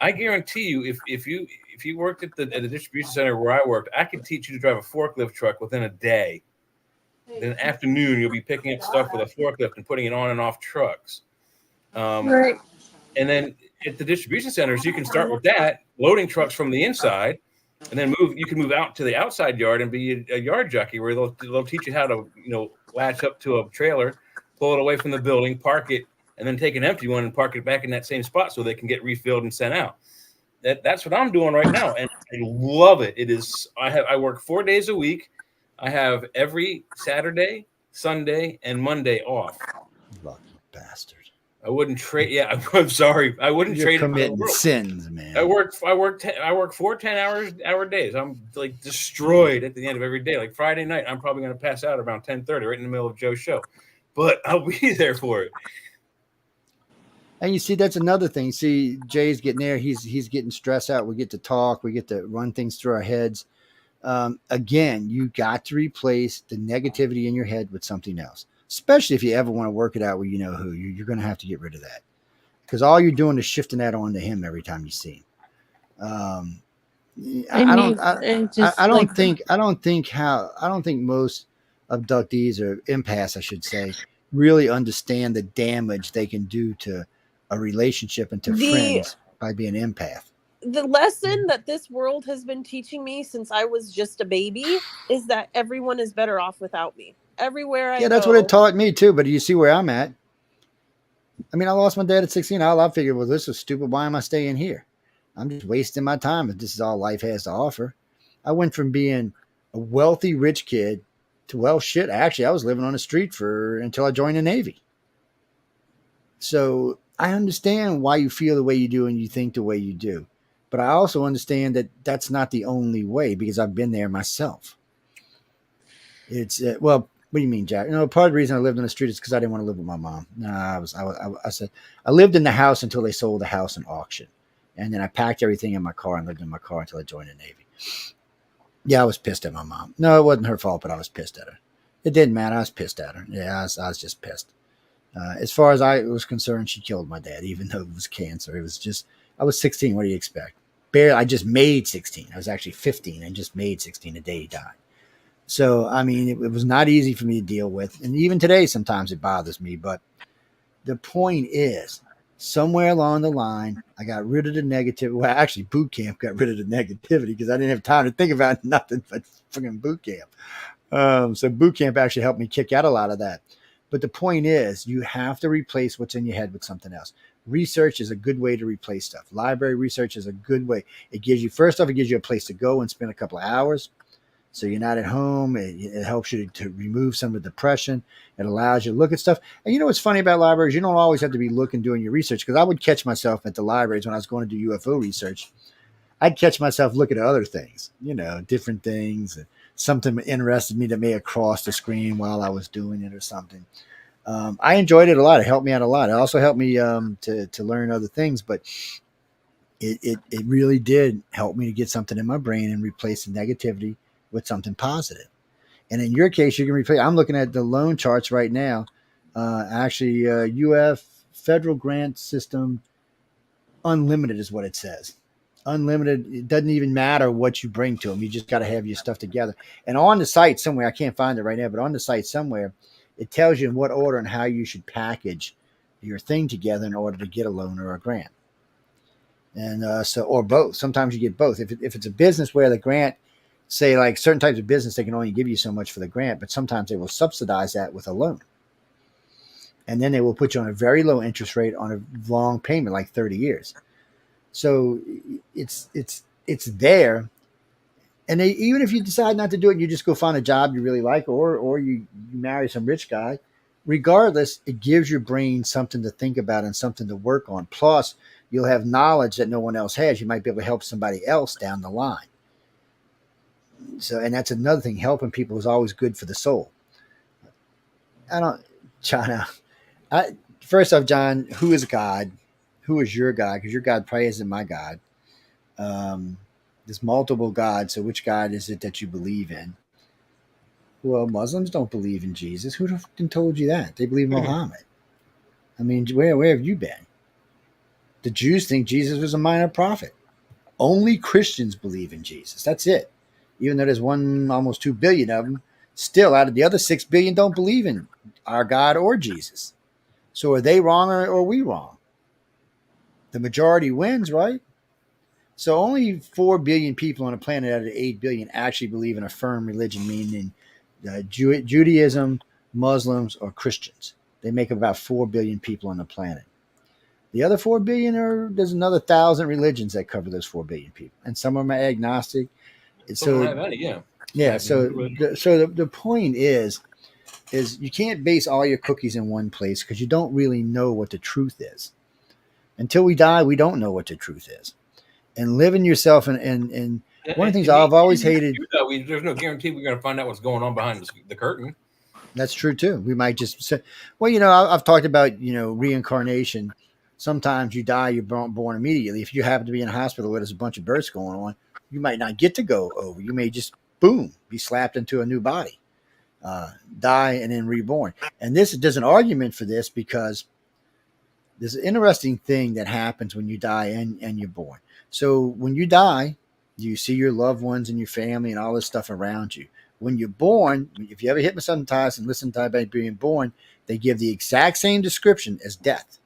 I guarantee you, if you worked at the distribution center where I worked, I could teach you to drive a forklift truck within a day. In an afternoon, you'll be picking up stuff with a forklift and putting it on and off trucks. Right. And then at the distribution centers, you can start with that, loading trucks from the inside, and then you can move out to the outside yard and be a yard jockey, where they'll teach you how to, latch up to a trailer, pull it away from the building, park it, and then take an empty one and park it back in that same spot so they can get refilled and sent out. That's what I'm doing right now, and I love it. It is. I work 4 days a week. I have every Saturday, Sunday, and Monday off. Lucky bastard. I wouldn't trade. Yeah, I'm sorry. I wouldn't trade. You're committing sins, man. I work 4 10-hour days. I'm like destroyed at the end of every day. Like Friday night, I'm probably going to pass out around 10:30, right in the middle of Joe's show. But I'll be there for it. And you see, that's another thing. See, Jay's getting there. He's getting stressed out. We get to talk. We get to run things through our heads. Again, you got to replace the negativity in your head with something else, especially if you ever want to work it out with who. You're going to have to get rid of that, because all you're doing is shifting that onto him every time you see him. I don't think most abductees or empaths, I should say, really understand the damage they can do to a relationship and to friends by being an empath. The lesson that this world has been teaching me since I was just a baby is that everyone is better off without me. Everywhere I go. That's what it taught me too. But you see where I'm at. I mean, I lost my dad at 16. I figured, well, this is stupid. Why am I staying here? I'm just wasting my time if this is all life has to offer. I went from being a wealthy, rich kid to, well, shit, actually, I was living on the street until I joined the Navy. So I understand why you feel the way you do and you think the way you do. But I also understand that that's not the only way, because I've been there myself. It's well, what do you mean, Jack? Part of the reason I lived on the street is because I didn't want to live with my mom. I said I lived in the house until they sold the house in auction, and then I packed everything in my car and lived in my car until I joined the Navy. Yeah, I was pissed at my mom. No, it wasn't her fault, but I was pissed at her. It didn't matter. I was pissed at her. Yeah, I was just pissed. As far as I was concerned, she killed my dad, even though it was cancer. It was just, I was 16. What do you expect? Barely, I just made 16. I was actually 15 and just made 16 the day he died. So, I mean, it was not easy for me to deal with. And even today, sometimes it bothers me. But the point is, somewhere along the line, I got rid of the negativity. Well, actually, boot camp got rid of the negativity because I didn't have time to think about nothing but fucking boot camp. So boot camp actually helped me kick out a lot of that. But the point is, you have to replace what's in your head with something else. research is a good way to replace stuff. Library research is a good way. It gives you, first off, it gives you a place to go and spend a couple of hours. So you're not at home. It helps you to remove some of the depression. It allows you to look at stuff. And you know what's funny about libraries? You don't always have to be looking, doing your research. Because I would catch myself at the libraries when I was going to do UFO research. I'd catch myself looking at other things, different things. Something interested me that may have crossed the screen while I was doing it or something. I enjoyed it a lot. It helped me out a lot. It also helped me to learn other things. But it really did help me to get something in my brain and replace the negativity with something positive. And in your case, you can replace. I'm looking at the loan charts right now. UF federal grant system unlimited is what it says. Unlimited. It doesn't even matter what you bring to them. You just got to have your stuff together. And on the site somewhere, I can't find it right now, but on the site somewhere, it tells you in what order and how you should package your thing together in order to get a loan or a grant. And or both. Sometimes you get both. If it's a business where the grant, say like certain types of business, they can only give you so much for the grant, but sometimes they will subsidize that with a loan. And then they will put you on a very low interest rate on a long payment, like 30 years. So it's there. And even if you decide not to do it, you just go find a job you really like, or you marry some rich guy, regardless, it gives your brain something to think about and something to work on. Plus, you'll have knowledge that no one else has. You might be able to help somebody else down the line. So, and that's another thing. Helping people is always good for the soul. First off, John, who is God? Who is your God? Because your God probably isn't my God. There's multiple gods. So which God is it that you believe in? Well, Muslims don't believe in Jesus. Who told you that? They believe in Muhammad. I mean, where have you been? The Jews think Jesus was a minor prophet. Only Christians believe in Jesus. That's it. Even though there's almost 2 billion of them, still out of the other 6 billion don't believe in our God or Jesus. So are they wrong or are we wrong? The majority wins, right? So only 4 billion people on the planet out of 8 billion actually believe in a firm religion, meaning Judaism, Muslims, or Christians. They make about 4 billion people on the planet. The other 4 billion, there's another 1,000 religions that cover those 4 billion people. And some of them are agnostic. So the point is you can't base all your cookies in one place because you don't really know what the truth is. Until we die, we don't know what the truth is. And living yourself and one of the things I've always hated. There's no guarantee we're going to find out what's going on behind the curtain. That's true too. We might just say, well, I've talked about, reincarnation. Sometimes you die, you're born immediately. If you happen to be in a hospital where there's a bunch of births going on, you might not get to go over. You may just, boom, be slapped into a new body, die, and then reborn. And there's an argument for this because there's an interesting thing that happens when you die and you're born. So when you die, you see your loved ones and your family and all this stuff around you. When you're born, if you ever hypnotized and listened to about being born, they give the exact same description as death.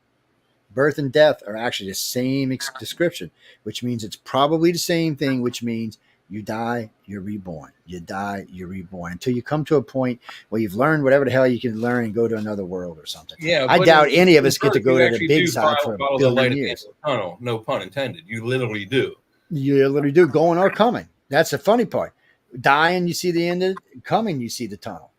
Birth and death are actually the same description, which means it's probably the same thing, which means you die, you're reborn. You die, you're reborn. Until you come to a point where you've learned whatever the hell you can learn and go to another world or something. Yeah, I doubt any of us get to go to the big side for a billion years. Tunnel, no pun intended. You literally do. You literally do, going or coming. That's the funny part. Dying, you see the end of it. Coming, you see the tunnel.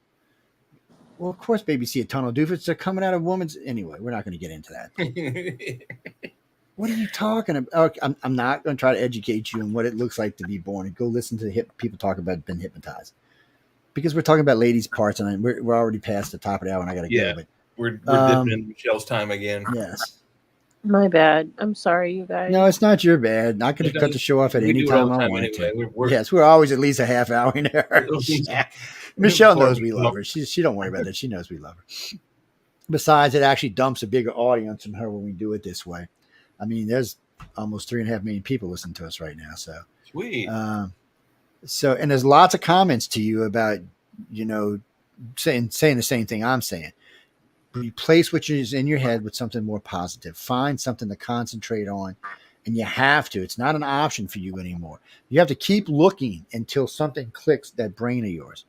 Well, of course, baby, see a tunnel doofus. They're coming out of woman's. Anyway, we're not going to get into that. What are you talking about? I'm not going to try to educate you on what it looks like to be born. And go listen to people talk about being hypnotized. Because we're talking about ladies' parts, and we're already past the top of the hour, and I got to go. But we're dipping in Michelle's time again. Yes. My bad. I'm sorry, you guys. No, it's not your bad. I could cut the show off at any time I wanted to. Yes, we're always at least a half hour in there. Michelle knows we love her. She don't worry about that. She knows we love her. Besides, it actually dumps a bigger audience from her when we do it this way. I mean, there's almost 3.5 million people listening to us right now. So sweet. And there's lots of comments to you about, saying the same thing I'm saying. Replace what is in your head with something more positive. Find something to concentrate on, and you have to. It's not an option for you anymore. You have to keep looking until something clicks that brain of yours.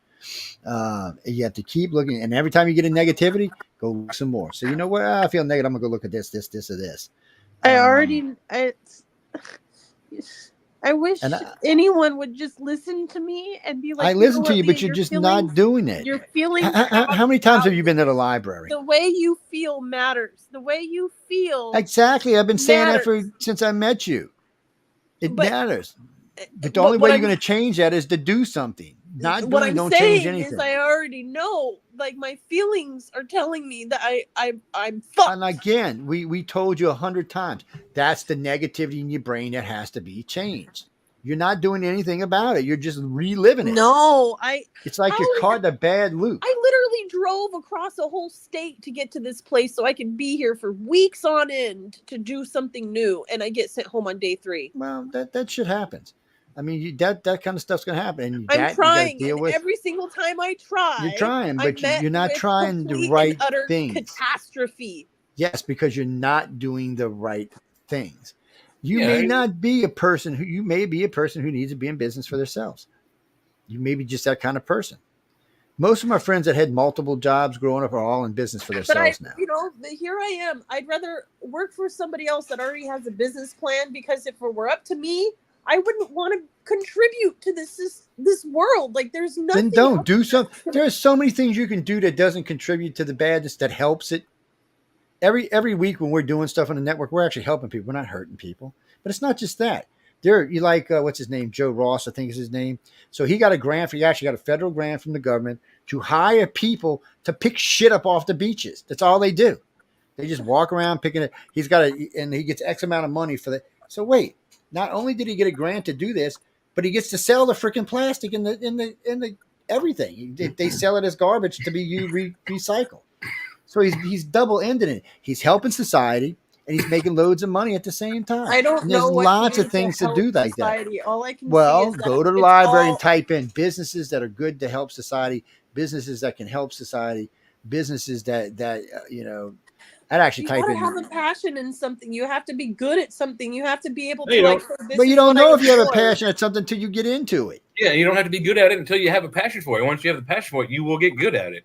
You have to keep looking, and every time you get a negativity, go look some more. So you know what? I feel negative. I'm gonna go look at this, or this. I wish And anyone would just listen to me and be like, I listen to you, but you're just not doing it. Your feelings. How many times have you been to the library? The way you feel matters. The way you feel. Exactly. I've been saying that since I met you. It matters. But the only way you're going to change that is to do something. Not doing, don't change anything. Is I already know, like my feelings are telling me that I'm fucked. And again, we told you 100 times, that's the negativity in your brain that has to be changed. You're not doing anything about it. You're just reliving it. No, it's like you're caught in a bad loop. I literally drove across a whole state to get to this place so I could be here for weeks on end to do something new, and I get sent home on day 3. Well, that shit happens. I mean, that kind of stuff's going to happen. And I'm trying. You deal with. Every single time I try, you're trying, but you're not trying the right things. Catastrophe. Yes, because you're not doing the right things. You may not be a person who needs to be in business for themselves. You may be just that kind of person. Most of my friends that had multiple jobs growing up are all in business for themselves now. You know, here I am. I'd rather work for somebody else that already has a business plan, because if it were up to me, I wouldn't want to contribute to this world. Like, there's nothing. Then don't do something. There's so many things you can do that doesn't contribute to the badness, that helps it. Every week when we're doing stuff on the network, we're actually helping people. We're not hurting people. But it's not just that. You like what's his name? Joe Ross, I think is his name. So he got a grant. He actually got a federal grant from the government to hire people to pick shit up off the beaches. That's all they do. They just walk around picking it. And he gets X amount of money for that. So wait. Not only did he get a grant to do this, but he gets to sell the freaking plastic in the everything. They sell it as garbage to be recycled. So he's double-ended it. He's helping society, and he's making loads of money at the same time. I don't know. There's lots of things to do like society. That. All I can go to the library and type in businesses that are good to help society, businesses that can help society, businesses that you know. I'd actually type in. You have a passion in something. You have to be good at something. You have to be able to. But you don't know if you have a passion at something until you get into it. Yeah, you don't have to be good at it until you have a passion for it. Once you have the passion for it, you will get good at it.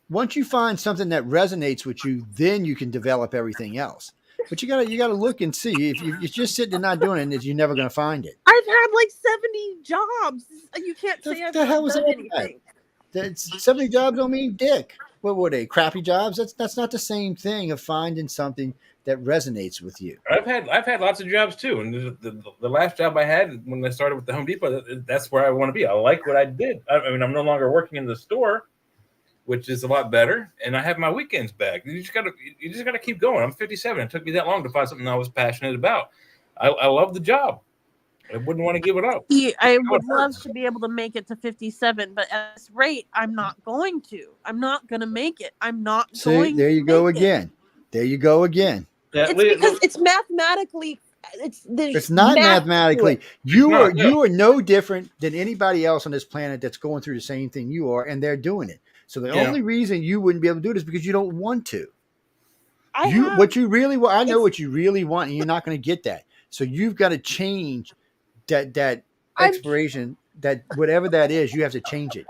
Once you find something that resonates with you, then you can develop everything else. But you gotta look and see. If you're just sitting and not doing it, you're never gonna find it. I've had like 70 jobs. You can't say I've done anything. 70 jobs don't mean dick. What were they? Crappy jobs? That's not the same thing of finding something that resonates with you. I've had lots of jobs too, and the last job I had when I started with the Home Depot, that's where I want to be. I like what I did. I mean, I'm no longer working in the store, which is a lot better, and I have my weekends back. You just gotta keep going. I'm 57. It took me that long to find something I was passionate about. I love the job. I wouldn't want to give it up. I would love to be able to make it to 57, but at this rate, I'm not going to. I'm not going to make it. I'm not going. There you go again. There you go again. It's because it's mathematically. It's not mathematically. You are no different than anybody else on this planet that's going through the same thing you are, and they're doing it. So the only reason you wouldn't be able to do it is because you don't want to. What you really want. I know what you really want, and you're not going to get that. So you've got to change that expiration, that whatever that is, you have to change it.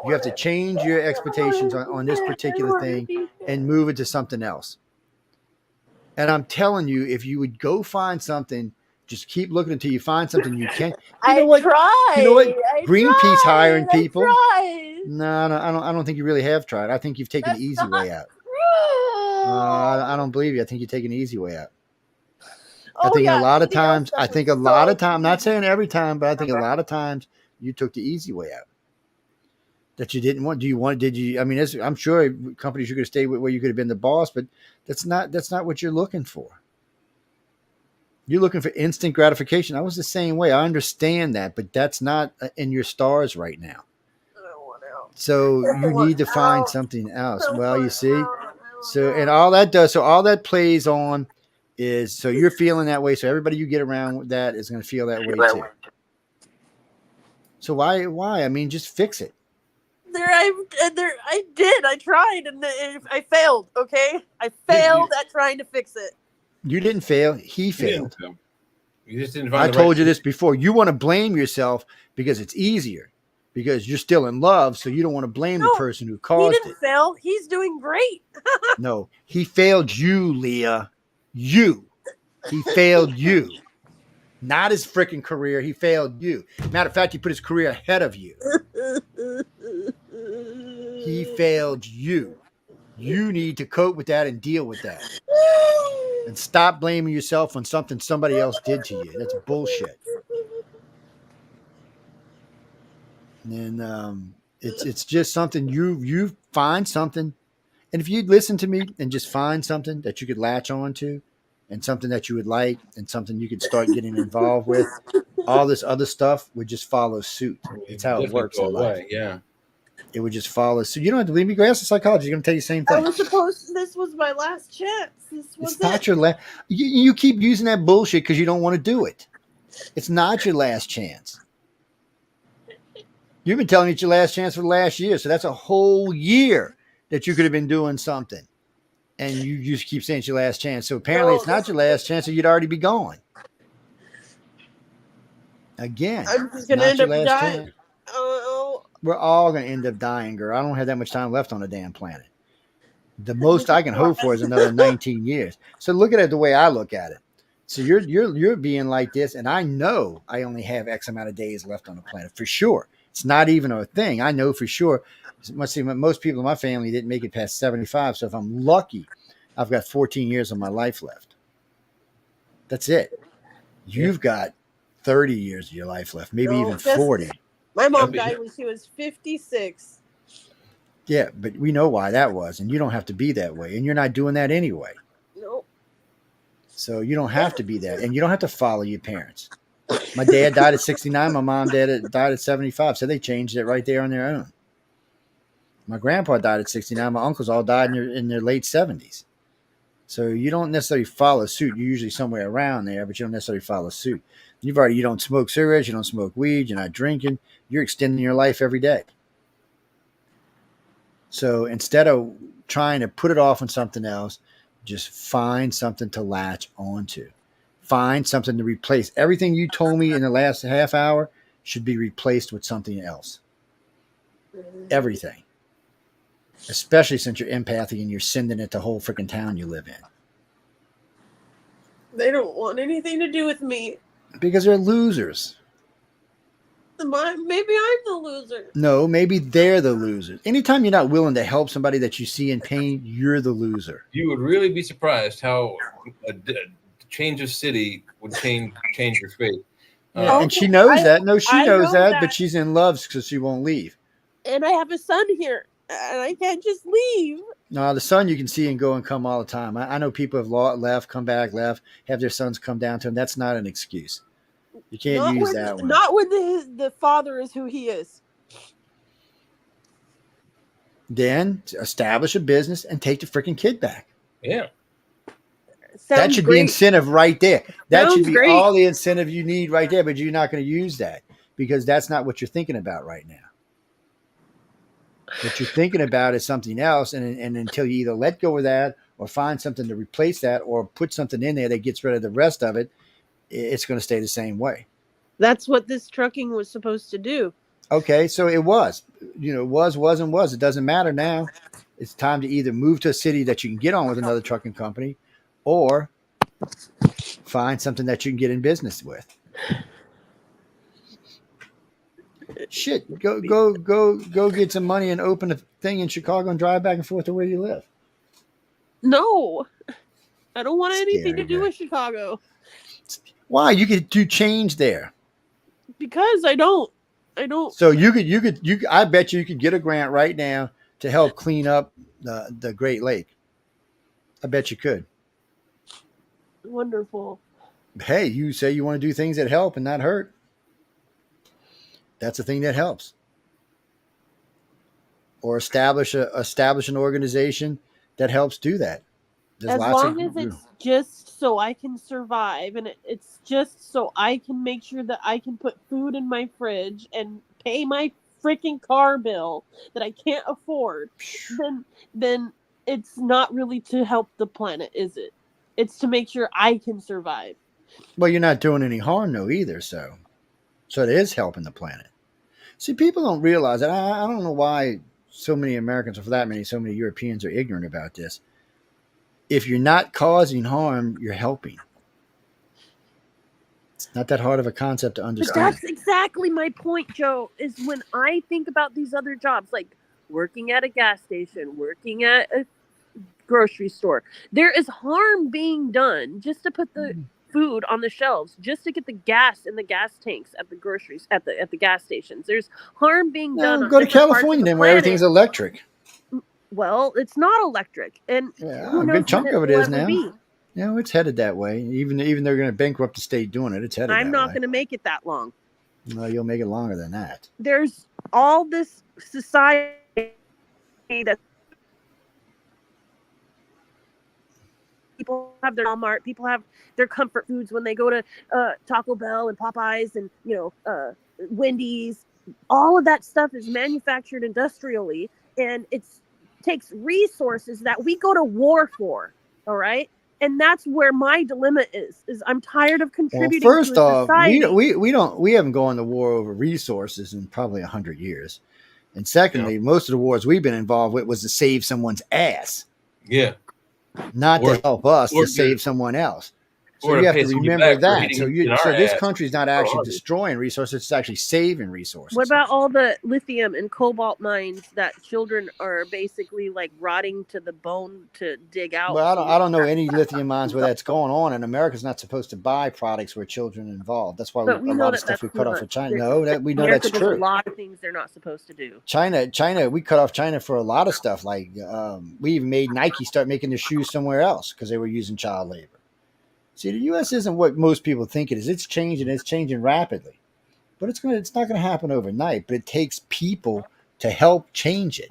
You have to change your expectations on this particular thing and move it to something else. And I'm telling you, if you would go find something, just keep looking until you find something you can. You know what? Greenpeace hiring people. No, I don't think you really have tried. I think you've taken the easy way out. I don't believe you. I think you're taking the easy way out. I think a lot of times, I'm not saying every time, but I think a lot of times you took the easy way out. That you didn't want. I mean, I'm sure companies you could have stayed with where you could have been the boss, but that's not what you're looking for. You're looking for instant gratification. I was the same way. I understand that, but that's not in your stars right now. So you need to find something else. Well, you see, all that plays on is, so you're feeling that way. So everybody you get around with that is going to feel that way too. So why? I mean, just fix it. I did. I tried, and I failed. Okay, I failed at trying to fix it. You didn't fail. He failed. You just didn't find I told you this before. You want to blame yourself because it's easier. because you're still in love, so you don't want to blame the person who He caused didn't it. fail. He's doing great. No, he failed you, Leah. You. He failed you. Not his freaking career. He failed you. Matter of fact, he put his career ahead of you. He failed you. You need to cope with that and deal with that. And stop blaming yourself on something somebody else did to you. That's bullshit. And it's just something you find something. And if you'd listen to me and just find something that you could latch on to, and something that you would like, and something you could start getting involved with, all this other stuff would just follow suit. It's how it works in life. Yeah. It would just follow suit. You don't have to believe me. Go ask a psychologist. You're going to tell you the same thing. I was supposed. This was my last chance. This was It's not your last. You keep using that bullshit because you don't want to do it. It's not your last chance. You've been telling me it's your last chance for the last year, so that's a whole year that you could have been doing something, and you just keep saying it's your last chance. So apparently, it's not your last chance, or you'd already be gone. Again, I'm just gonna end up dying. Oh. We're all going to end up dying, girl. I don't have that much time left on the damn planet. The most I can hope for is another 19 years. So look at it the way I look at it. So you're being like this, and I know I only have X amount of days left on the planet for sure. It's not even a thing. I know for sure. Most people in my family didn't make it past 75. So if I'm lucky, I've got 14 years of my life left. That's it. You've got 30 years of your life left, maybe even 40. My mom died when she was 56. Yeah, but we know why that was, and you don't have to be that way, and you're not doing that anyway. Nope. So you don't have to be that, and you don't have to follow your parents. My dad died at 69. My mom died at 75, so they changed it right there on their own. My grandpa died at 69. My uncles all died in their late 70s. So you don't necessarily follow suit. You're usually somewhere around there, but you don't necessarily follow suit. You don't smoke cigarettes, you don't smoke weed, you're not drinking. You're extending your life every day. So instead of trying to put it off on something else, just find something to latch onto. Find something to replace. Everything you told me in the last half hour should be replaced with something else. Everything. Especially since you're empathy and you're sending it to the whole freaking town you live in. They don't want anything to do with me. Because they're losers. Maybe I'm the loser. No, maybe they're the losers. Anytime you're not willing to help somebody that you see in pain, you're the loser. You would really be surprised how a change of city would change your fate. Yeah, and she knows that. No, she knows that, but she's in love because she won't leave. And I have a son here, and I can't just leave. No, the son you can see and go and come all the time. I know people have left, come back, left, have their sons come down to them. That's not an excuse. You can't use that one. Not when the father is who he is. Then establish a business and take the freaking kid back. Yeah. That should be incentive right there. That should be all the incentive you need right there, but you're not going to use that because that's not what you're thinking about right now. What you're thinking about is something else, and until you either let go of that or find something to replace that or put something in there that gets rid of the rest of it, it's going to stay the same way. That's what this trucking was supposed to do. Okay, so it was. Was. It doesn't matter now. It's time to either move to a city that you can get on with another trucking company or find something that you can get in business with. Shit, go get some money and open a thing in Chicago and drive back and forth to where you live. No, I don't want anything to do with Chicago. Why? You could do change there. Because I don't. So you could. I bet you could get a grant right now to help clean up the Great Lake. I bet you could. Wonderful. Hey, you say you want to do things that help and not hurt. That's a thing that helps. Or establish an organization that helps do that. As long as it's just so I can survive and it's just so I can make sure that I can put food in my fridge and pay my freaking car bill that I can't afford, then it's not really to help the planet, is it? It's to make sure I can survive. Well, you're not doing any harm, though, either, so it is helping the planet. See, people don't realize that. I don't know why so many Americans, or for that many, so many Europeans are ignorant about this. If you're not causing harm, you're helping. It's not that hard of a concept to But understand. that's exactly my point, Joe, is when I think about these other jobs, like working at a gas station, working at a grocery store, there is harm being done just to put the food on the shelves, just to get the gas in the gas tanks at the groceries at the gas stations. There's harm being done. Go to California then, where planet. everything's electric. Well, it's not electric, and Yeah, who a knows good chunk when of it will is ever now. be. Yeah, it's headed that way. Even they're going to bankrupt the state doing it. It's headed I'm that not way. going to make it that long. No, you'll make it longer than that. There's all this society that people have their Walmart, people have their comfort foods when they go to Taco Bell and Popeyes and Wendy's. All of that stuff is manufactured industrially, and it takes resources that we go to war for. All right. And that's where my dilemma is I'm tired of contributing first to a off, society. we haven't gone to war over resources in probably 100 years. And secondly, most of the wars we've been involved with was to save someone's ass. Yeah. Not to help us, to save someone else. So you have to remember that. So this country's not actually destroying resources; it's actually saving resources. What about all the lithium and cobalt mines that children are basically like rotting to the bone to dig out? Well, I don't know any lithium mines where that's going on, and America's not supposed to buy products where children are involved. That's why we a know lot of stuff we cut off with China. No, that we know that's true. A lot of things they're not supposed to do. China, we cut off China for a lot of stuff. Like we even made Nike start making their shoes somewhere else because they were using child labor. See, the U.S. isn't what most people think it is. It's changing rapidly, but it's not going to happen overnight. But it takes people to help change it,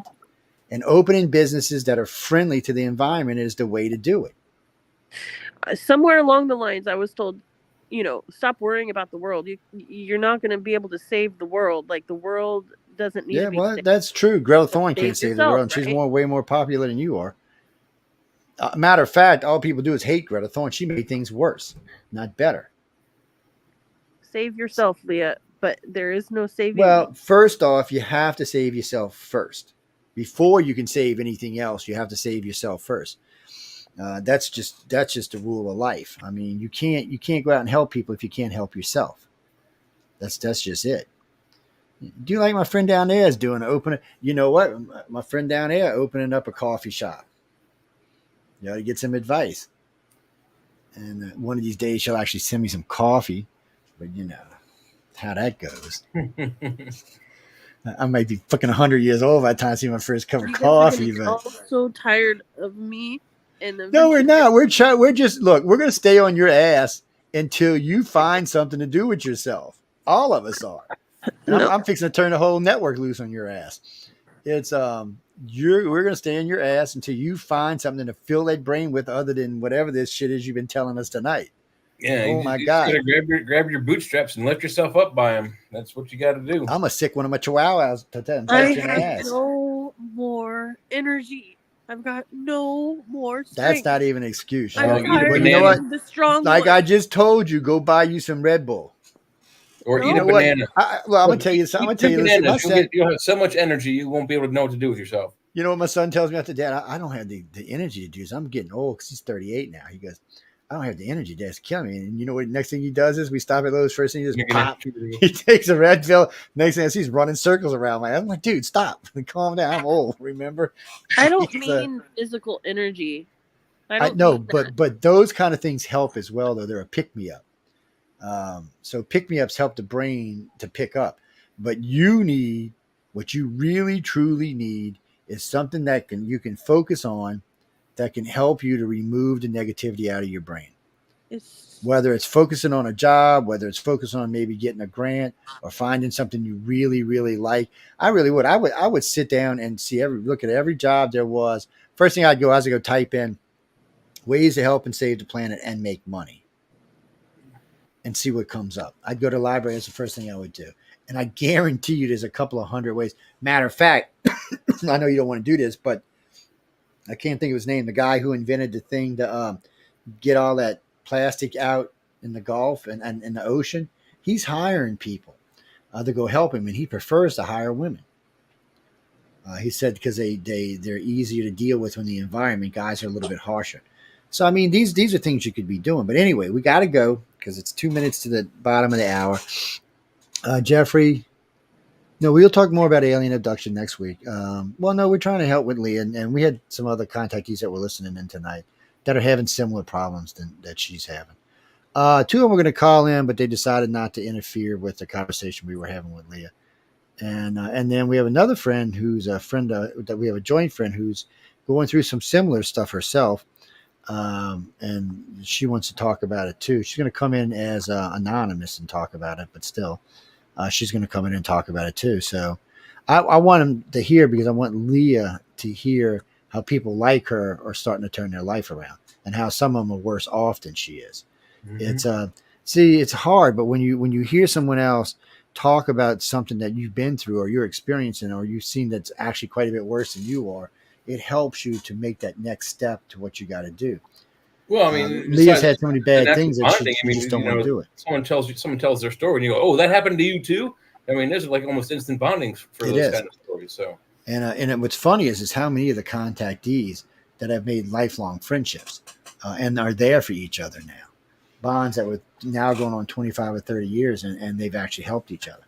and opening businesses that are friendly to the environment is the way to do it. Somewhere along the lines, I was told, stop worrying about the world. You're not going to be able to save the world. Like the world doesn't need. to be saved. That's true. Greta Thorne can't save the world, and she's way more popular than you are. Matter of fact, all people do is hate Greta Thorne. She made things worse, not better. Save yourself, Leah, but there is no saving. Well, first off, you have to save yourself first. Before you can save anything else, you have to save yourself first. That's just a rule of life. I mean, you can't go out and help people if you can't help yourself. That's just it. Do you like my friend down there is doing you know what? My friend down there opening up a coffee shop. To get some advice. And one of these days she'll actually send me some coffee. But you know how that goes. I might be fucking 100 years old by the time I see my first cup of coffee. But all so tired of me. No, we're not. We're just we're going to stay on your ass until you find something to do with yourself. All of us are. I'm fixing to turn the whole network loose on your ass. It's we're gonna stay on your ass until you find something to fill that brain with other than whatever this shit is you've been telling us tonight. Yeah. Oh my God. Grab your bootstraps and lift yourself up by them. That's what you got to do. I'm gonna sick one of my chihuahuas to tell I have no more energy. I've got no more strength. That's not even an excuse. I'm tired of being the strong like one. I just told you, go buy you some Red Bull. Or eat a banana. I'm going to tell you something. You'll have so much energy, you won't be able to know what to do with yourself. You know what my son tells me after, Dad? I don't have the energy to do this. I'm getting old because he's 38 now. He goes, I don't have the energy. Dad's killing me. And you know what? Next thing he does is we stop at Lowe's. First thing he just pop. He takes a red pill. Next thing I see, he's running circles around my head. I'm like, dude, stop. Calm down. I'm old. Remember? I don't mean physical energy. I know, but those kind of things help as well, though. They're a pick-me-up. So pick-me-ups help the brain to pick up. But what you really, truly need is something that you can focus on that can help you to remove the negativity out of your brain. Whether it's focusing on a job, whether it's focusing on maybe getting a grant or finding something you really, really like. I really would. I would sit down and look at every job there was. First thing I'd go type in ways to help and save the planet and make money and see what comes up. I'd go to the library. That's the first thing I would do. And I guarantee you there's a couple of hundred ways. Matter of fact, I know you don't want to do this, but I can't think of his name. The guy who invented the thing to get all that plastic out in the Gulf and in the ocean. He's hiring people to go help him, and he prefers to hire women. He said because they're easier to deal with when the environment. Guys are a little bit harsher. So I mean, these are things you could be doing. But anyway, we got to go because it's 2 minutes to the bottom of the hour. Jeffrey, no, we'll talk more about alien abduction next week. Well, no, we're trying to help with Leah, and we had some other contactees that were listening in tonight that are having similar problems that she's having. Two of them were going to call in, but they decided not to interfere with the conversation we were having with Leah. And then we have another friend who's a friend that we have a joint friend who's going through some similar stuff herself. And she wants to talk about it too. She's going to come in as anonymous and talk about it, but still, she's going to come in and talk about it too. So I want him to hear because I want Leah to hear how people like her are starting to turn their life around and how some of them are worse off than she is. Mm-hmm. It's hard, but when you hear someone else talk about something that you've been through or you're experiencing or you've seen that's actually quite a bit worse than you are, it helps you to make that next step to what you got to do. Well, I mean, Leah's had so many bad things that she just don't want to do it. Someone tells their story, and you go, "Oh, that happened to you too." I mean, there's like almost instant bonding for those kind of stories. So, and what's funny is how many of the contactees that have made lifelong friendships and are there for each other now, bonds that were now going on 25 or 30 years, and they've actually helped each other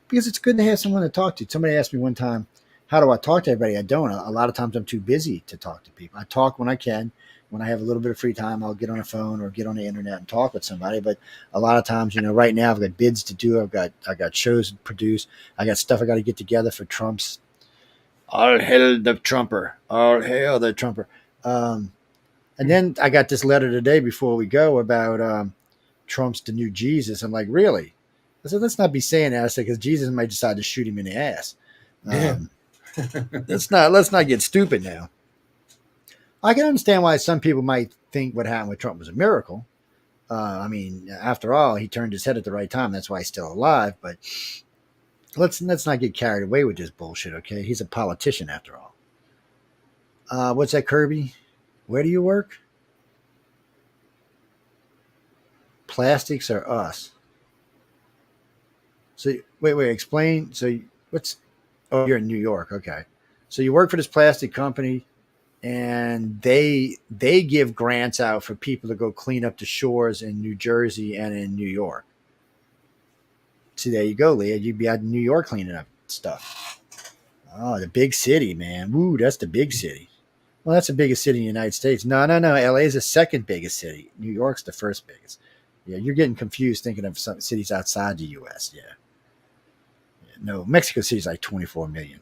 because it's good to have someone to talk to. Somebody asked me one time, how do I talk to everybody? I don't. A lot of times I'm too busy to talk to people. I talk when I can. When I have a little bit of free time, I'll get on a phone or get on the internet and talk with somebody. But a lot of times, right now I've got bids to do. I got shows to produce. I got stuff I got to get together for Trump's. All hail the Trumper. All hail the Trumper. And then I got this letter today before we go about Trump's the new Jesus. I'm like, really? I said, let's not be saying that. I said, because Jesus might decide to shoot him in the ass. Let's not get stupid now. I can understand why some people might think what happened with Trump was a miracle. I mean, after all, he turned his head at the right time. That's why he's still alive. But let's not get carried away with this bullshit, okay? He's a politician after all. What's that, Kirby? Where do you work? Plastics are us. So wait, explain. So you're in New York, okay? So you work for this plastic company. And they give grants out for people to go clean up the shores in New Jersey and in New York. See, there you go, Leah. You'd be out in New York cleaning up stuff. Oh, the big city, man. Woo, that's the big city. Well, that's the biggest city in the United States. No. LA is the second biggest city. New York's the first biggest. Yeah, you're getting confused thinking of some cities outside the U.S. Yeah. No, Mexico City's like 24 million.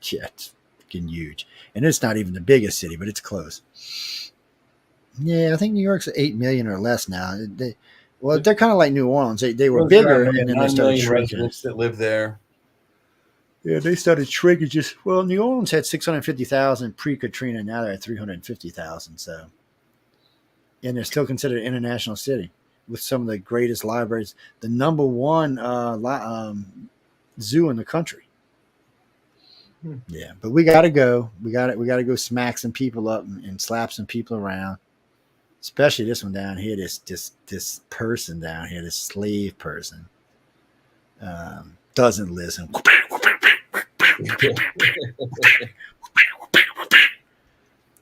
Yeah, it's huge, and it's not even the biggest city, but it's close. Yeah, I think New York's 8 million or less now. They're kind of like New Orleans. They were bigger, and then they started shrinking. Residents that live there. Yeah, they started shrinking. New Orleans had 650,000 pre-Katrina. Now they're at 350,000. So, and they're still considered an international city with some of the greatest libraries. The number one zoo in the country. Yeah, but we got to go. We got to go smack some people up and slap some people around. Especially this one down here, this person down here, this slave person, doesn't listen.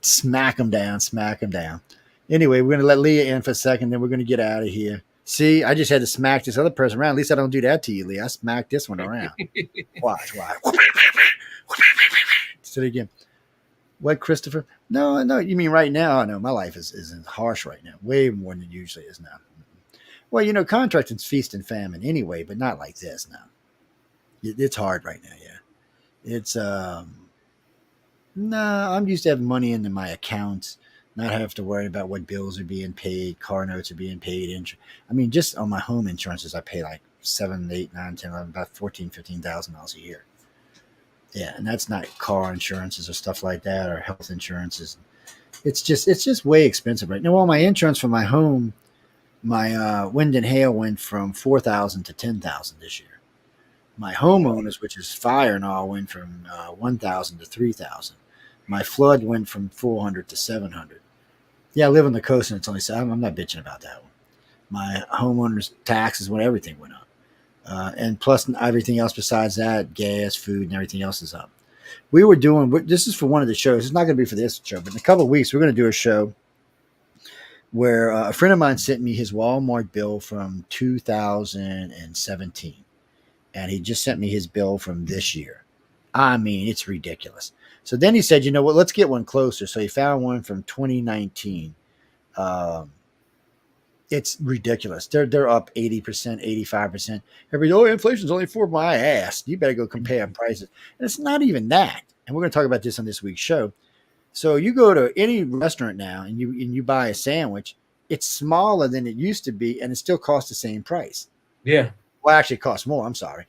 Smack him down. Anyway, we're gonna let Leah in for a second, then we're gonna get out of here. See, I just had to smack this other person around. At least I don't do that to you, Leah. I smacked this one around. Watch. Say it again. What, Christopher? No. You mean right now? No, my life is harsh right now. Way more than it usually is now. Well, contracting's feast and famine anyway, but not like this now. It's hard right now, yeah. It's I'm used to having money into my accounts, not have to worry about what bills are being paid, car notes are being paid. I mean, just on my home insurances, I pay like 7, 8, 9, 10, 11, about $14,000-$15,000 a year. Yeah, and that's not car insurances or stuff like that or health insurances. It's just way expensive right now. Well, my insurance for my home, my wind and hail went from $4,000 to $10,000 this year. My homeowners, which is fire and all, went from $1,000 to $3,000. My flood went from $400 to $700. Yeah, I live on the coast and it's only $7. I'm not bitching about that one. My homeowners' taxes, everything went up. And plus everything else besides that, gas, food, and everything else is up. We were doing, this is for one of the shows. It's not going to be for this show, but in a couple of weeks, we're going to do a show where a friend of mine sent me his Walmart bill from 2017. And he just sent me his bill from this year. I mean, it's ridiculous. So then he said, you know what, let's get one closer. So he found one from 2019. It's ridiculous. They're up 80%, 85%. Inflation's only for my ass. You better go compare prices. And it's not even that. And we're going to talk about this on this week's show. So you go to any restaurant now and you buy a sandwich, it's smaller than it used to be, and it still costs the same price. Yeah. Well, actually, it costs more. I'm sorry.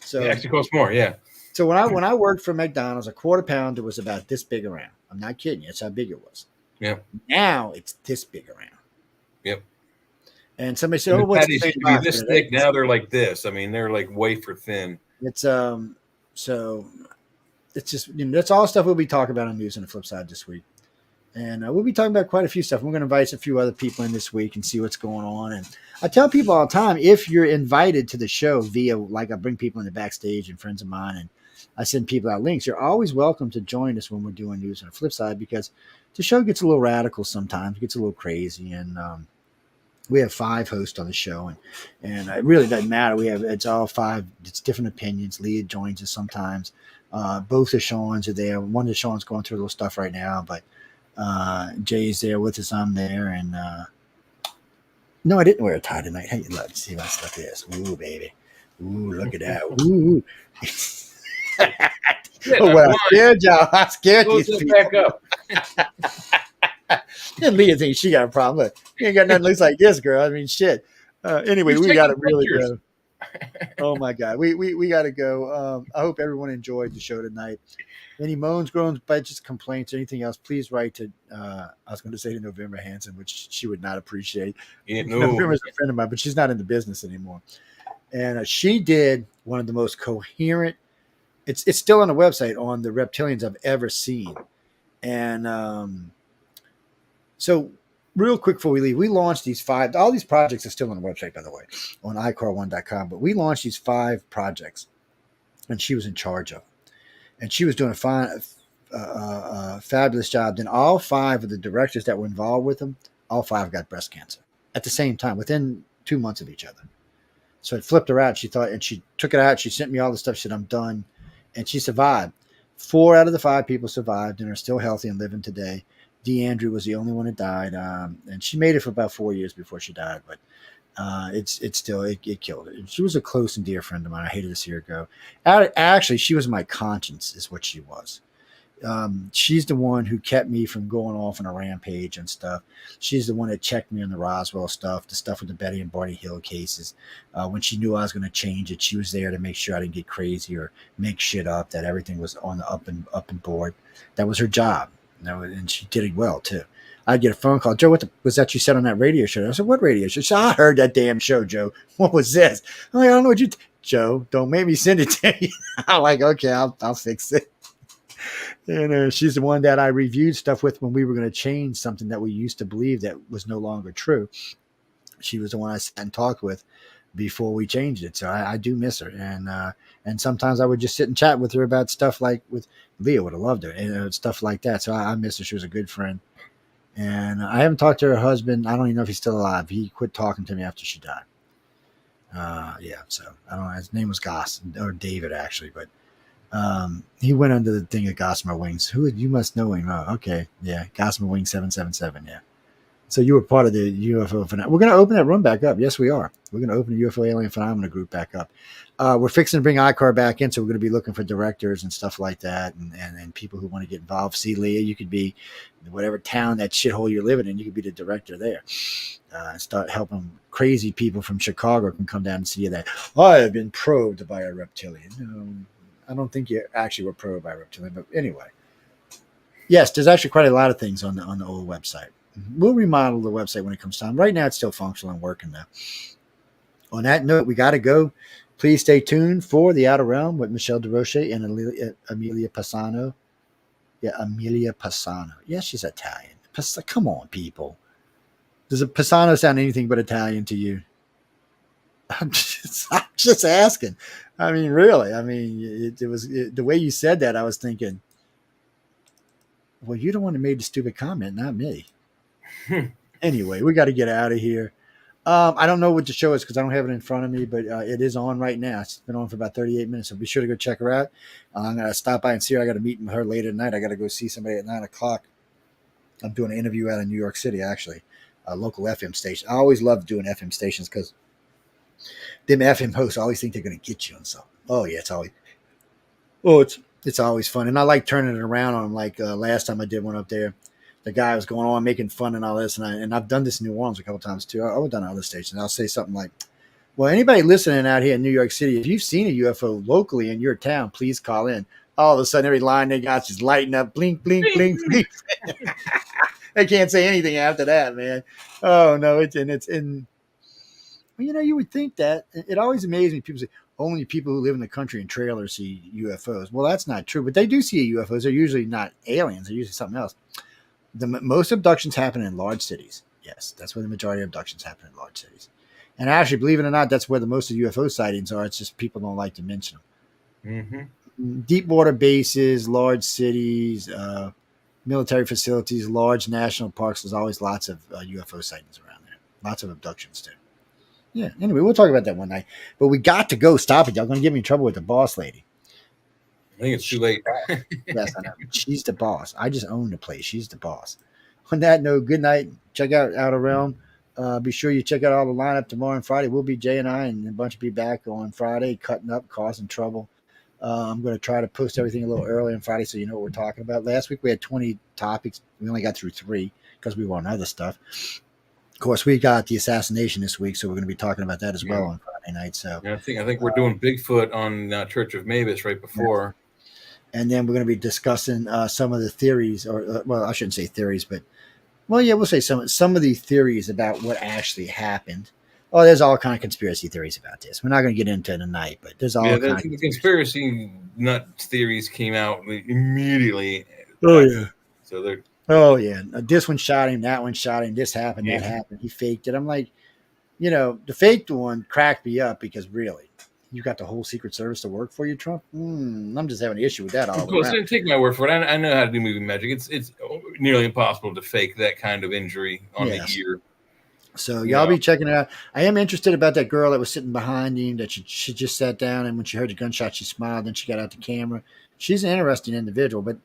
So it actually costs more. Yeah. So when I worked for McDonald's, a quarter pounder was about this big around. I'm not kidding you. That's how big it was. Yep. Now it's this big around. Yep. And somebody said, And "Oh, what's patties the used to be this thick? Now they're like this. I mean, they're like wafer thin." It's so it's just that's all stuff we'll be talking about on News on the Flip Side this week, and we'll be talking about quite a few stuff. We're going to invite a few other people in this week and see what's going on. And I tell people all the time, if you're invited to the show via, like I bring people in the backstage and friends of mine, and I send people out links, you're always welcome to join us when we're doing News on the Flip Side, because the show gets a little radical sometimes, it gets a little crazy, and we have 5 hosts on the show, and it really doesn't matter. It's all 5. It's different opinions. Leah joins us sometimes. Both the Sean's are there. One of the Sean's going through a little stuff right now, but Jay's there with us. I'm there, and no, I didn't wear a tie tonight. Hey, let's see what stuff is. Ooh, baby. Ooh, look at that. Ooh. Oh, well, I scared y'all. I scared you. Back up. And Leah thinks she got a problem. Look, you ain't got nothing that looks like this, girl. I mean, shit. Anyway, we got to really go. Oh my God, we got to go. I hope everyone enjoyed the show tonight. Any moans, groans, bitches, complaints, anything else, please write to. I was going to say to November Hansen, which she would not appreciate. Yeah, no. November's a friend of mine, but she's not in the business anymore. And she did one of the most coherent. It's still on the website on the reptilians I've ever seen, and so. Real quick before we leave, we launched these 5. All these projects are still on the website, by the way, on iCar1.com. But we launched these 5 projects, and she was in charge of them. And she was doing a fabulous job. Then all 5 of the directors that were involved with them, all 5 got breast cancer at the same time, within 2 months of each other. So it flipped her out. She thought, and she took it out. She sent me all the stuff. She said, "I'm done," and she survived. 4 out of the 5 people survived and are still healthy and living today. DeAndrew was the only one that died, and she made it for about 4 years before she died. But it's still it killed her. She was a close and dear friend of mine. I hated to see her go. Actually, she was my conscience, is what she was. She's the one who kept me from going off on a rampage and stuff. She's the one that checked me on the Roswell stuff, the stuff with the Betty and Barney Hill cases. When she knew I was going to change it, she was there to make sure I didn't get crazy or make shit up, that everything was on the up and board. That was her job. And she did it well too. I'd get a phone call, "Joe, what was that you said on that radio show?" I said, "What radio show?" She said, "I heard that damn show, Joe. What was this?" I'm like, "I don't know what you Joe, don't make me send it to you." I'm like, "Okay, I'll fix it." And she's the one that I reviewed stuff with when we were going to change something that we used to believe that was no longer true. She was the one I sat and talked with before we changed it. So I do miss her. And sometimes I would just sit and chat with her about stuff like with Leah would have loved her and stuff like that. So I miss her. She was a good friend. And I haven't talked to her husband. I don't even know if he's still alive. He quit talking to me after she died. Yeah. So I don't know. His name was Goss or David actually, but he went under the thing of Gossamer Wings. You must know him. Oh, okay. Yeah. Gossamer Wings 777. Yeah. So you were part of the UFO Phenomena. We're going to open that room back up. Yes, we are. We're going to open the UFO Alien Phenomena group back up. We're fixing to bring iCar back in, so we're going to be looking for directors and stuff like that, and people who want to get involved. See, Leah, you could be whatever town, that shithole you're living in, you could be the director there. Start helping crazy people from Chicago can come down and see you that I have been probed by a reptilian. No, I don't think you actually were probed by a reptilian, but anyway. Yes, there's actually quite a lot of things on the old website. We'll remodel the website when it comes time. Right now, it's still functional and working now. On that note, we got to go. Please stay tuned for The Outer Realm with Michelle DeRoche and Amelia Passano. Yeah, Amelia Passano. Yeah, she's Italian. Come on, people. Does a Passano sound anything but Italian to you? I'm just asking. I mean, really. I mean, the way you said that. I was thinking, well, you're the one that made the stupid comment, not me. Anyway, we got to get out of here. I don't know what the show is because I don't have it in front of me, but it is on right now. It's been on for about 38 minutes, so be sure to go check her out. I'm going to stop by and see her. I got a meeting with her later tonight. I got to go see somebody at 9 o'clock. I'm doing an interview out in New York City, actually, a local FM station. I always love doing FM stations because them FM hosts always think they're going to get you on something. Oh, yeah, it's always fun. And I like turning it around on them. Like last time I did one up there, the guy was going on making fun and all this. And I've done this in New Orleans a couple times too. I've done other stations. I'll say something like, well, anybody listening out here in New York City, if you've seen a UFO locally in your town, please call in. All of a sudden, every line they got is lighting up, blink, blink, blink, blink. They can't say anything after that, man. Oh, no. Well, you would think that. It always amazes me. People say, only people who live in the country in trailers see UFOs. Well, that's not true, but they do see UFOs. They're usually not aliens. They're usually something else. Most abductions happen in large cities. Yes, that's where the majority of abductions happen, in large cities. And actually, believe it or not, that's where the most of UFO sightings are. It's just people don't like to mention them. Mm-hmm. Deep water bases, large cities, military facilities, large national parks. There's always lots of UFO sightings around there. Lots of abductions too. Yeah. Anyway, we'll talk about that one night. But we got to go. Stop it. Y'all going to get me in trouble with the boss lady. I think it's too late. Yes, I know. She's the boss. I just own the place. She's the boss. On that note, good night. Check out Outer Realm. Be sure you check out all the lineup tomorrow and Friday. We'll be Jay and I and a bunch of people back on Friday, cutting up, causing trouble. I'm going to try to post everything a little early on Friday so you know what we're talking about. Last week we had 20 topics. We only got through 3 because we were on other stuff. Of course, we got the assassination this week, so we're going to be talking about that as well on Friday night. So yeah, I think we're doing Bigfoot on Church of Mavis right before. And then we're going to be discussing some of the theories, or well, I shouldn't say theories, but well, yeah, we'll say some of the theories about what actually happened. Oh, there's all kind of conspiracy theories about this. We're not going to get into it tonight, but there's all kind of the conspiracy nut theories came out immediately. Oh yeah. So they're. Oh yeah, this one shot him, that one shot him, this happened, that happened. He faked it. I'm like, the faked one cracked me up because really, you got the whole Secret Service to work for you, Trump? I'm just having an issue with that all around. So take my word for it. I know how to do movie magic. It's nearly impossible to fake that kind of injury on the ear. So y'all be checking it out. I am interested about that girl that was sitting behind him, that she just sat down, and when she heard the gunshot, she smiled, then she got out the camera. She's an interesting individual, but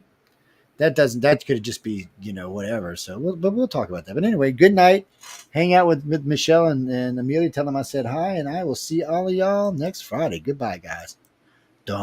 that could just be, whatever. So we'll talk about that. But anyway, good night. Hang out with Michelle and Amelia. Tell them I said hi, and I will see all of y'all next Friday. Goodbye, guys. Done.